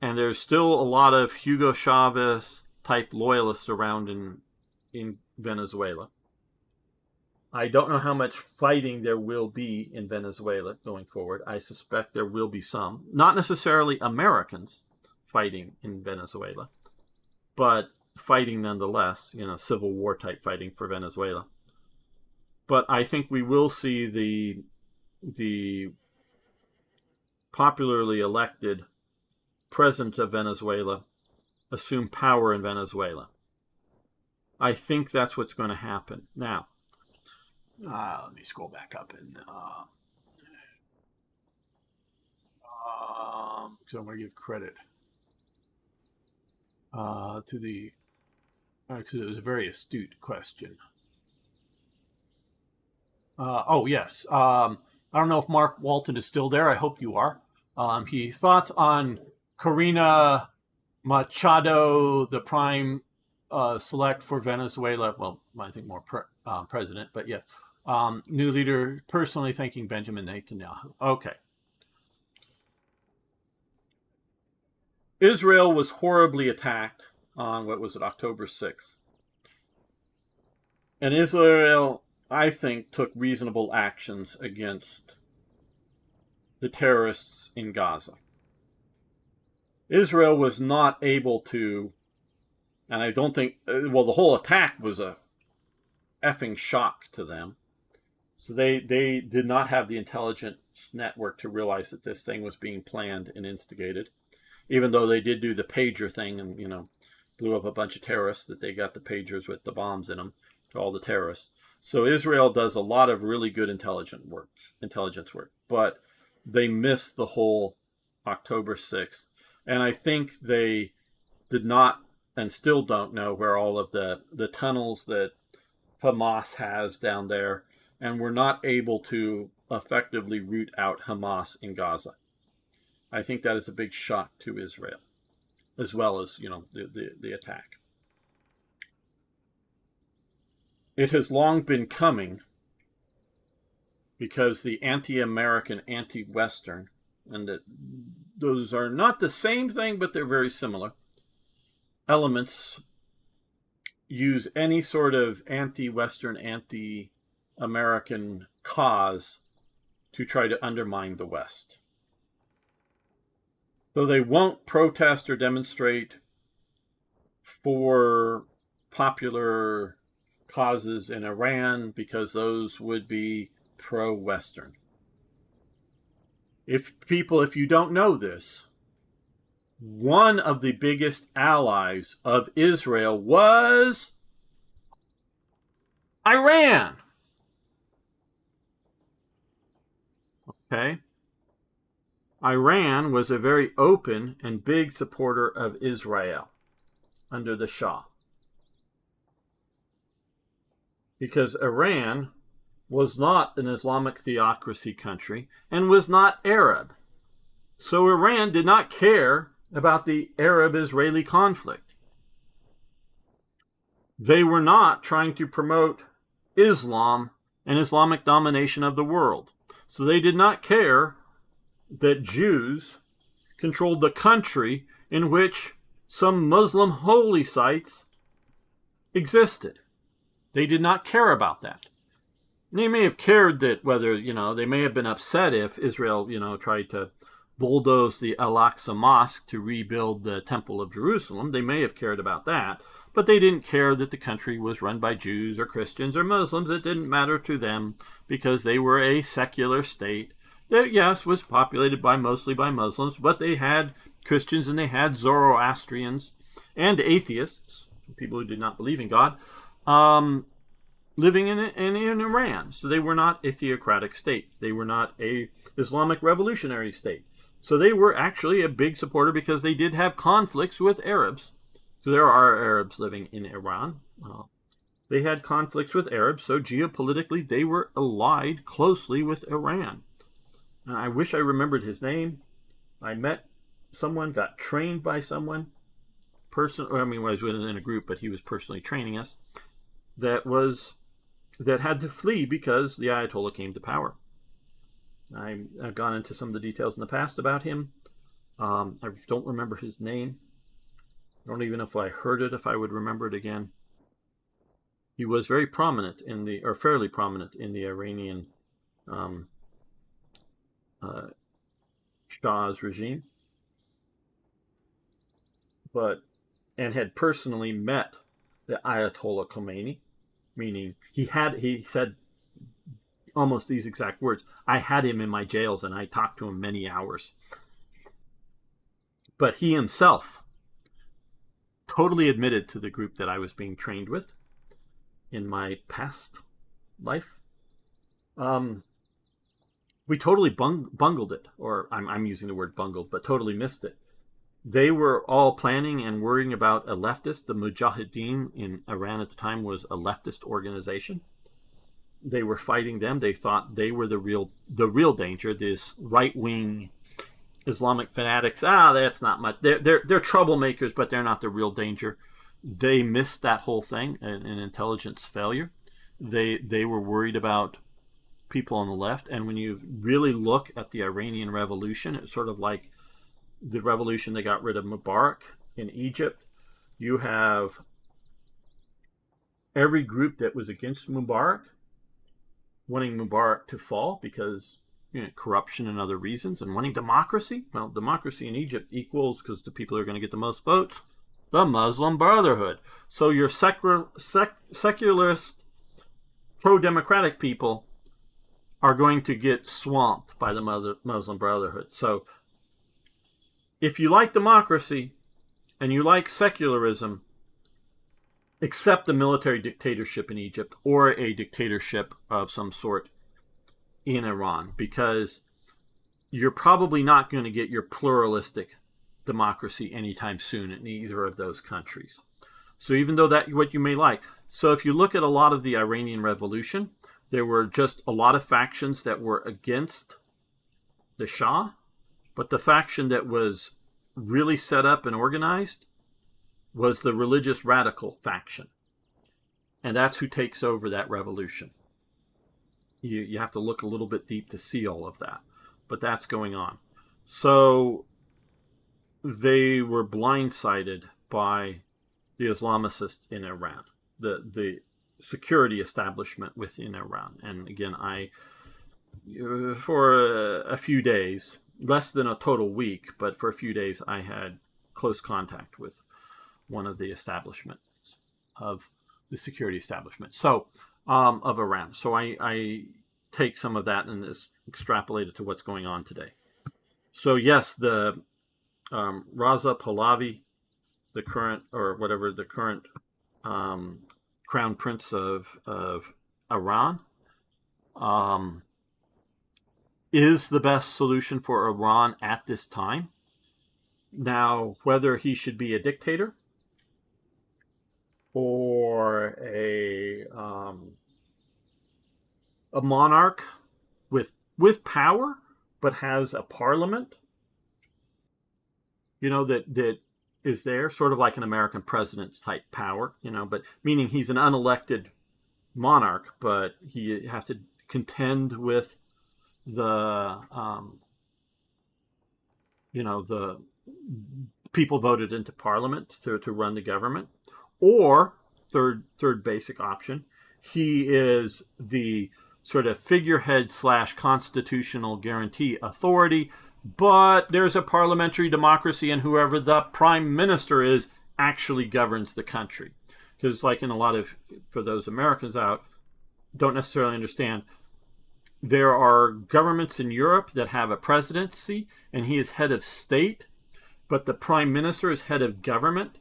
and there's still a lot of Hugo Chavez type loyalists around in Venezuela. I don't know how much fighting there will be in Venezuela going forward. I suspect there will be some, not necessarily Americans fighting in Venezuela, but fighting nonetheless, civil war type fighting for Venezuela. But I think we will see the popularly elected president of Venezuela assume power in Venezuela. I think that's what's going to happen. Now, let me scroll back up and so I'm going to give credit to the. Actually, it was a very astute question. Oh yes, I don't know if Mark Walton is still there. I hope you are. He thoughts on Corina Machado, the prime select for Venezuela. Well, I think more president, but yes. New leader, personally thanking Benjamin Netanyahu. Okay. Israel was horribly attacked on, October 6th. And Israel, I think, took reasonable actions against the terrorists in Gaza. Israel was not able to, and I don't think, the whole attack was a effing shock to them. So they did not have the intelligence network to realize that this thing was being planned and instigated, even though they did do the pager thing and, blew up a bunch of terrorists, that they got the pagers with the bombs in them to all the terrorists. So Israel does a lot of really good intelligence work, but they missed the whole October 6th. And I think they did not and still don't know where all of the tunnels that Hamas has down there, and were not able to effectively root out Hamas in Gaza. I think that is a big shock to Israel, as well as, the attack. It has long been coming because the anti-American, anti-Western, and those are not the same thing, but they're very similar, elements use any sort of anti-Western, anti-American cause to try to undermine the West. So they won't protest or demonstrate for popular causes in Iran because those would be pro-Western. If you don't know this, one of the biggest allies of Israel was Iran. Okay? Iran was a very open and big supporter of Israel under the Shah. Because Iran was not an Islamic theocracy country and was not Arab. So Iran did not care about the Arab-Israeli conflict. They were not trying to promote Islam and Islamic domination of the world. So they did not care that Jews controlled the country in which some Muslim holy sites existed. They did not care about that. They may have cared that whether, they may have been upset if Israel, tried to bulldoze the Al-Aqsa Mosque to rebuild the Temple of Jerusalem. They may have cared about that, but they didn't care that the country was run by Jews or Christians or Muslims. It didn't matter to them because they were a secular state that, yes, was populated mostly by Muslims, but they had Christians and they had Zoroastrians and atheists, people who did not believe in God, living in Iran. So they were not a theocratic state. They were not a Islamic revolutionary state. So they were actually a big supporter because they did have conflicts with Arabs. So there are Arabs living in Iran. They had conflicts with Arabs, so geopolitically they were allied closely with Iran. And I wish I remembered his name. I met someone, got trained by someone, I was in a group, but he was personally training us, that had to flee because the Ayatollah came to power. I've gone into some of the details in the past about him. I don't remember his name. I don't even know if I heard it, if I would remember it again. He was very prominent fairly prominent in the Iranian Shah's regime, and had personally met the Ayatollah Khomeini, meaning he said almost these exact words: I had him in my jails and I talked to him many hours. But he himself totally admitted to the group that I was being trained with in my past life. We totally bungled it, or I'm using the word bungled, but totally missed it. They were all planning and worrying about a leftist. The Mujahideen in Iran at the time was a leftist organization. They were fighting them. They thought they were the real danger. This right-wing Islamic fanatics. That's not much. They're troublemakers, but they're not the real danger. They missed that whole thing, an intelligence failure. They were worried about people on the left. And when you really look at the Iranian Revolution, it's sort of like the revolution that got rid of Mubarak in Egypt. You have every group that was against Mubarak wanting Mubarak to fall because corruption and other reasons, and wanting democracy. Well, democracy in Egypt equals, because the people who are going to get the most votes, the Muslim Brotherhood. So your secularist, pro-democratic people are going to get swamped by the Muslim Brotherhood. So if you like democracy and you like secularism, accept the military dictatorship in Egypt or a dictatorship of some sort in Iran, because you're probably not going to get your pluralistic democracy anytime soon in either of those countries. So even though that's what you may like. So if you look at a lot of the Iranian Revolution, there were just a lot of factions that were against the Shah, but the faction that was really set up and organized was the religious radical faction. And that's who takes over that revolution. You have to look a little bit deep to see all of that. But that's going on. So they were blindsided by the Islamicists in Iran, the security establishment within Iran. And again, for a few days, less than a total week, but for a few days, I had close contact with one of the establishments of the security establishment. So of Iran. So I take some of that and extrapolate it to what's going on today. So yes, the Raza Pahlavi, the current, or whatever, the current crown prince of Iran, is the best solution for Iran at this time. Now, whether he should be a dictator or a monarch with power, but has a parliament, that is there, sort of like an American president's type power, but meaning he's an unelected monarch, but he has to contend with the the people voted into parliament to run the government. Or third basic option, he is the sort of figurehead / constitutional guarantee authority, but there's a parliamentary democracy, and whoever the prime minister is actually governs the country. Because like in a lot of, for those Americans out, don't necessarily understand, there are governments in Europe that have a presidency, and he is head of state, but the prime minister is head of government,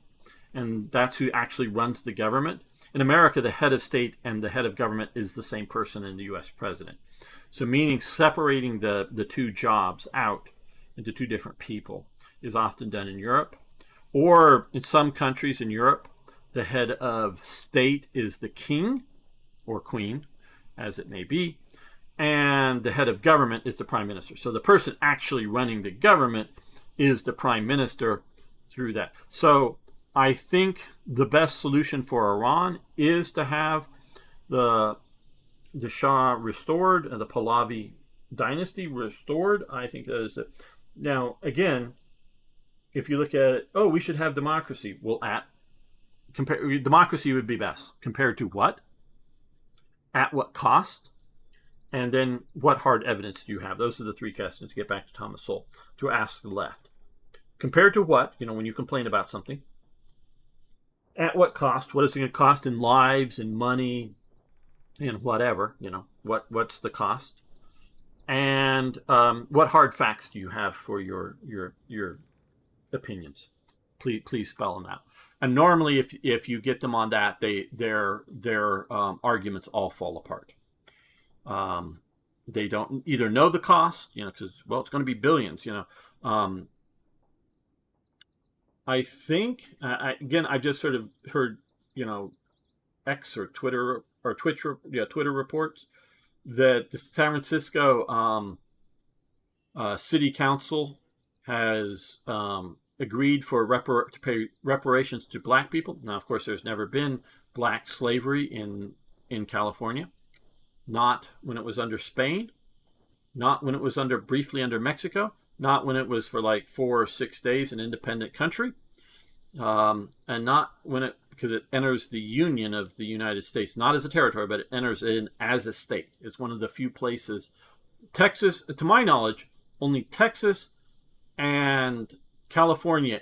and that's who actually runs the government. In America, the head of state and the head of government is the same person in the U.S. president. So meaning separating the two jobs out into two different people is often done in Europe. Or in some countries in Europe, the head of state is the king or queen, as it may be, and the head of government is the prime minister. So the person actually running the government is the prime minister through that. So I think the best solution for Iran is to have the Shah restored and the Pahlavi dynasty restored. I think that is it. Now, again, if you look at it, we should have democracy. Well, democracy would be best. Compared to what? At what cost? And then what hard evidence do you have? Those are the three questions, to get back to Thomas Sowell, to ask the left. Compared to what? When you complain about something. At what cost? What is it going to cost in lives and money and whatever? What's the cost? And what hard facts do you have for your opinions? Please spell them out. And normally, if you get them on that, their arguments all fall apart. They don't either know the cost, because it's going to be billions. I think I just sort of heard X or Twitter reports that the San Francisco City Council has agreed to pay reparations to black people. Now, of course, there's never been black slavery in California. Not when it was under Spain, not when it was briefly under Mexico, not when it was for like 4 or 6 days an independent country, and not when because it enters the Union of the United States, not as a territory, but it enters in as a state. It's one of the few places. Texas, to my knowledge, only Texas and California,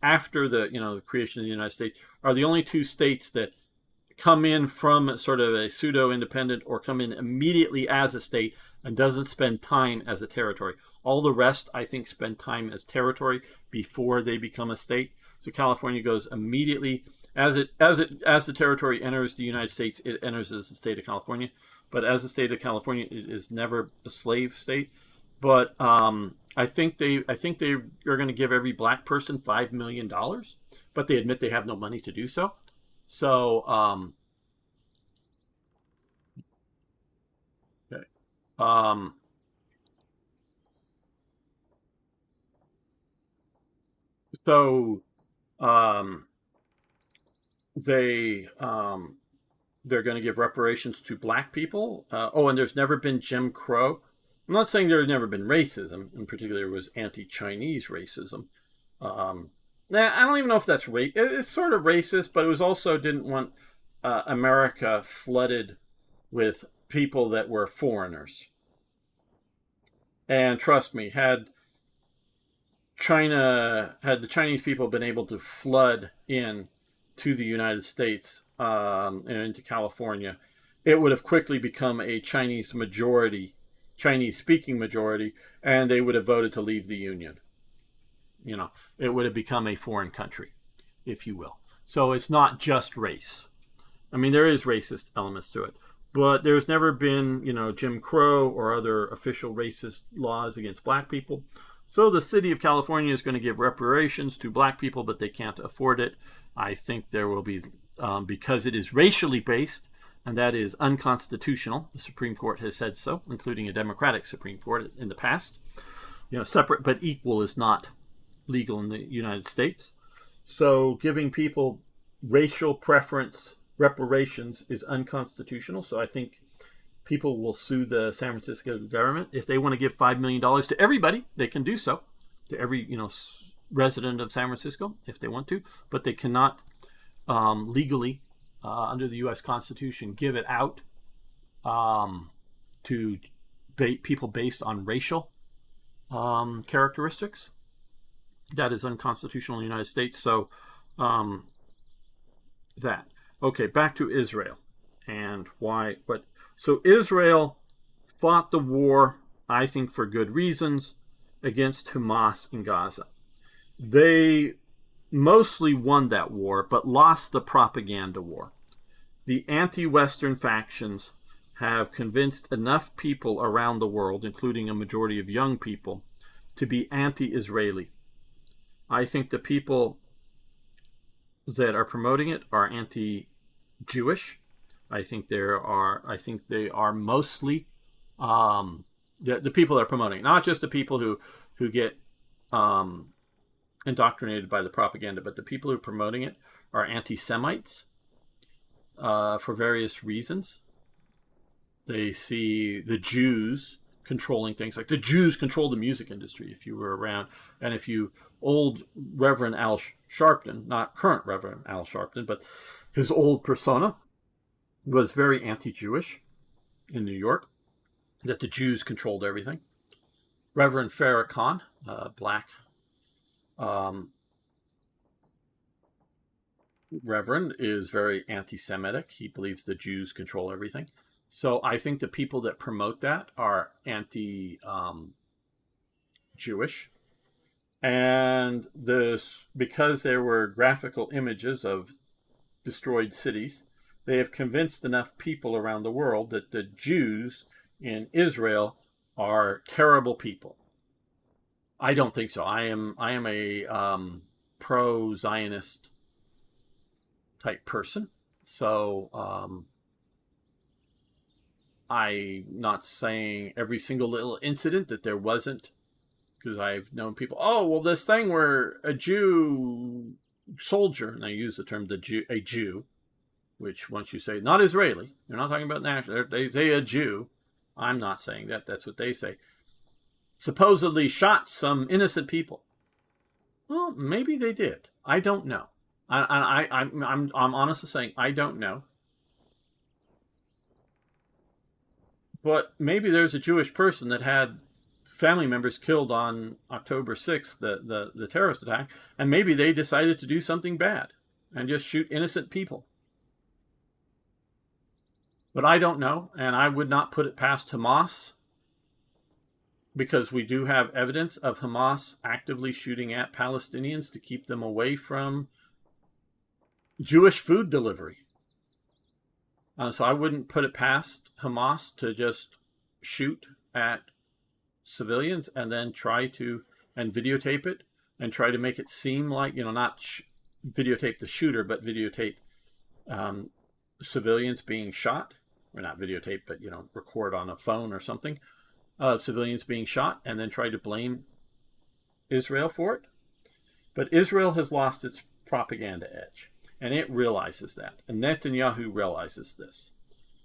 after the creation of the United States, are the only two states that come in from sort of a pseudo-independent or come in immediately as a state and doesn't spend time as a territory. All the rest, I think, spend time as territory before they become a state. So California goes immediately as the territory enters the United States, it enters as the state of California. But as the state of California, it is never a slave state. But I think they are going to give every black person $5 million, but they admit they have no money to do so. So, okay. They're going to give reparations to black people. And there's never been Jim Crow. I'm not saying there's never been racism. In particular, it was anti-Chinese racism. I don't even know if that's it's sort of racist, but it was also didn't want America flooded with people that were foreigners. And trust me, had the Chinese people been able to flood in to the United States and into California, it would have quickly become a Chinese speaking majority, and they would have voted to leave the Union. You know, it would have become a foreign country, if you will. So it's not just race. I mean, there is racist elements to it, but there's never been, Jim Crow or other official racist laws against black people. So the city of California is going to give reparations to black people, but they can't afford it. I think there will be, because it is racially based, and that is unconstitutional. The Supreme Court has said so, including a Democratic Supreme Court in the past. Separate but equal is not legal in the United States. So giving people racial preference reparations is unconstitutional. So I think people will sue the San Francisco government. If they want to give $5 million to everybody, they can do so, to every resident of San Francisco, if they want to, but they cannot legally, under the U.S. Constitution, give it out to people based on racial characteristics. That is unconstitutional in the United States. So that. Okay, back to Israel and why. So Israel fought the war, I think for good reasons, against Hamas in Gaza. They mostly won that war, but lost the propaganda war. The anti-Western factions have convinced enough people around the world, including a majority of young people, to be anti-Israeli. I think the people that are promoting it are anti-Jewish. I think they are mostly the people that are promoting it, not just the people who get indoctrinated by the propaganda, but the people who are promoting it are anti-Semites for various reasons. They see the Jews controlling things, like the Jews control the music industry, if you were around. And if you, old Reverend Al Sharpton, not current Reverend Al Sharpton, but his old persona was very anti-Jewish in New York, that the Jews controlled everything. Reverend Farrakhan, black Reverend, is very anti-Semitic. He believes the Jews control everything. So I think the people that promote that are anti-Jewish. And because there were graphical images of destroyed cities, they have convinced enough people around the world that the Jews in Israel are terrible people. I don't think so. I am a pro-Zionist type person. So I'm not saying every single little incident that there wasn't, because I've known people, this thing where a Jew soldier, and I use the term a Jew, which once you say, not Israeli, they're not talking about national, they say a Jew. I'm not saying that. That's what they say. Supposedly shot some innocent people. Well, maybe they did. I don't know. I'm honestly saying I don't know. But maybe there's a Jewish person that had family members killed on October 6th, the terrorist attack, and maybe they decided to do something bad and just shoot innocent people. But I don't know, and I would not put it past Hamas, because we do have evidence of Hamas actively shooting at Palestinians to keep them away from Jewish food delivery. So I wouldn't put it past Hamas to just shoot at civilians and then and videotape it and try to make it seem like, not videotape the shooter, but videotape civilians being shot. Or not videotape, but, record on a phone or something of civilians being shot and then try to blame Israel for it. But Israel has lost its propaganda edge, and it realizes that. And Netanyahu realizes this.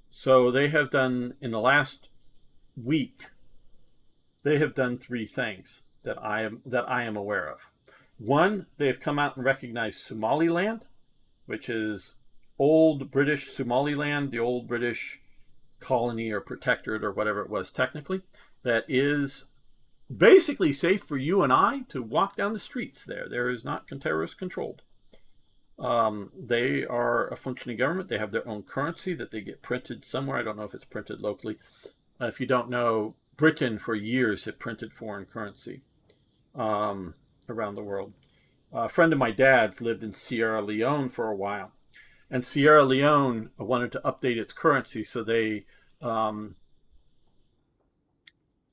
So they have done, in the last week, they have done three things that I am aware of. One, they've come out and recognized Somaliland, which is old British Somaliland, the old British colony or protectorate or whatever it was technically, that is basically safe for you and I to walk down the streets there. There is not terrorist controlled. They are a functioning government. They have their own currency that they get printed somewhere. I don't know if it's printed locally. If you don't know, Britain for years had printed foreign currency around the world. A friend of my dad's lived in Sierra Leone for a while. And Sierra Leone wanted to update its currency, so they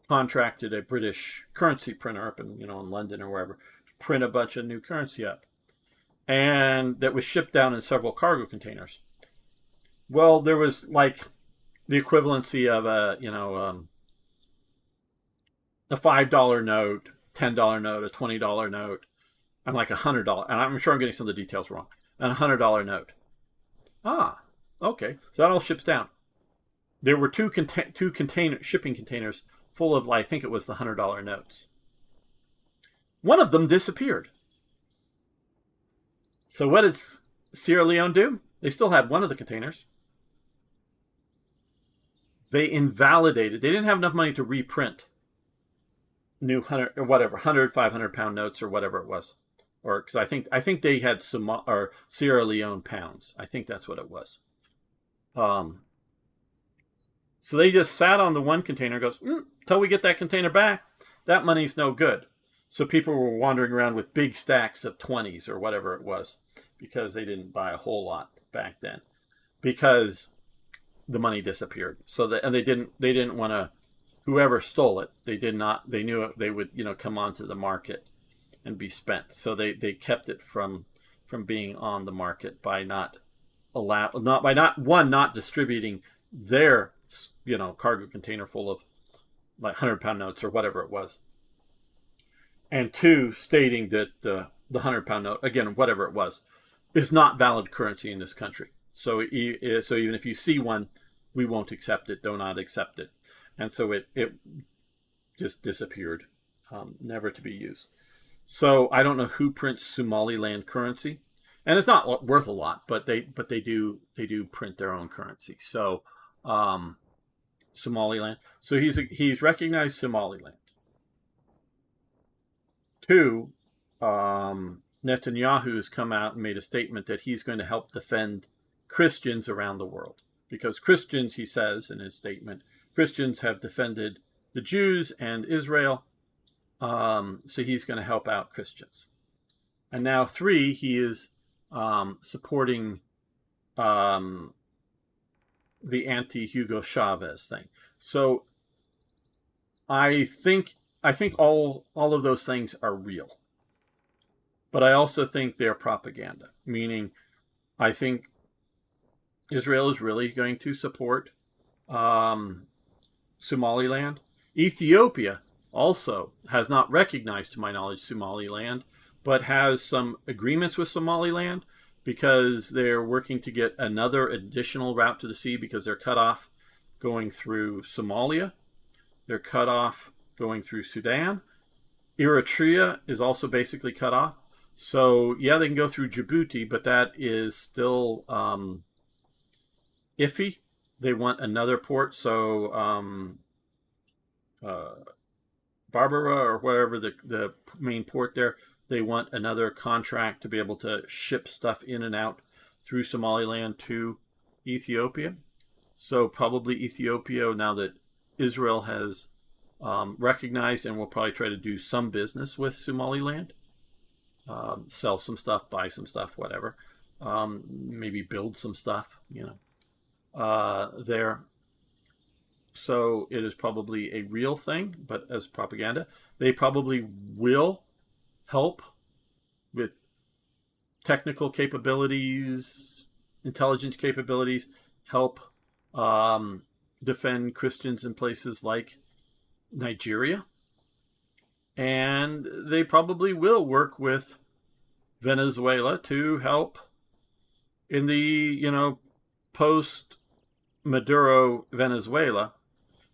contracted a British currency printer up in London or wherever to print a bunch of new currency up, and that was shipped down in several cargo containers. Well, there was like the equivalency of a $5 note, $10 note, a $20 note, and like $100. And I'm sure I'm getting some of the details wrong. And a $100 note. Ah, okay. So that all ships down. There were two shipping containers full of, I think it was the $100 notes. One of them disappeared. So what did Sierra Leone do? They still had one of the containers. They invalidated. They didn't have enough money to reprint new 100 or whatever, 100, 500 pound notes or whatever it was. Or because I think they had Sierra Leone pounds. I think that's what it was. So they just sat on the one container and goes, until we get that container back, that money's no good. So people were wandering around with big stacks of 20s or whatever it was, because they didn't buy a whole lot back then, because the money disappeared. And they didn't want to, whoever stole it, they knew they would, come onto the market and be spent. So they kept it from being on the market by not distributing their cargo container full of like 100-pound notes or whatever it was, and two, stating that the 100-pound note, again, whatever it was, is not valid currency in this country. So even if you see one, we won't accept it. Do not accept it. And so it just disappeared, never to be used. So I don't know who prints Somaliland currency, and it's not worth a lot, but they do print their own currency. So Somaliland. So he's recognized Somaliland. Two, Netanyahu has come out and made a statement that he's going to help defend Christians around the world, because Christians, he says in his statement, Christians have defended the Jews and Israel. So he's going to help out Christians. And now three, he is supporting the anti-Hugo Chavez thing. So I think all of those things are real. But I also think they're propaganda, meaning I think Israel is really going to support Somaliland. Ethiopia also has not recognized, to my knowledge, Somaliland, but has some agreements with Somaliland because they're working to get another additional route to the sea, because they're cut off going through Somalia. They're cut off going through Sudan. Eritrea is also basically cut off. So, yeah, they can go through Djibouti, but that is still iffy. They want another port, so Barbara or whatever the main port there, they want another contract to be able to ship stuff in and out through Somaliland to Ethiopia. So probably Ethiopia, now that Israel has recognized and will probably try to do some business with Somaliland, sell some stuff, buy some stuff, whatever, maybe build some stuff, there. So it is probably a real thing, but as propaganda, they probably will help with technical capabilities, intelligence capabilities, help defend Christians in places like Nigeria. And they probably will work with Venezuela to help in the, post-Maduro Venezuela.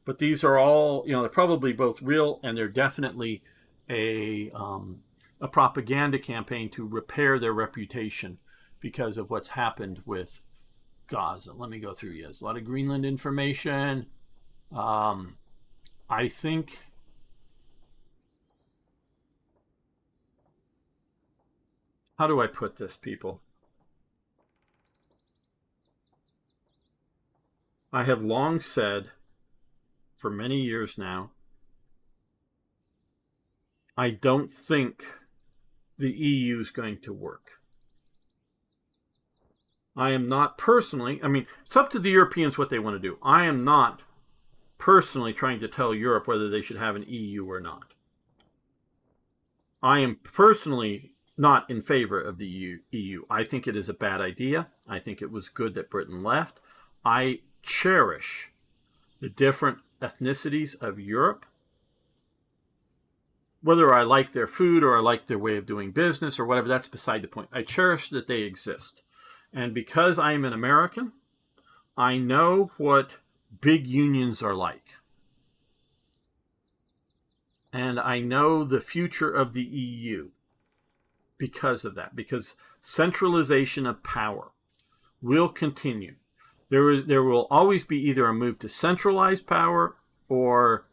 But these are all, they're probably both real, and they're definitely a a propaganda campaign to repair their reputation because of what's happened with Gaza. Let me go through. Yes, a lot of Greenland information. I think how do I put this, people? I have long said for many years now, I don't think the EU is going to work. I am not personally, I mean, it's up to the Europeans what they want to do. I am not personally trying to tell Europe whether they should have an EU or not. I am personally not in favor of the EU. I think it is a bad idea. I think it was good that Britain left. I cherish the different ethnicities of Europe. Whether I like their food or I like their way of doing business or whatever, that's beside the point. I cherish that they exist. And because I am an American, I know what big unions are like. And I know the future of the EU because of that, because centralization of power will continue. There will always be either a move to centralized power or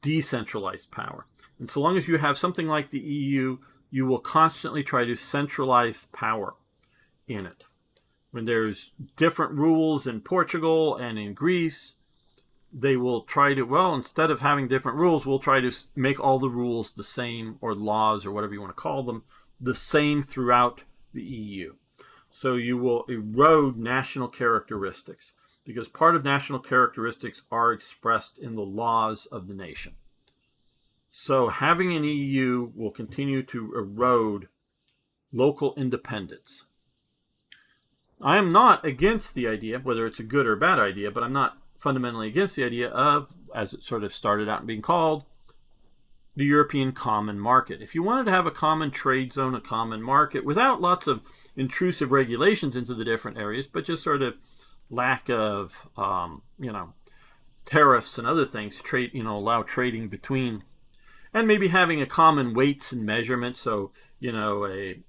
decentralized power. And so long as you have something like the EU, you will constantly try to centralize power in it. When there's different rules in Portugal and in Greece, they will try to, well, instead of having different rules, we'll try to make all the rules the same, or laws, or whatever you want to call them, the same throughout the EU. So you will erode national characteristics, because part of national characteristics are expressed in the laws of the nation. So having an EU will continue to erode local independence. I am not against the idea, whether it's a good or bad idea, but I'm not fundamentally against the idea of, as it sort of started out being called, the European common market. If you wanted to have a common trade zone, a common market, without lots of intrusive regulations into the different areas, but just sort of lack of, tariffs and other things, allow trading between, and maybe having a common weights and measurements. So, the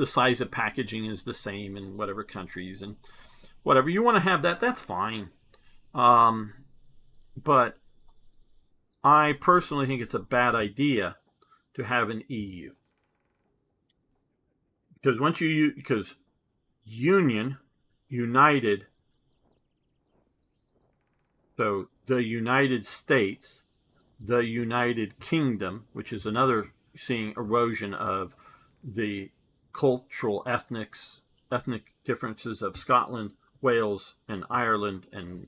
size of packaging is the same in whatever countries, and whatever you want to have that's fine. But I personally think it's a bad idea to have an EU. Because union, united, so the United States, the United Kingdom, which is another seeing erosion of the cultural ethnic differences of Scotland, Wales, and Ireland, and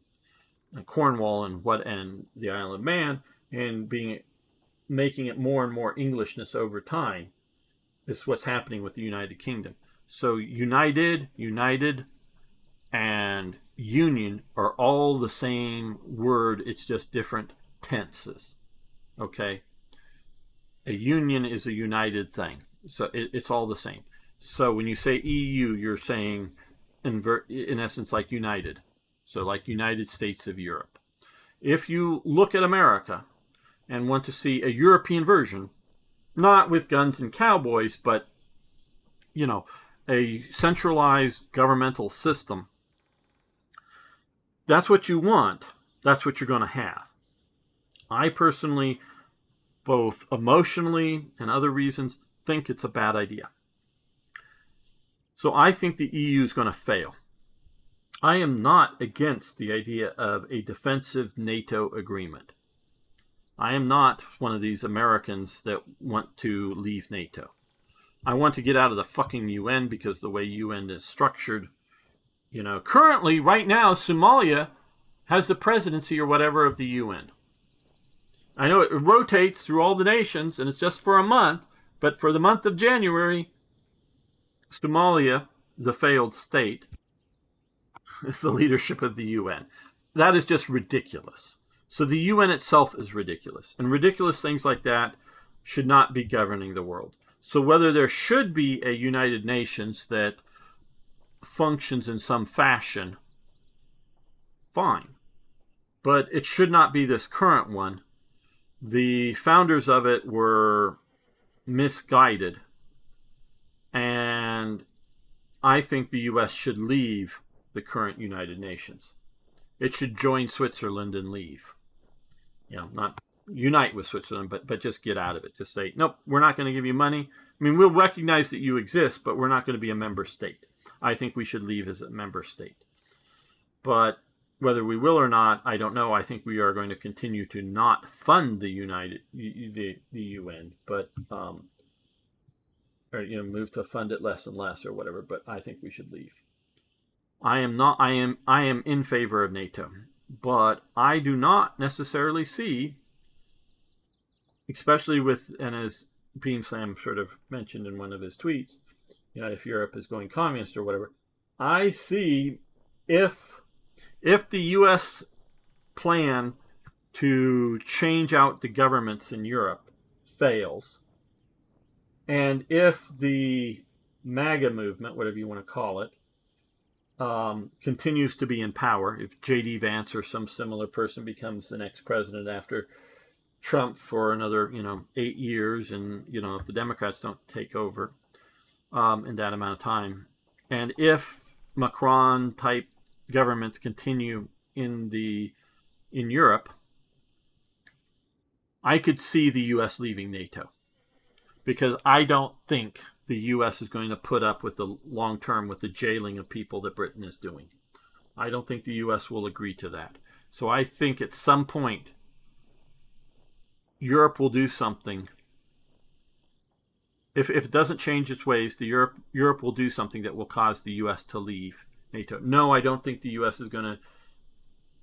Cornwall, and the Isle of Man, and making it more and more Englishness over time. This is what's happening with the United Kingdom. So united, and union are all the same word. It's just different tenses. Okay? A union is a united thing. So it's all the same. So when you say EU, you're saying, in essence, like united. So like United States of Europe. If you look at America and want to see a European version, not with guns and cowboys, but, a centralized governmental system, that's what you want. That's what you're going to have. I personally, both emotionally and other reasons, think it's a bad idea. So I think the EU is going to fail. I am not against the idea of a defensive NATO agreement. I am not one of these Americans that want to leave NATO. I want to get out of the fucking UN because the way UN is structured, currently, right now, Somalia has the presidency or whatever of the UN. I know it rotates through all the nations and it's just for a month, but for the month of January, Somalia, the failed state, is the leadership of the UN. That is just ridiculous. So the UN itself is ridiculous. And ridiculous things like that should not be governing the world. So whether there should be a United Nations that functions in some fashion, fine. But it should not be this current one. The founders of it were misguided, and I think the U.S. should leave the current United Nations. It should join Switzerland and leave. Not unite with Switzerland, but just get out of it. Just say, nope, we're not going to give you money. I mean, we'll recognize that you exist, but we're not going to be a member state. I think we should leave as a member state. But whether we will or not, I don't know. I think we are going to continue to not fund the UN, but or move to fund it less and less or whatever. But I think we should leave. I am in favor of NATO, but I do not necessarily see, especially with, and as Beamslam sort of mentioned in one of his tweets, if Europe is going communist or whatever, I see if the U.S. plan to change out the governments in Europe fails, and if the MAGA movement, whatever you want to call it, continues to be in power, if J.D. Vance or some similar person becomes the next president after Trump for another 8 years, and if the Democrats don't take over in that amount of time, and if Macron type governments continue in Europe, I could see the U.S. leaving NATO, because I don't think the U.S. is going to put up with the long term with the jailing of people that Britain is doing. I don't think the U.S. will agree to that. So I think at some point Europe will do something. If it doesn't change its ways, Europe will do something that will cause the U.S. to leave NATO. No, I don't think the U.S. is going to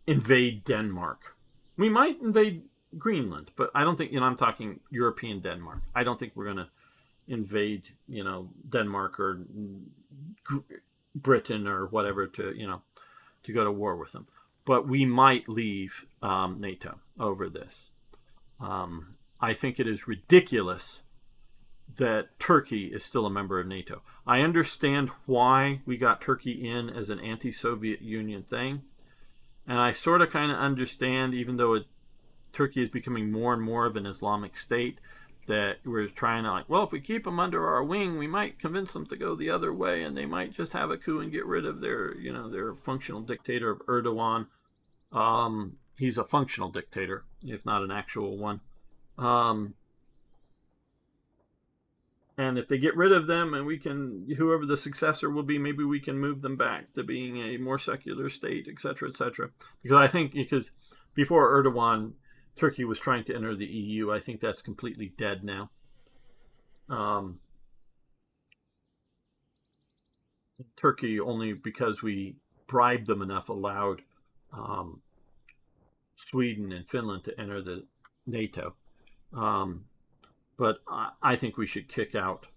invade Denmark. We might invade Greenland, but I don't think, I'm talking European Denmark. I don't think we're going to invade, Denmark or Britain or whatever to go to war with them. But we might leave NATO over this. I think it is ridiculous that Turkey is still a member of NATO. I understand why we got Turkey in as an anti-Soviet Union thing. And I sort of kind of understand, even though Turkey is becoming more and more of an Islamic state, that we're trying to if we keep them under our wing, we might convince them to go the other way, and they might just have a coup and get rid of their functional dictator of Erdogan. He's a functional dictator, if not an actual one. And if they get rid of them, and whoever the successor will be, maybe we can move them back to being a more secular state, etc., etc. Because before Erdogan, Turkey was trying to enter the EU. I think that's completely dead now. Turkey, only because we bribed them enough, allowed Sweden and Finland to enter the NATO. But I think we should kick out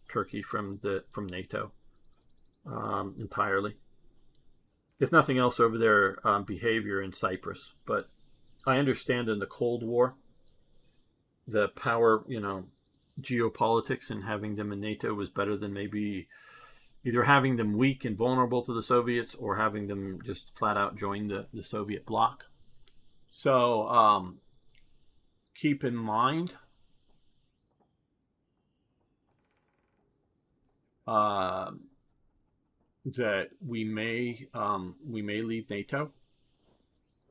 Turkey from NATO entirely. If nothing else, over their behavior in Cyprus. But I understand in the Cold War, the power, geopolitics, and having them in NATO was better than maybe either having them weak and vulnerable to the Soviets or having them just flat out join the Soviet bloc. So keep in mind that we may leave NATO.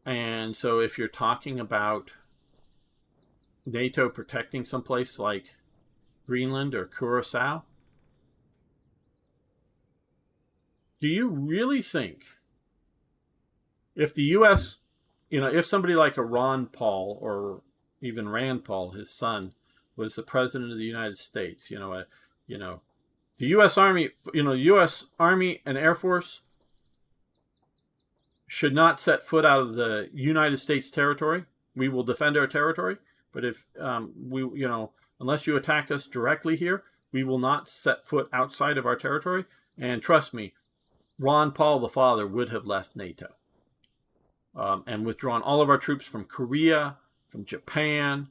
And so if you're talking about NATO protecting someplace like Greenland or Curacao, do you really think if the U.S., if somebody like a Ron Paul or even Rand Paul, his son, was the president of the United States, the U.S. Army, U.S. Army and Air Force should not set foot out of the United States territory. We will defend our territory, but if unless you attack us directly here, we will not set foot outside of our territory. And trust me, Ron Paul the father would have left NATO and withdrawn all of our troops from Korea, from Japan.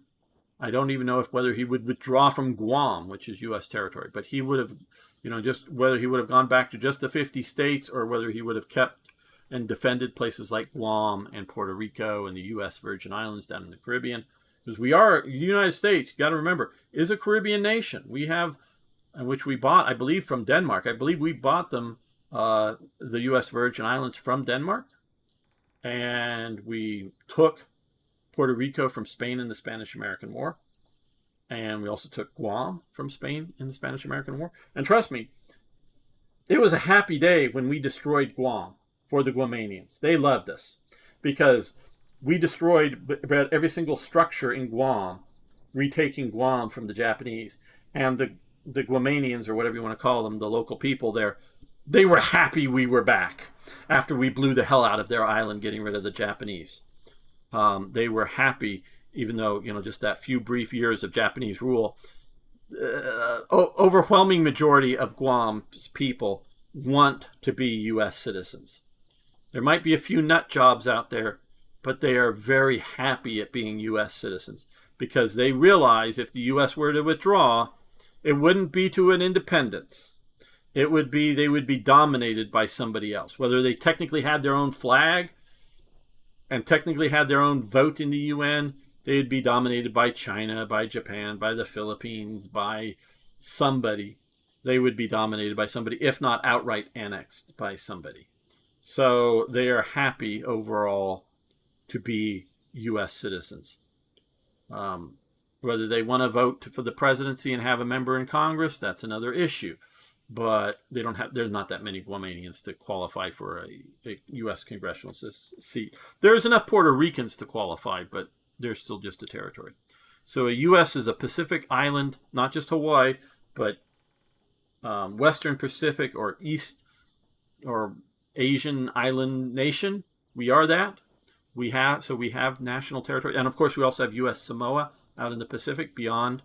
I don't even know whether he would withdraw from Guam, which is U.S. territory, but he would have, just whether he would have gone back to just the 50 states or whether he would have kept and defended places like Guam and Puerto Rico and the U.S. Virgin Islands down in the Caribbean. because the United States, you got to remember, is a Caribbean nation. We have, which we bought, I believe, from Denmark. I believe we bought them, the U.S. Virgin Islands from Denmark, and we took Puerto Rico from Spain in the Spanish-American War, and we also took Guam from Spain in the Spanish-American War. And trust me, it was a happy day when we destroyed Guam for the Guamanians. They loved us because we destroyed every single structure in Guam, retaking Guam from the Japanese. And the Guamanians, or whatever you want to call them, the local people there, they were happy we were back after we blew the hell out of their island getting rid of the Japanese. They were happy, even though, just that few brief years of Japanese rule, overwhelming majority of Guam's people want to be U.S. citizens. There might be a few nut jobs out there, but they are very happy at being U.S. citizens because they realize if the U.S. were to withdraw, it wouldn't be to an independence. They would be dominated by somebody else. Whether they technically had their own flag and technically had their own vote in the UN, they'd be dominated by China, by Japan, by the Philippines, by somebody. They would be dominated by somebody, if not outright annexed by somebody. So they are happy overall to be U.S. citizens. Whether they want to vote for the presidency and have a member in Congress, that's another issue. But there's not that many Guamanians to qualify for a U.S. congressional seat. There's enough Puerto Ricans to qualify, but they're still just a territory. So a U.S. is a Pacific island, not just Hawaii, but Western Pacific or East or Asian island nation. We are that. We have national territory, and of course we also have U.S. Samoa out in the Pacific beyond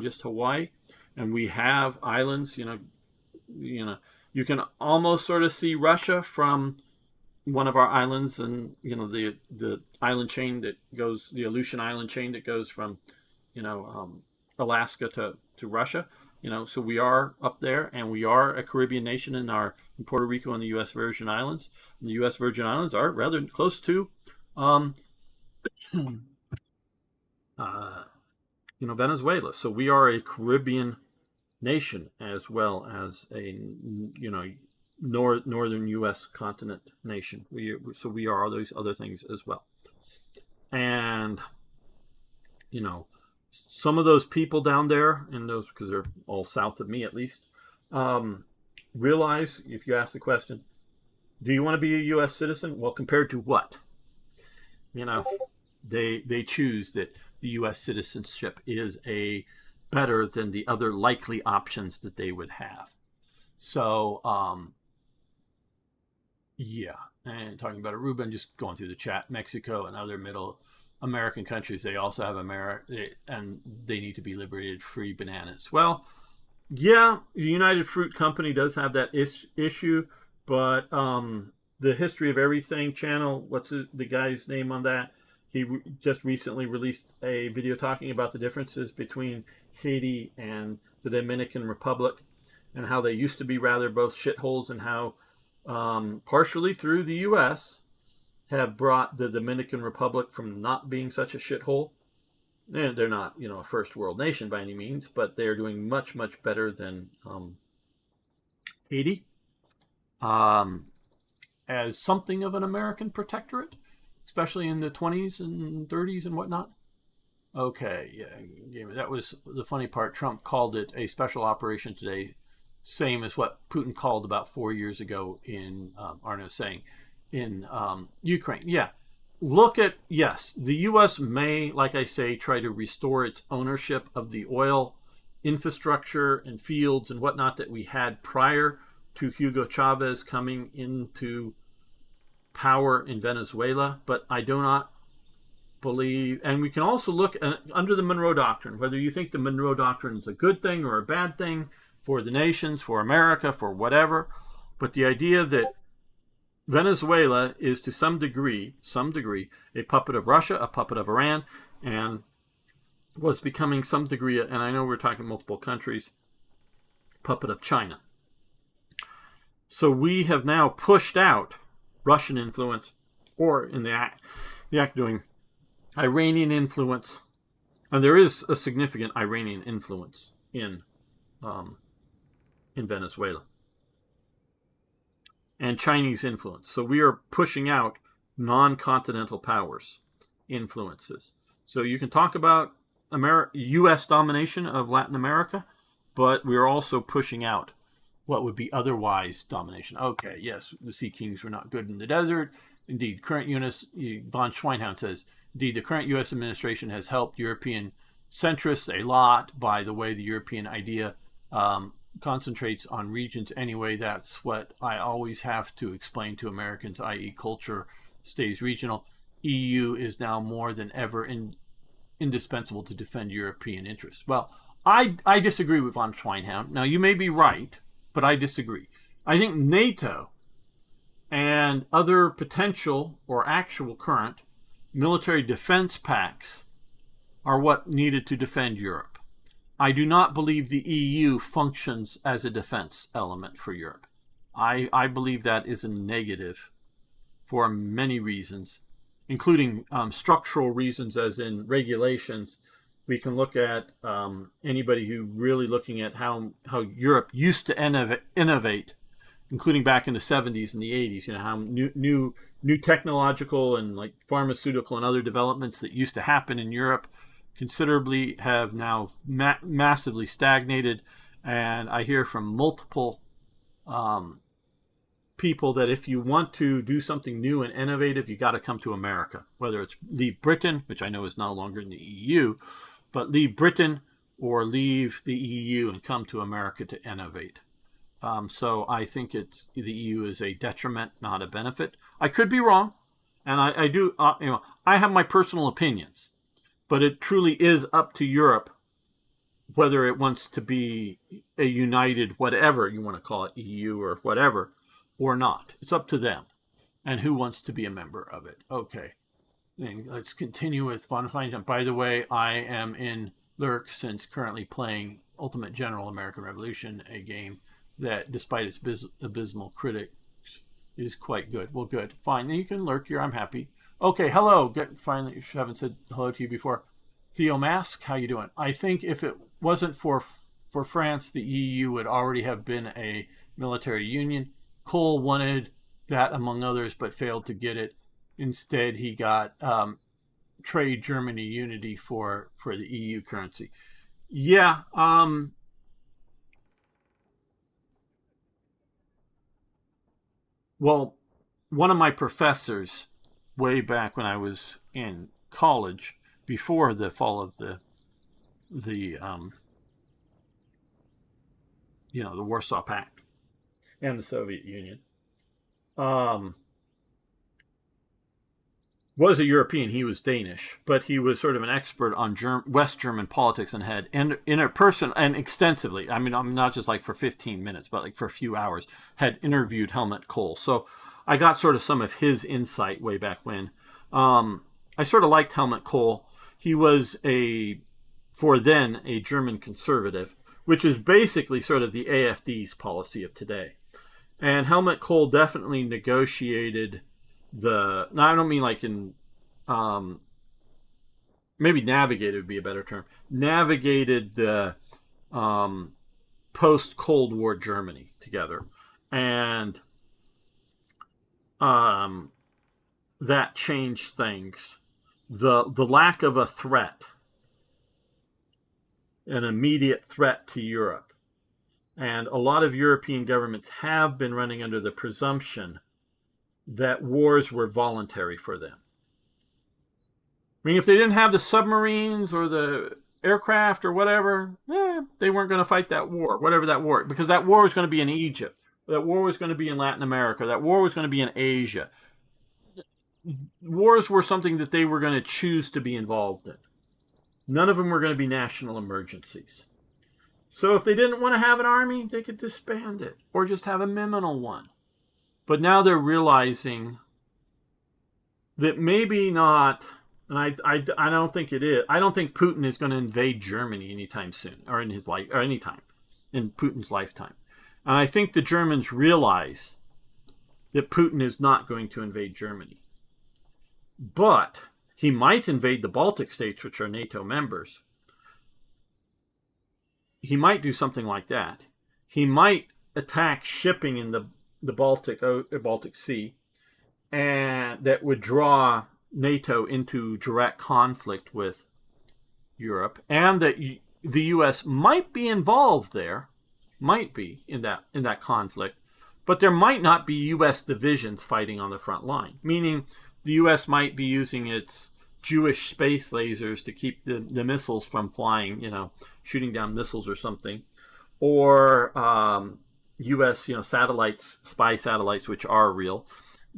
just Hawaii, and we have islands. You can almost sort of see Russia from one of our islands, and the island chain that goes, the Aleutian Island chain that goes from Alaska to Russia. So we are up there, and we are a Caribbean nation in Puerto Rico and the U.S. Virgin Islands. And the U.S. Virgin Islands are rather close to, Venezuela. So we are a Caribbean nation as well as a northern U.S. continent nation. So we are all those other things as well. And some of those people down there, and those, because they're all south of me at least, realize, if you ask the question, do you want to be a U.S. citizen? Well, compared to what? They choose that the U.S. citizenship is better than the other likely options that they would have. So, and talking about Aruba and just going through the chat, Mexico and other Middle American countries, they also have and they need to be liberated free bananas. Well, yeah, the United Fruit Company does have that issue, but the History of Everything channel, what's the guy's name on that? He just recently released a video talking about the differences between Haiti and the Dominican Republic and how they used to be rather both shitholes, and how partially through the U.S. have brought the Dominican Republic from not being such a shithole. They're not, a first world nation by any means, but they're doing much, much better than Haiti as something of an American protectorate, especially in the 20s and 30s and whatnot. Okay, yeah, that was the funny part. Trump called it a special operation today, same as what Putin called about 4 years ago in Ukraine. Yeah, yes, the U.S. may, like I say, try to restore its ownership of the oil infrastructure and fields and whatnot that we had prior to Hugo Chavez coming into power in Venezuela, but I do not believe, and we can also look under the Monroe Doctrine, whether you think the Monroe Doctrine is a good thing or a bad thing for the nations, for America, for whatever, but the idea that Venezuela is to some degree, a puppet of Russia, a puppet of Iran, and was becoming some degree, and I know we're talking multiple countries, puppet of China. So we have now pushed out Russian influence, or in the act doing Iranian influence, And there is a significant Iranian influence in Venezuela, and Chinese influence. So we are pushing out non-continental powers influences. So you can talk about U.S. domination of Latin America, but we're also pushing out what would be otherwise domination. Okay, yes, the Sea Kings were not good in the desert. Indeed, current U.S. von Schweinhound says, indeed, the current U.S. administration has helped European centrists a lot by the way the European idea concentrates on regions anyway. That's what I always have to explain to Americans, i.e. culture stays regional. EU is now more than ever indispensable to defend European interests. Well, I disagree with von Schweinhound. Now, you may be right, but I disagree. I think NATO and other potential or actual current military defense pacts are what needed to defend Europe. I do not believe the EU functions as a defense element for Europe. I believe that is a negative for many reasons, including structural reasons, as in regulations. We can look at anybody who really looking at how Europe used to innovate, including back in the 70s and the 80s, how new technological and like pharmaceutical and other developments that used to happen in Europe considerably have now massively stagnated. And I hear from multiple people that if you want to do something new and innovative, you got to come to America, whether it's leave Britain, which I know is no longer in the EU, but leave Britain or leave the EU and come to America to innovate. So I think the EU is a detriment, not a benefit. I could be wrong, and I do. I have my personal opinions, but it truly is up to Europe whether it wants to be a united, whatever you want to call it, EU or whatever, or not. It's up to them, and who wants to be a member of it. Okay, and let's continue with von Schweinhound. By the way, I am in Lurk since currently playing Ultimate General American Revolution, a game that, despite its abysmal critics, is quite good. Well, good. Fine. Then you can lurk here. I'm happy. Okay, hello. Finally, I haven't said hello to you before. Theo Mask, how you doing? I think if it wasn't for France, the EU would already have been a military union. Kohl wanted that, among others, but failed to get it. Instead, he got trade Germany unity for the EU currency. Yeah, well, one of my professors, way back when I was in college, before the fall of the Warsaw Pact and the Soviet Union, was a European. He was Danish, but he was sort of an expert on West German politics and had interperson and extensively. I mean, I'm not just like for 15 minutes, but like for a few hours, had interviewed Helmut Kohl. So I got sort of some of his insight way back when. I sort of liked Helmut Kohl. He was for then a German conservative, which is basically sort of the AfD's policy of today. And Helmut Kohl definitely negotiated now, I don't mean like in, maybe navigated would be a better term, navigated the post-Cold War Germany together. And that changed things. The lack of a threat, an immediate threat to Europe. And a lot of European governments have been running under the presumption that wars were voluntary for them. I mean, if they didn't have the submarines or the aircraft or whatever, they weren't going to fight that war, whatever that war, because that war was going to be in Egypt, that war was going to be in Latin America, that war was going to be in Asia. Wars were something that they were going to choose to be involved in. None of them were going to be national emergencies. So if they didn't want to have an army, they could disband it or just have a minimal one. But now they're realizing that maybe not, and I don't think it is. I don't think Putin is going to invade Germany anytime soon, or in his life, or anytime in Putin's lifetime. And I think the Germans realize that Putin is not going to invade Germany. But He might invade the Baltic states, which are NATO members. He might do something like that. He might attack shipping in the Baltic Sea, and that would draw NATO into direct conflict with Europe, and that the U.S. might be involved there, might be in that conflict, but there might not be U.S. divisions fighting on the front line, meaning the U.S. might be using its Jewish space lasers to keep the missiles from flying, shooting down missiles or something, or U.S. satellites, spy satellites, which are real,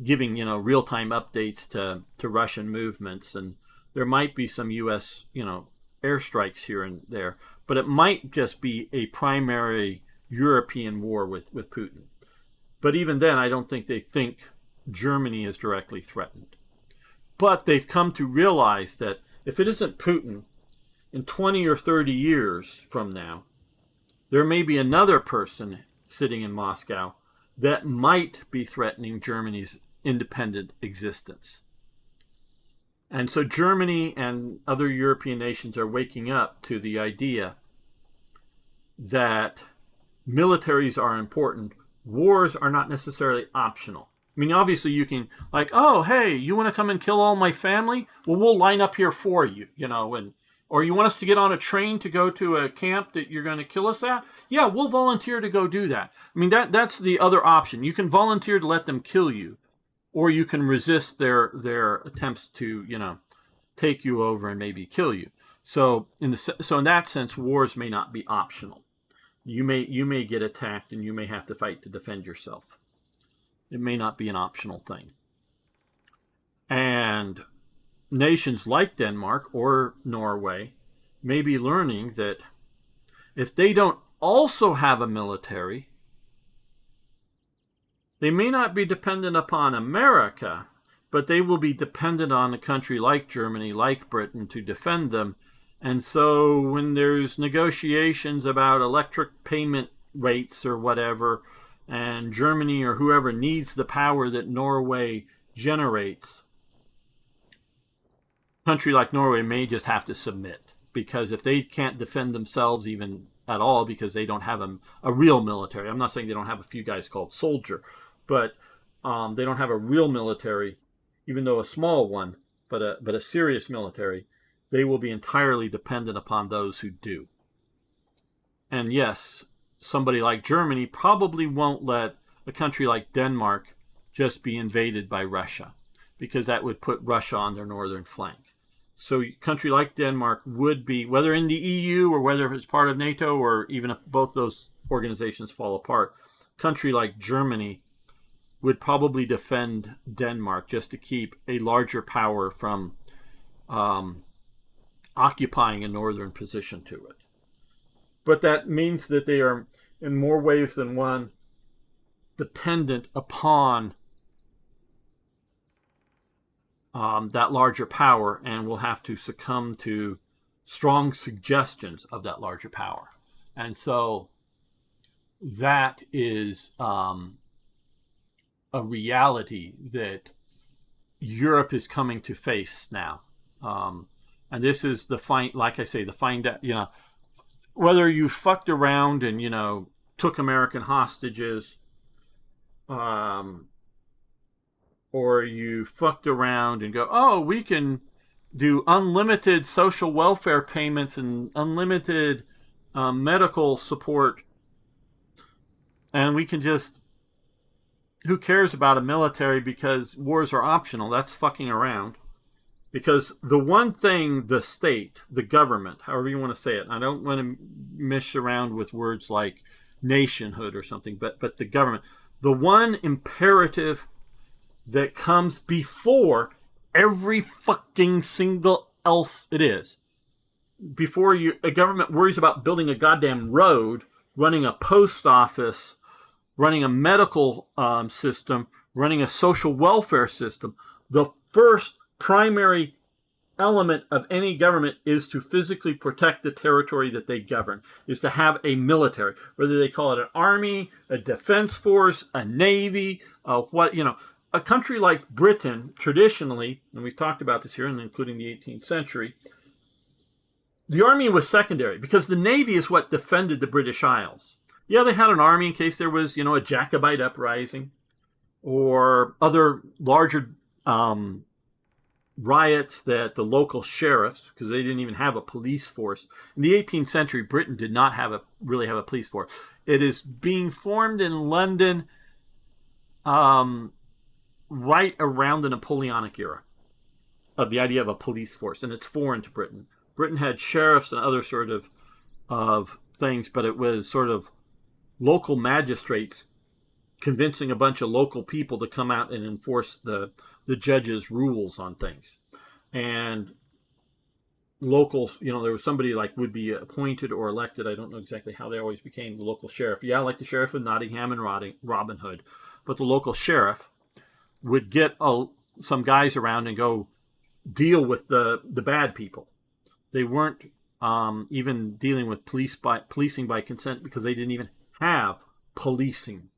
giving real-time updates to Russian movements, and there might be some U.S. airstrikes here and there, but it might just be a primary European war with Putin. But even then, I don't think they think Germany is directly threatened. But they've come to realize that if it isn't Putin, in 20 or 30 years from now, there may be another person sitting in Moscow that might be threatening Germany's independent existence. And so Germany and other European nations are waking up to the idea that militaries are important. Wars are not necessarily optional. I mean, obviously you can, like, oh, hey, you want to come and kill all my family? Well, we'll line up here for you, or you want us to get on a train to go to a camp that you're going to kill us at? Yeah, we'll volunteer to go do that. I mean, that's the other option. You can volunteer to let them kill you, or you can resist their attempts to, take you over and maybe kill you. So in that sense, wars may not be optional. You may get attacked and you may have to fight to defend yourself. It may not be an optional thing. And nations like Denmark or Norway may be learning that if they don't also have a military, they may not be dependent upon America, but they will be dependent on a country like Germany, like Britain, to defend them. And so when there's negotiations about electric payment rates or whatever, and Germany or whoever needs the power that Norway generates, a country like Norway may just have to submit, because if they can't defend themselves even at all because they don't have a real military, I'm not saying they don't have a few guys called soldier, but they don't have a real military, even though a small one, but a serious military, they will be entirely dependent upon those who do. And yes, somebody like Germany probably won't let a country like Denmark just be invaded by Russia, because that would put Russia on their northern flank. So a country like Denmark would be, whether in the EU or whether it's part of NATO, or even if both those organizations fall apart, a country like Germany would probably defend Denmark just to keep a larger power from occupying a northern position to it. But that means that they are, in more ways than one, dependent upon that larger power, and will have to succumb to strong suggestions of that larger power. And so that is a reality that Europe is coming to face now. And this is like I say, the find out, whether you fucked around and, took American hostages, or you fucked around and go, oh, we can do unlimited social welfare payments and unlimited medical support, and we can just, who cares about a military because wars are optional? That's fucking around. Because the one thing the state, the government, however you want to say it, I don't want to mess around with words like nationhood or something, but the government, the one imperative that comes before every fucking single else it is. Before a government worries about building a goddamn road, running a post office, running a medical system, running a social welfare system, the first primary element of any government is to physically protect the territory that they govern, is to have a military, whether they call it an army, a defense force, a navy, a country like Britain, traditionally, and we've talked about this here, including the 18th century, the army was secondary because the navy is what defended the British Isles. Yeah, they had an army in case there was, a Jacobite uprising or other larger riots that the local sheriffs, because they didn't even have a police force. In the 18th century, Britain did not really have a police force. It is being formed in London right around the Napoleonic era of the idea of a police force, and it's foreign to Britain. Britain had sheriffs and other sort of things, but it was sort of local magistrates convincing a bunch of local people to come out and enforce the judge's rules on things. And locals, there was somebody like would be appointed or elected. I don't know exactly how they always became the local sheriff. Yeah, like the sheriff of Nottingham and Robin Hood. But the local sheriff would get some guys around and go deal with the bad people. They weren't even dealing with policing by consent because they didn't even have policing.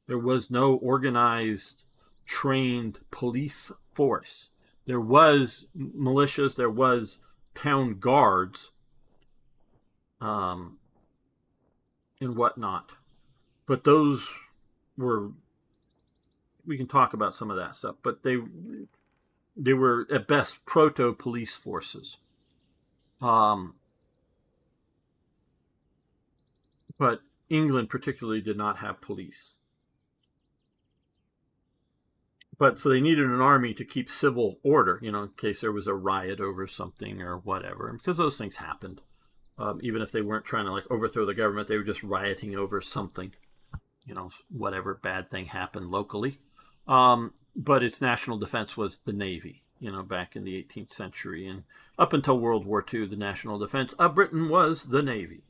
There was no organized, trained police force. There was militias, there was town guards, and whatnot. But those were, we can talk about some of that stuff, but they were at best proto-police forces. But England particularly did not have police. But so they needed an army to keep civil order, in case there was a riot over something or whatever. And because those things happened, even if they weren't trying to overthrow the government, they were just rioting over something, whatever bad thing happened locally. But its national defense was the Navy, back in the 18th century. And up until World War II, the national defense of Britain was the Navy.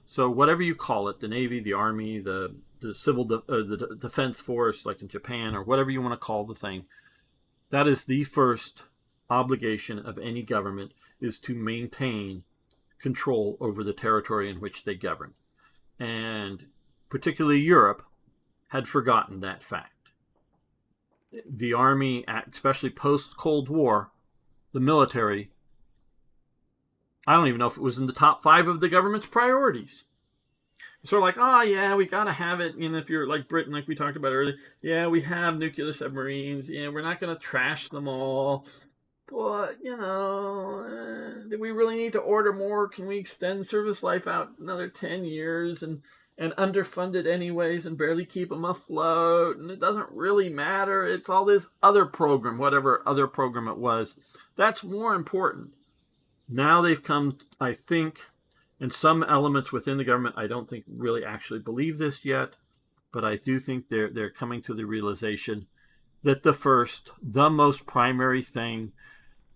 So whatever you call it, the Navy, the Army, the civil the defense force, like in Japan, or whatever you want to call the thing, that is the first obligation of any government, is to maintain control over the territory in which they govern. And particularly Europe had forgotten that fact. The Army, especially post-Cold War, the military, I don't even know if it was in the top 5 of the government's priorities. It's sort of like, yeah, we got to have it. If you're like Britain, like we talked about earlier, yeah, we have nuclear submarines. Yeah, we're not going to trash them all. But, do we really need to order more? Can we extend service life out another 10 years and underfund it anyways and barely keep them afloat? And it doesn't really matter. It's all this other program, whatever other program it was. That's more important. Now they've come, I think, and some elements within the government, I don't think really actually believe this yet, but I do think they're coming to the realization that the most primary thing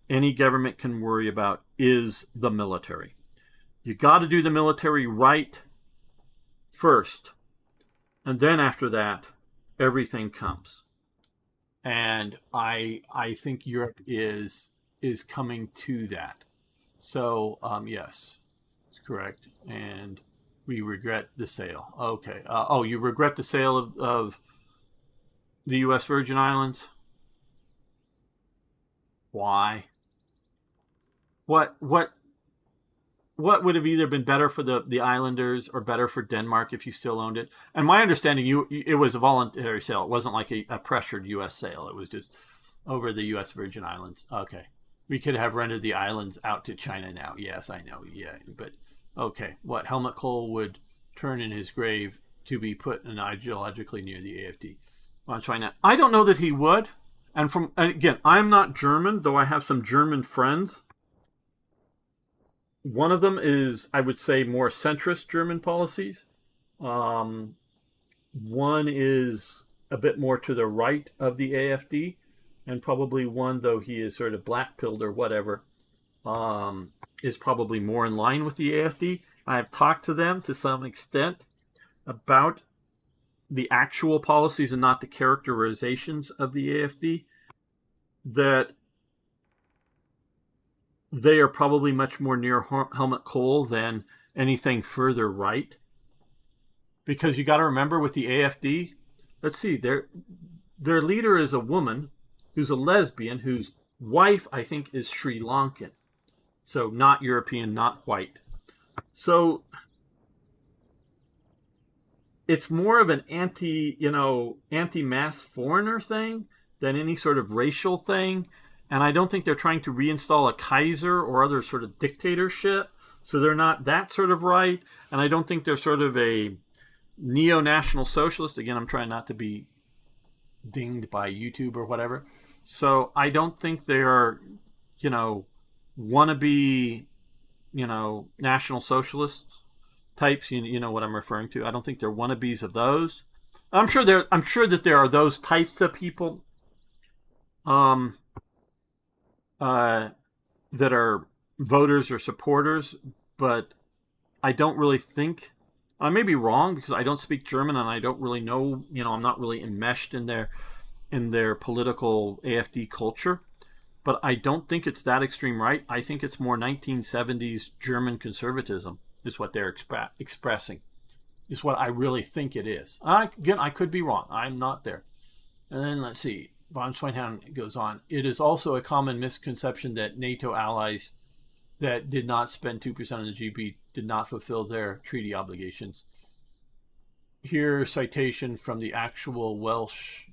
any government can worry about is the military. You got to do the military right first, and then after that, everything comes. And I think Europe is coming to that. So, yes, it's correct. And we regret the sale. Okay. You regret the sale of the U.S. Virgin Islands? Why? What would have either been better for the islanders or better for Denmark if you still owned it? And my understanding, it was a voluntary sale. It wasn't like a pressured U.S. sale. It was just over the U.S. Virgin Islands. Okay. We could have rented the islands out to China now. Yes, I know. Yeah, but okay. What? Helmut Kohl would turn in his grave to be put in ideologically near the AFD on China. I don't know that he would. And again, I'm not German, though I have some German friends. One of them is, I would say, more centrist German policies. One is a bit more to the right of the AFD. And probably one, though he is sort of black-pilled or whatever, is probably more in line with the AFD. I've talked to them to some extent about the actual policies and not the characterizations of the AFD, that they are probably much more near Helmut Kohl than anything further right. Because you got to remember with the AFD, let's see, their leader is a woman who's a lesbian whose wife, I think, is Sri Lankan. So not European, not white. So it's more of an anti-mass foreigner thing than any sort of racial thing. And I don't think they're trying to reinstall a Kaiser or other sort of dictatorship. So they're not that sort of right. And I don't think they're sort of a neo-national socialist. Again, I'm trying not to be dinged by YouTube or whatever. So I don't think they are, wannabe, National Socialist types. You know what I'm referring to. I don't think they're wannabes of those. I'm sure that there are those types of people that are voters or supporters, but I don't really think. I may be wrong because I don't speak German and I don't really know. I'm not really enmeshed in their political AfD culture. But I don't think it's that extreme right. I think it's more 1970s German conservatism is what they're expressing. Is what I really think it is. Again, I could be wrong. I'm not there. And then let's see. Von Schweinhound goes on. It is also a common misconception that NATO allies that did not spend 2% of the GDP did not fulfill their treaty obligations. Here, citation from the actual Welsh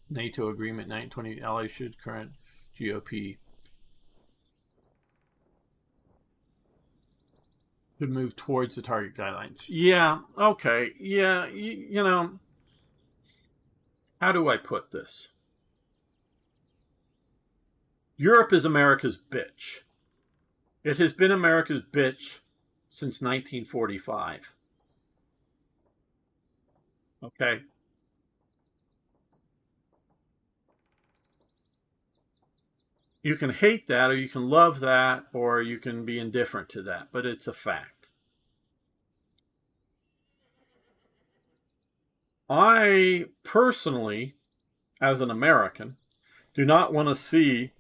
NATO agreement, 1920 allies should current GOP to move towards the target guidelines. Yeah, okay. Yeah, how do I put this? Europe is America's bitch. It has been America's bitch since 1945. Okay. You can hate that, or you can love that, or you can be indifferent to that, but it's a fact. I personally, as an American, do not want to see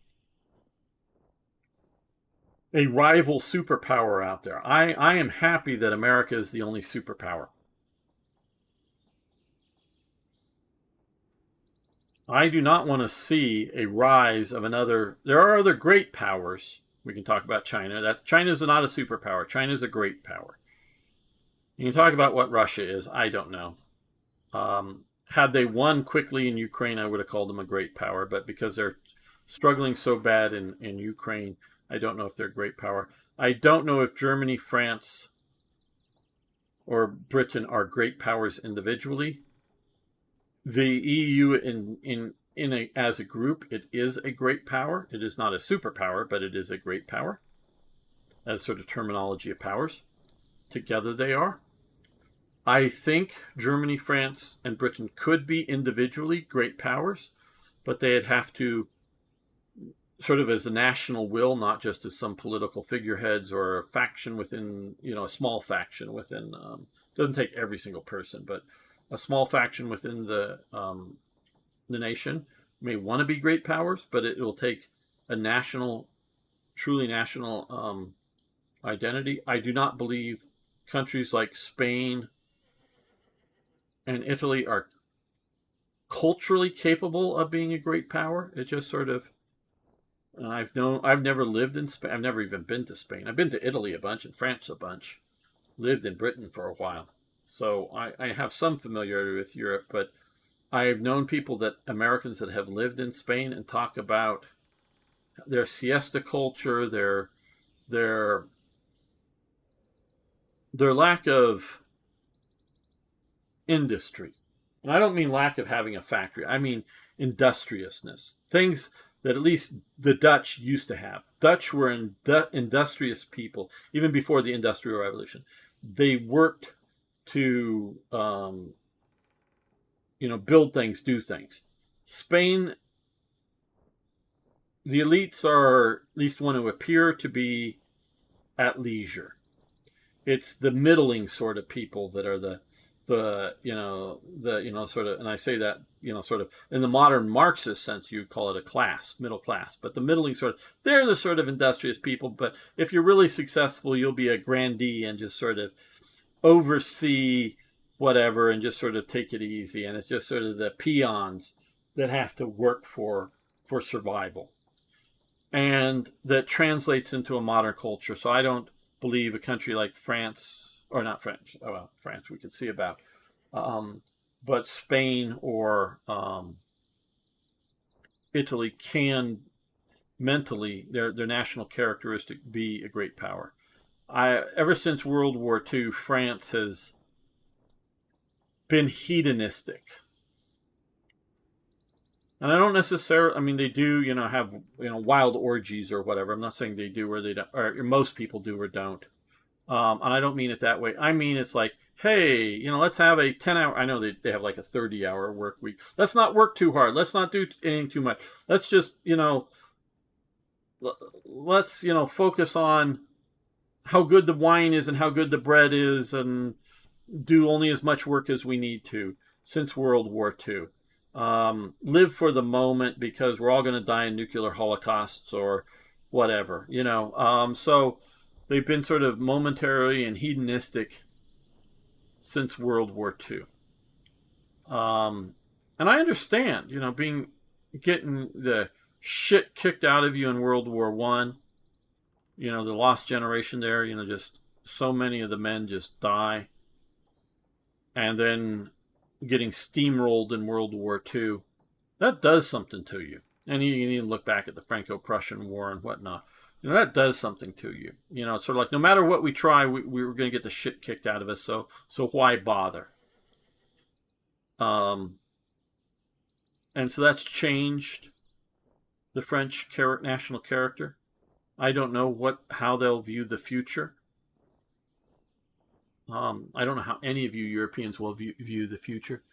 a rival superpower out there. I am happy that America is the only superpower. I do not want to see a rise of another. There are other great powers. We can talk about China. China is not a superpower. China is a great power. You can talk about what Russia is. I don't know. Had they won quickly in Ukraine, I would have called them a great power. But because they're struggling so bad in Ukraine, I don't know if they're a great power. I don't know if Germany, France, or Britain are great powers individually. The EU as a group, it is a great power. It is not a superpower, but it is a great power. As sort of terminology of powers. Together they are. I think Germany, France, and Britain could be individually great powers, but they'd have to sort of as a national will, not just as some political figureheads or a faction within, a small faction within, doesn't take every single person, but a small faction within the nation may want to be great powers, but it will take a truly national identity. I do not believe countries like Spain and Italy are culturally capable of being a great power. It's just sort of, I've never lived in Spain. I've never even been to Spain. I've been to Italy a bunch and France a bunch. Lived in Britain for a while. So I have some familiarity with Europe, but I've known Americans that have lived in Spain and talk about their siesta culture, their lack of industry. And I don't mean lack of having a factory. I mean industriousness. Things that at least the Dutch used to have. Dutch were industrious people, even before the Industrial Revolution. They worked to, build things, do things. Spain, the elites are at least want to appear to be at leisure. It's the middling sort of people that are the sort of, and I say that, sort of in the modern Marxist sense, you call it a class, middle class, but the middling sort of, they're the sort of industrious people. But if you're really successful, you'll be a grandee and just sort of oversee whatever and just sort of take it easy. And it's just sort of the peons that has to work for survival. And that translates into a modern culture. So I don't believe a country like France, or not France, oh, well, France we could see about, but Spain or Italy can mentally, their national characteristic, be a great power. Ever since World War II, France has been hedonistic. And I don't necessarily, I mean, they do, have, wild orgies or whatever. I'm not saying they do or they don't, or most people do or don't. And I don't mean it that way. I mean, it's like, hey, let's have a 10-hour, I know they have like a 30-hour work week. Let's not work too hard. Let's not do anything too much. Let's just, let's, focus on how good the wine is and how good the bread is and do only as much work as we need to since World War II. Live for the moment because we're all going to die in nuclear holocausts or whatever, So they've been sort of momentarily and hedonistic since World War II. And I understand, getting the shit kicked out of you in World War One. The lost generation there, just so many of the men just die. And then getting steamrolled in World War II, that does something to you. And you need to look back at the Franco-Prussian War and whatnot. That does something to you. It's sort of like no matter what we try, we're going to get the shit kicked out of us. So why bother? And so that's changed the French national character. I don't know how they'll view the future. I don't know how any of you Europeans will view the future.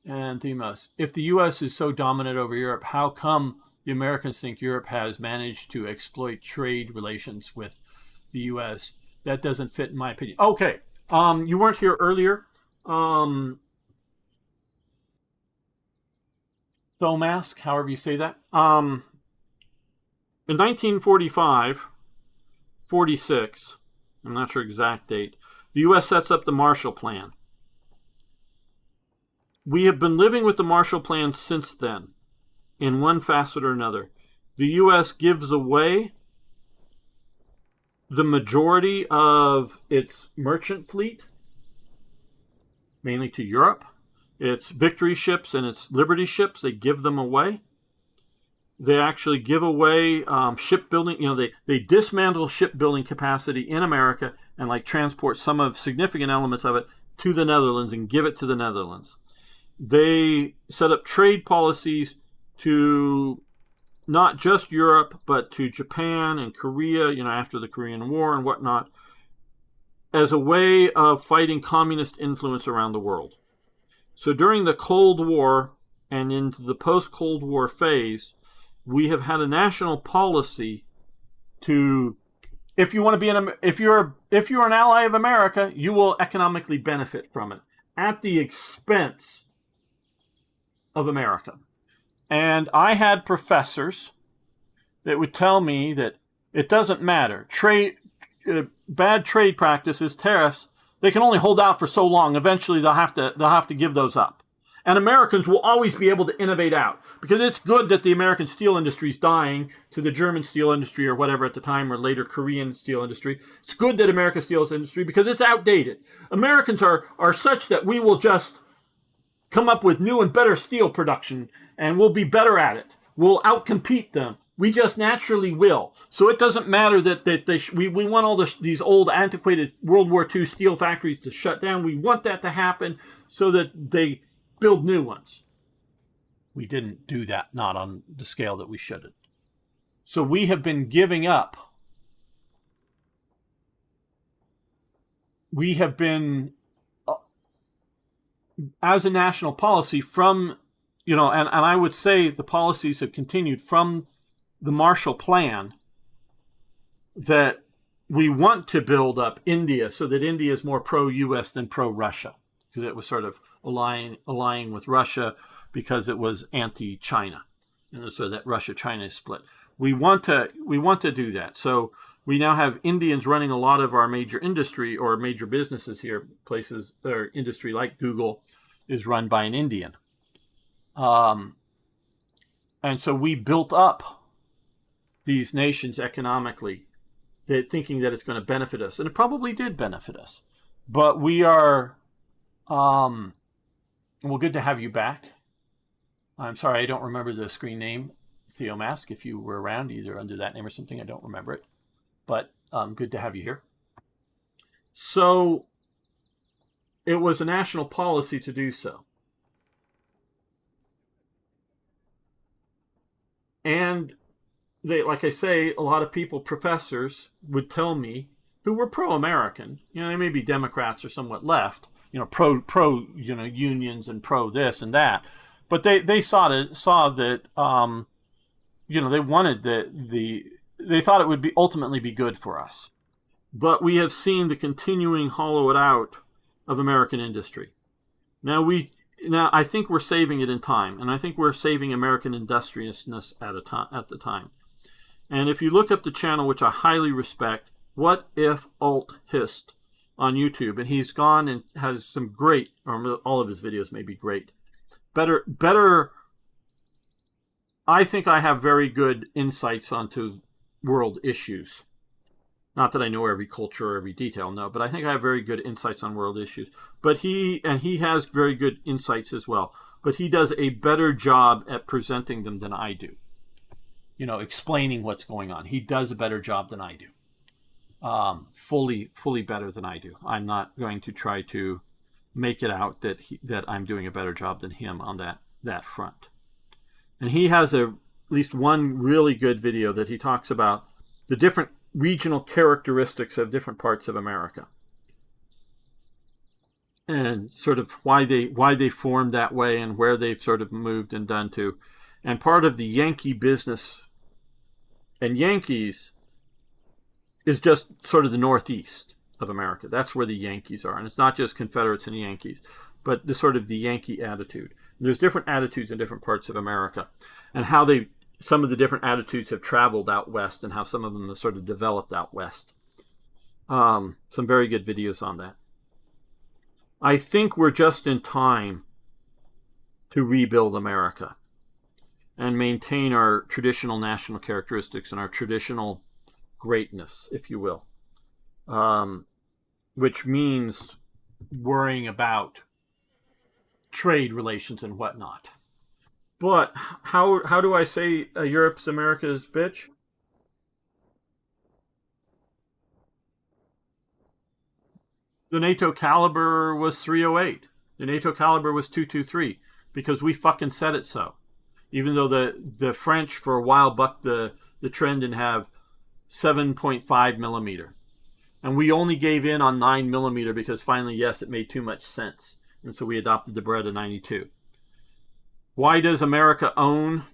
And Themos, if the U.S. is so dominant over Europe, how come the Americans think Europe has managed to exploit trade relations with the U.S.? That doesn't fit in my opinion. Okay, you weren't here earlier. Thomas, however you say that. In 1945, 46, I'm not sure exact date, the U.S. sets up the Marshall Plan. We have been living with the Marshall Plan since then, in one facet or another. The U.S. gives away the majority of its merchant fleet, mainly to Europe. Its victory ships and its liberty ships, they give them away. They actually give away shipbuilding. They dismantle shipbuilding capacity in America and transport some of significant elements of it to the Netherlands and give it to the Netherlands. They set up trade policies to not just Europe, but to Japan and Korea, after the Korean War and whatnot, as a way of fighting communist influence around the world. So during the Cold War and into the post-Cold War phase, we have had a national policy to, if you want to be if you're an ally of America, you will economically benefit from it at the expense of America. And I had professors that would tell me that it doesn't matter. Bad trade practices, tariffs, they can only hold out for so long. Eventually they'll have to give those up. And Americans will always be able to innovate out, because it's good that the American steel industry is dying to the German steel industry or whatever at the time, or later Korean steel industry. It's good that America's steel industry, because it's outdated. Americans are such that we will just come up with new and better steel production, and we'll be better at it. We'll outcompete them. We just naturally will. So it doesn't matter that we want all these old, antiquated World War II steel factories to shut down. We want that to happen so that they build new ones. We didn't do that, not on the scale that we should have. So we have been giving up. We have been, as a national policy, from, and I would say the policies have continued from the Marshall Plan, that we want to build up India so that India is more pro-U.S. than pro-Russia, because it was sort of allying with Russia because it was anti-China, so that Russia-China is split. We want to do that. So we now have Indians running a lot of our major industry or major businesses here. Places or industry like Google is run by an Indian. And so we built up these nations economically, thinking that it's going to benefit us. And it probably did benefit us. But we are, well, good to have you back. I'm sorry, I don't remember the screen name, Theo Mask, if you were around, either under that name or something. I don't remember it. But good to have you here. So it was a national policy to do so. And they, like I say, a lot of people, professors, would tell me, who were pro-American, they may be Democrats or somewhat left, pro unions and pro this and that, but they saw that they wanted they thought it would be ultimately be good for us. But we have seen the continuing hollow it out of American industry. Now I think we're saving it in time, and I think we're saving American industriousness at the time. And if you look up the channel, which I highly respect, What If Alt Hist on YouTube, and he's gone and has some great, or all of his videos may be great. Better. I think I have very good insights onto world issues. Not that I know every culture or every detail, no, but I think I have very good insights on world issues. But he has very good insights as well. But he does a better job at presenting them than I do. Explaining what's going on. He does a better job than I do. Fully better than I do. I'm not going to try to make it out that I'm doing a better job than him on that front. And he has at least one really good video that he talks about the different regional characteristics of different parts of America, and sort of why they formed that way and where they've sort of moved and done to. And part of the Yankee business, and Yankees is just sort of the Northeast of America. That's where the Yankees are. And it's not just Confederates and Yankees, but the sort of the Yankee attitude. And there's different attitudes in different parts of America, and how some of the different attitudes have traveled out west, and how some of them have sort of developed out west. Some very good videos on that. I think we're just in time to rebuild America and maintain our traditional national characteristics and our traditional greatness, if you will, which means worrying about trade relations and whatnot. But how do I say Europe's America's bitch? The NATO caliber was 308. The NATO caliber was 223, because we fucking said it so. Even though the French for a while bucked the trend and have 7.5 millimeter. And we only gave in on 9 millimeter because finally, yes, it made too much sense. And so we adopted the Beretta 92. Why does America own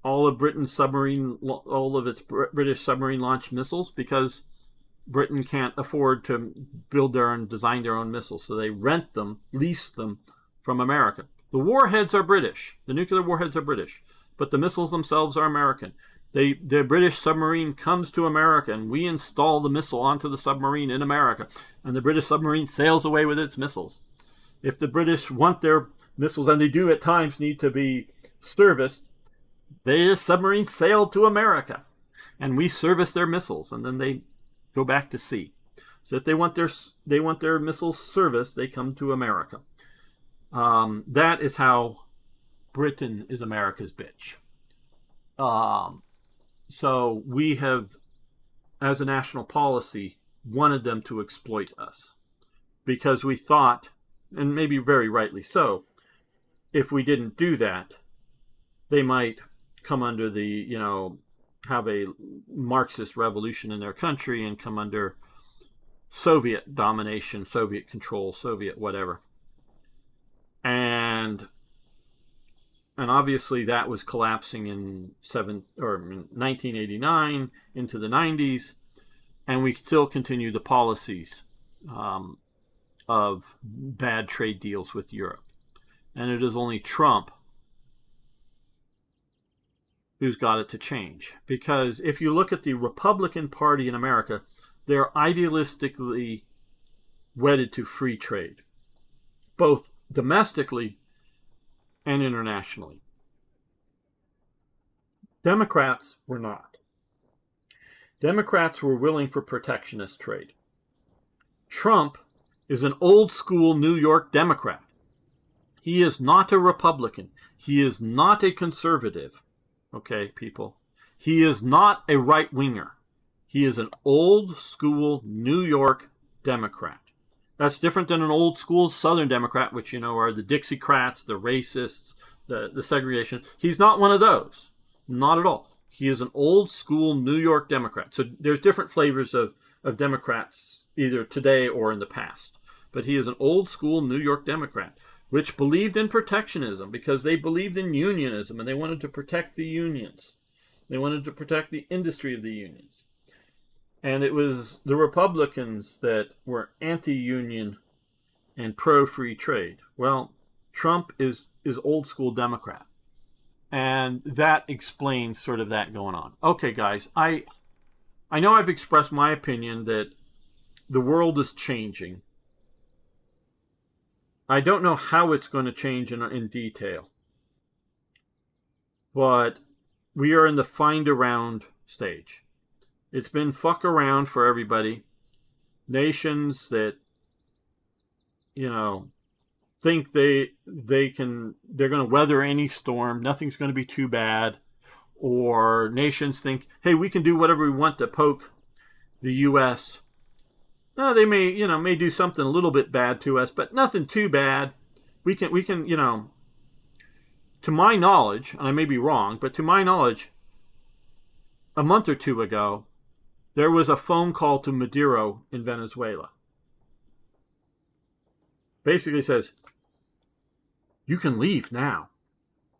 all of its British submarine launched missiles? Because Britain can't afford to build and design their own missiles. So they rent them, lease them from America. The warheads are British. The nuclear warheads are British. But the missiles themselves are American. The British submarine comes to America, and we install the missile onto the submarine in America. And the British submarine sails away with its missiles. If the British want their missiles, and they do at times need to be serviced, their submarines sail to America. And we service their missiles, and then they go back to sea. So if they want their missiles serviced, they come to America. That is how Britain is America's bitch. So we have, as a national policy, wanted them to exploit us, because we thought, and maybe very rightly so, if we didn't do that, they might come under have a Marxist revolution in their country and come under Soviet domination, Soviet control, Soviet whatever. And obviously that was collapsing in 1989 into the 90s, and we still continue the policies of bad trade deals with Europe. And it is only Trump who's got it to change. Because if you look at the Republican Party in America, they're idealistically wedded to free trade, both domestically and internationally. Democrats were not. Democrats were willing for protectionist trade. Trump is an old school New York Democrat. He is not a Republican. He is not a conservative. Okay, people. He is not a right winger. He is an old school New York Democrat. That's different than an old school Southern Democrat, which, are the Dixiecrats, the racists, the segregation. He's not one of those. Not at all. He is an old school New York Democrat. So there's different flavors of Democrats, either today or in the past. But he is an old school New York Democrat, which believed in protectionism because they believed in unionism and they wanted to protect the unions. They wanted to protect the industry of the unions. And it was the Republicans that were anti-union and pro-free trade. Well, Trump is old school Democrat. And that explains sort of that going on. Okay, guys, I know I've expressed my opinion that the world is changing. I don't know how it's going to change in detail. But we are in the find around stage. It's been fuck around for everybody. Nations that, think they're going to weather any storm. Nothing's going to be too bad. Or nations think, hey, we can do whatever we want to poke the U.S. No, they may do something a little bit bad to us, but nothing too bad. We can, to my knowledge, and I may be wrong, but to my knowledge, a month or two ago, there was a phone call to Maduro in Venezuela. Basically says, you can leave now.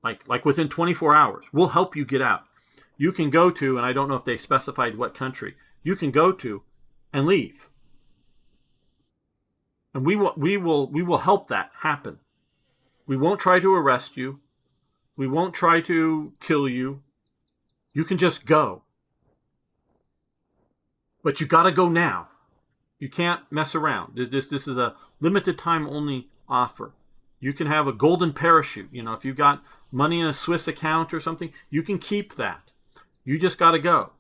Like within 24 hours. We'll help you get out. You can go to, and I don't know if they specified what country, you can go to and leave. And we will help that happen. We won't try to arrest you. We won't try to kill you. You can just go. But you got to go now. You can't mess around. This is a limited time only offer. You can have a golden parachute. If you've got money in a Swiss account or something, you can keep that. You just got to go.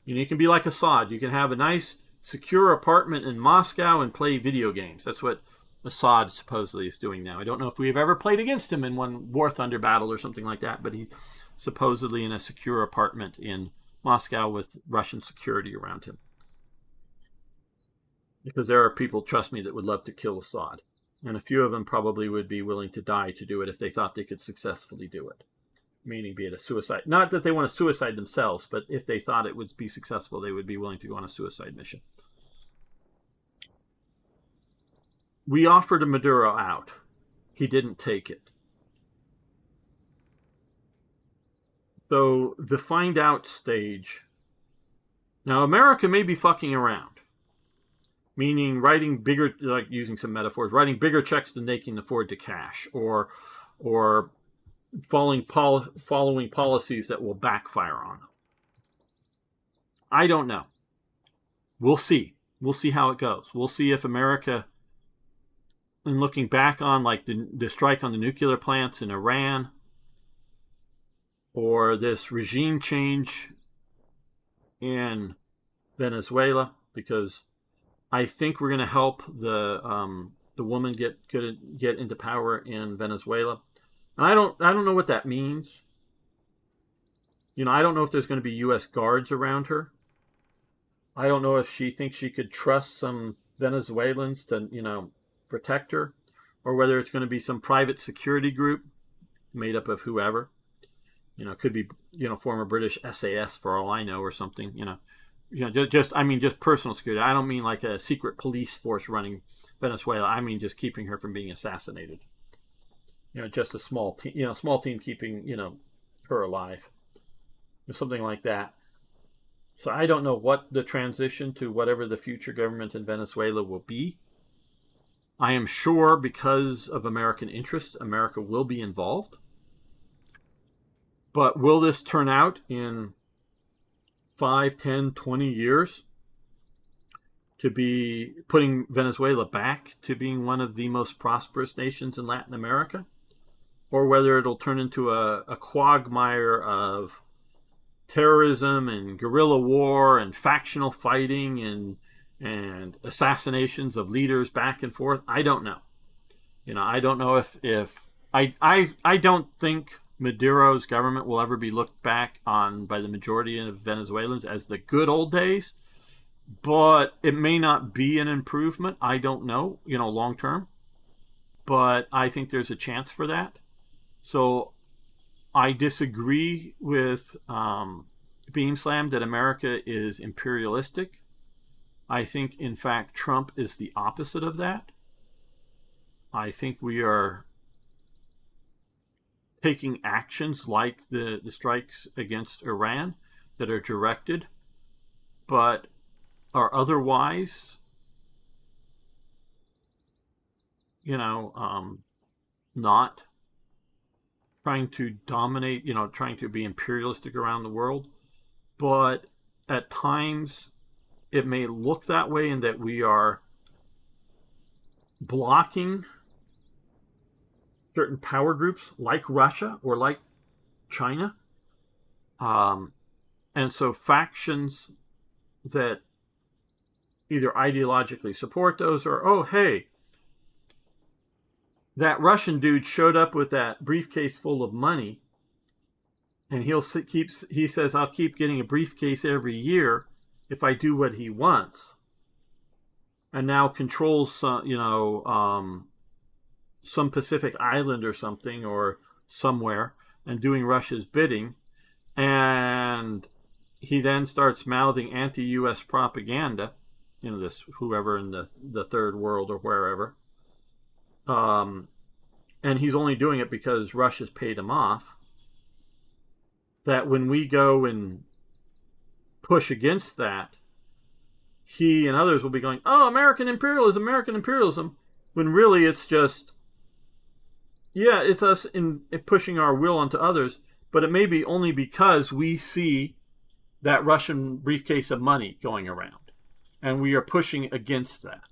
You can be like Assad. You can have a nice, secure apartment in Moscow and play video games. That's what Assad supposedly is doing now. I don't know if we've ever played against him in one War Thunder battle or something like that, but he's supposedly in a secure apartment in Moscow with Russian security around him. Because there are people, trust me, that would love to kill Assad. And a few of them probably would be willing to die to do it if they thought they could successfully do it. Meaning be it a suicide. Not that they want to suicide themselves, but if they thought it would be successful, they would be willing to go on a suicide mission. We offered Maduro out. He didn't take it. So the find out stage. Now, America may be fucking around. Meaning writing bigger, like using some metaphors, writing bigger checks than they can afford to cash, or following policies that will backfire on them. I don't know. We'll see. We'll see how it goes. We'll see if America, in looking back on like the strike on the nuclear plants in Iran, or this regime change in Venezuela, because I think we're going to help the woman get into power in Venezuela. And I don't know what that means. I don't know if there's going to be U.S. guards around her. I don't know if she thinks she could trust some Venezuelans to, protect her, or whether it's going to be some private security group made up of whoever. Could be, former British SAS for all I know, or something, just personal security. I don't mean like a secret police force running Venezuela. I mean just keeping her from being assassinated. Just a small team keeping, her alive. Something like that. So I don't know what the transition to whatever the future government in Venezuela will be. I am sure because of American interest, America will be involved. But will this turn out in 5, 10, 20 years to be putting Venezuela back to being one of the most prosperous nations in Latin America? Or whether it'll turn into a quagmire of terrorism and guerrilla war and factional fighting and assassinations of leaders back and forth. I don't know. I don't know if I don't think Maduro's government will ever be looked back on by the majority of Venezuelans as the good old days, but it may not be an improvement. I don't know, long term, but I think there's a chance for that. So I disagree with Beamslam that America is imperialistic. I think, in fact, Trump is the opposite of that. I think we are taking actions like the strikes against Iran that are directed, but are otherwise, not trying to dominate, trying to be imperialistic around the world. But at times it may look that way, in that we are blocking certain power groups like Russia or like China. And so factions that either ideologically support those, or, oh, hey, that Russian dude showed up with that briefcase full of money, and he says, I'll keep getting a briefcase every year if I do what he wants, and now controls some Pacific island or something, or somewhere, and doing Russia's bidding, and he then starts mouthing anti-U.S. propaganda, this whoever in the third world or wherever, and he's only doing it because Russia's paid him off. That when we go and push against that, he and others will be going, oh, American imperialism, when really it's just, yeah, it's us in pushing our will onto others, but it may be only because we see that Russian briefcase of money going around, and we are pushing against that.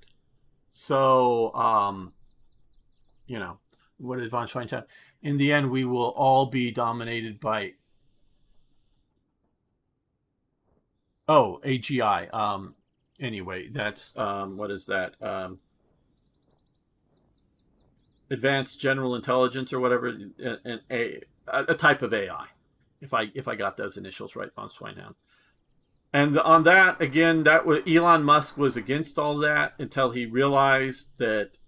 So, what did von Schweinstein? In the end, we will all be dominated by, AGI. Anyway, that's, what is that? Advanced General Intelligence or whatever, a type of AI, if I got those initials right, von Schweinstein. And on that, again, Elon Musk was against all that until he realized that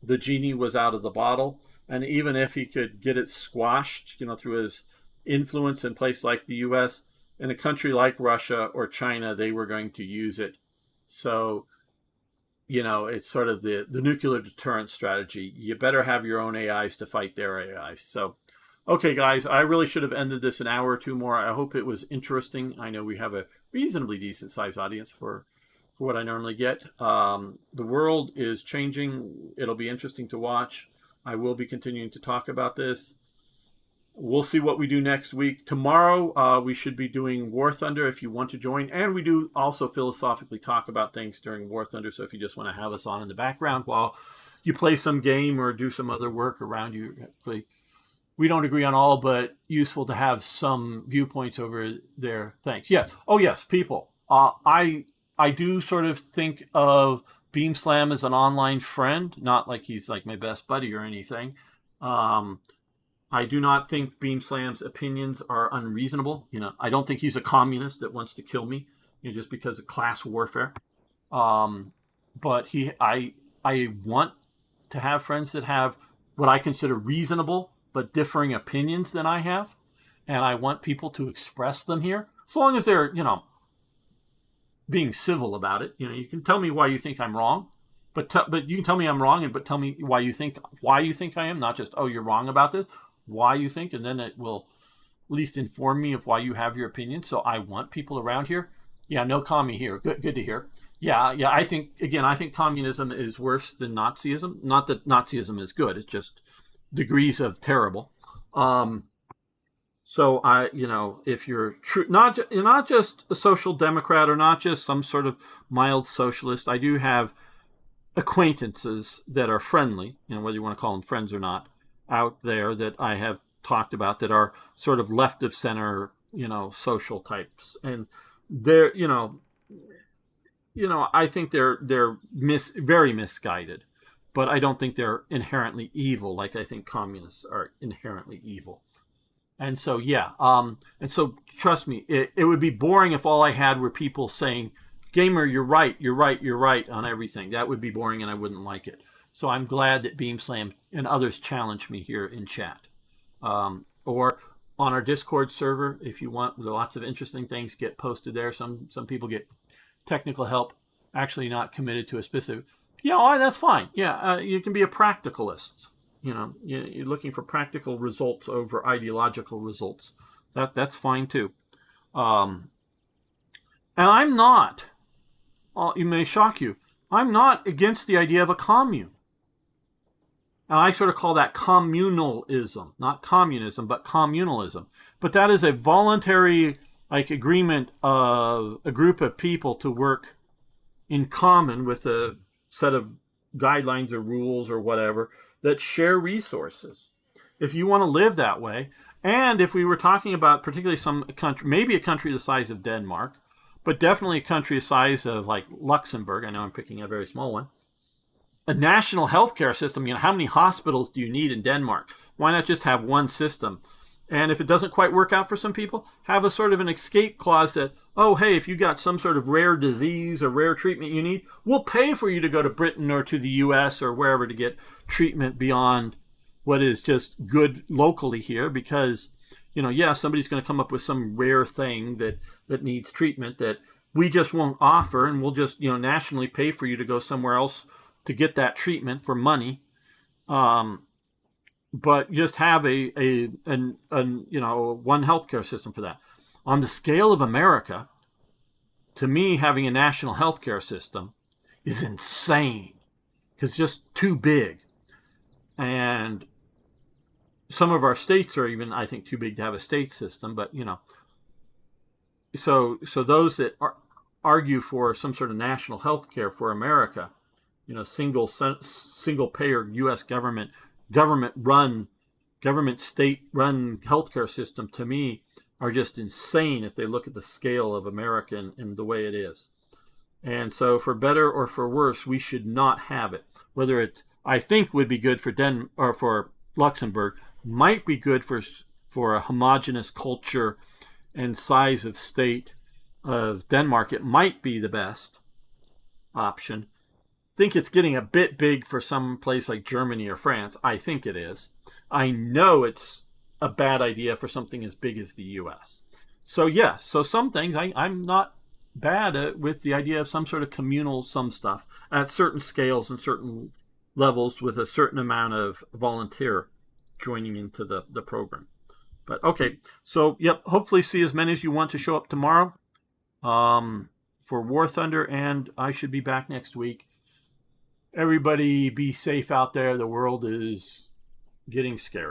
the genie was out of the bottle. And even if he could get it squashed, through his influence in a place like the U.S., in a country like Russia or China, they were going to use it. So, it's sort of the nuclear deterrent strategy. You better have your own AIs to fight their AIs. So, okay, guys, I really should have ended this an hour or two more. I hope it was interesting. I know we have a reasonably decent sized audience for what I normally get. The world is changing. It'll be interesting to watch. I will be continuing to talk about this. We'll see what we do next week. Tomorrow, we should be doing War Thunder if you want to join. And we do also philosophically talk about things during War Thunder. So if you just want to have us on in the background while you play some game or do some other work around you, we don't agree on all, but useful to have some viewpoints over there. Thanks. Yes. Oh, yes, people. I do sort of think of Beamslam as an online friend, not like he's like my best buddy or anything. I do not think Beamslam's opinions are unreasonable. I don't think he's a communist that wants to kill me, just because of class warfare. But I want to have friends that have what I consider reasonable but differing opinions than I have, and I want people to express them here, so long as they're, being civil about it. You can tell me why you think I'm wrong, but you can tell me I'm wrong, but tell me why you think I am, not just, oh, you're wrong about this. Why you think, and then it will at least inform me of why you have your opinion. So I want people around here. Yeah, no commie here. Good to hear. Yeah. I think communism is worse than Nazism. Not that Nazism is good. It's just degrees of terrible. So if you're true, you're not just a social democrat or not just some sort of mild socialist. I do have acquaintances that are friendly, whether you want to call them friends or not, out there that I have talked about that are sort of left of center social types, and they're I think they're very misguided, but I don't think they're inherently evil like I think communists are inherently evil. And so and so trust me, it would be boring if all I had were people saying, "Gamer, you're right, you're right, you're right" on everything. That would be boring, and I wouldn't like it. So I'm glad that BeamSlam and others challenge me here in chat, or on our Discord server if you want. There are lots of interesting things get posted there. Some people get technical help, actually not committed to a specific. Yeah, that's fine. Yeah, you can be a practicalist. You're looking for practical results over ideological results. That's fine too. And I'm not. It may shock you. I'm not against the idea of a commune. And I sort of call that communalism, not communism, but communalism. But that is a voluntary agreement of a group of people to work in common with a set of guidelines or rules or whatever that share resources. If you want to live that way, and if we were talking about particularly some country, maybe a country the size of Denmark, but definitely a country the size of like Luxembourg, I know I'm picking a very small one, a national healthcare system. How many hospitals do you need in Denmark? Why not just have one system? And if it doesn't quite work out for some people, have a sort of an escape clause that, oh, hey, if you got some sort of rare disease or rare treatment you need, we'll pay for you to go to Britain or to the US or wherever to get treatment beyond what is just good locally here, because, somebody's going to come up with some rare thing that needs treatment that we just won't offer, and we'll just, nationally pay for you to go somewhere else to get that treatment for money. But just have a one healthcare system for that. On the scale of America, to me, having a national healthcare system is insane, because it's just too big. And some of our states are even, I think, too big to have a state system. But so those that argue for some sort of national healthcare for America, single payer U.S. government state run healthcare system, to me, are just insane if they look at the scale of America and the way it is. And so, for better or for worse, we should not have it. Whether it, I think, would be good for or for Luxembourg, might be good for a homogenous culture and size of state of Denmark. It might be the best option. I think it's getting a bit big for some place like Germany or France. I think it is. I know it's a bad idea for something as big as the U.S. So yes, so some things I'm not bad with the idea of some sort of communal some stuff at certain scales and certain levels with a certain amount of volunteer joining into the program. But okay, so yep, hopefully see as many as you want to show up tomorrow for War Thunder, and I should be back next week. Everybody be safe out there. The world is getting scary.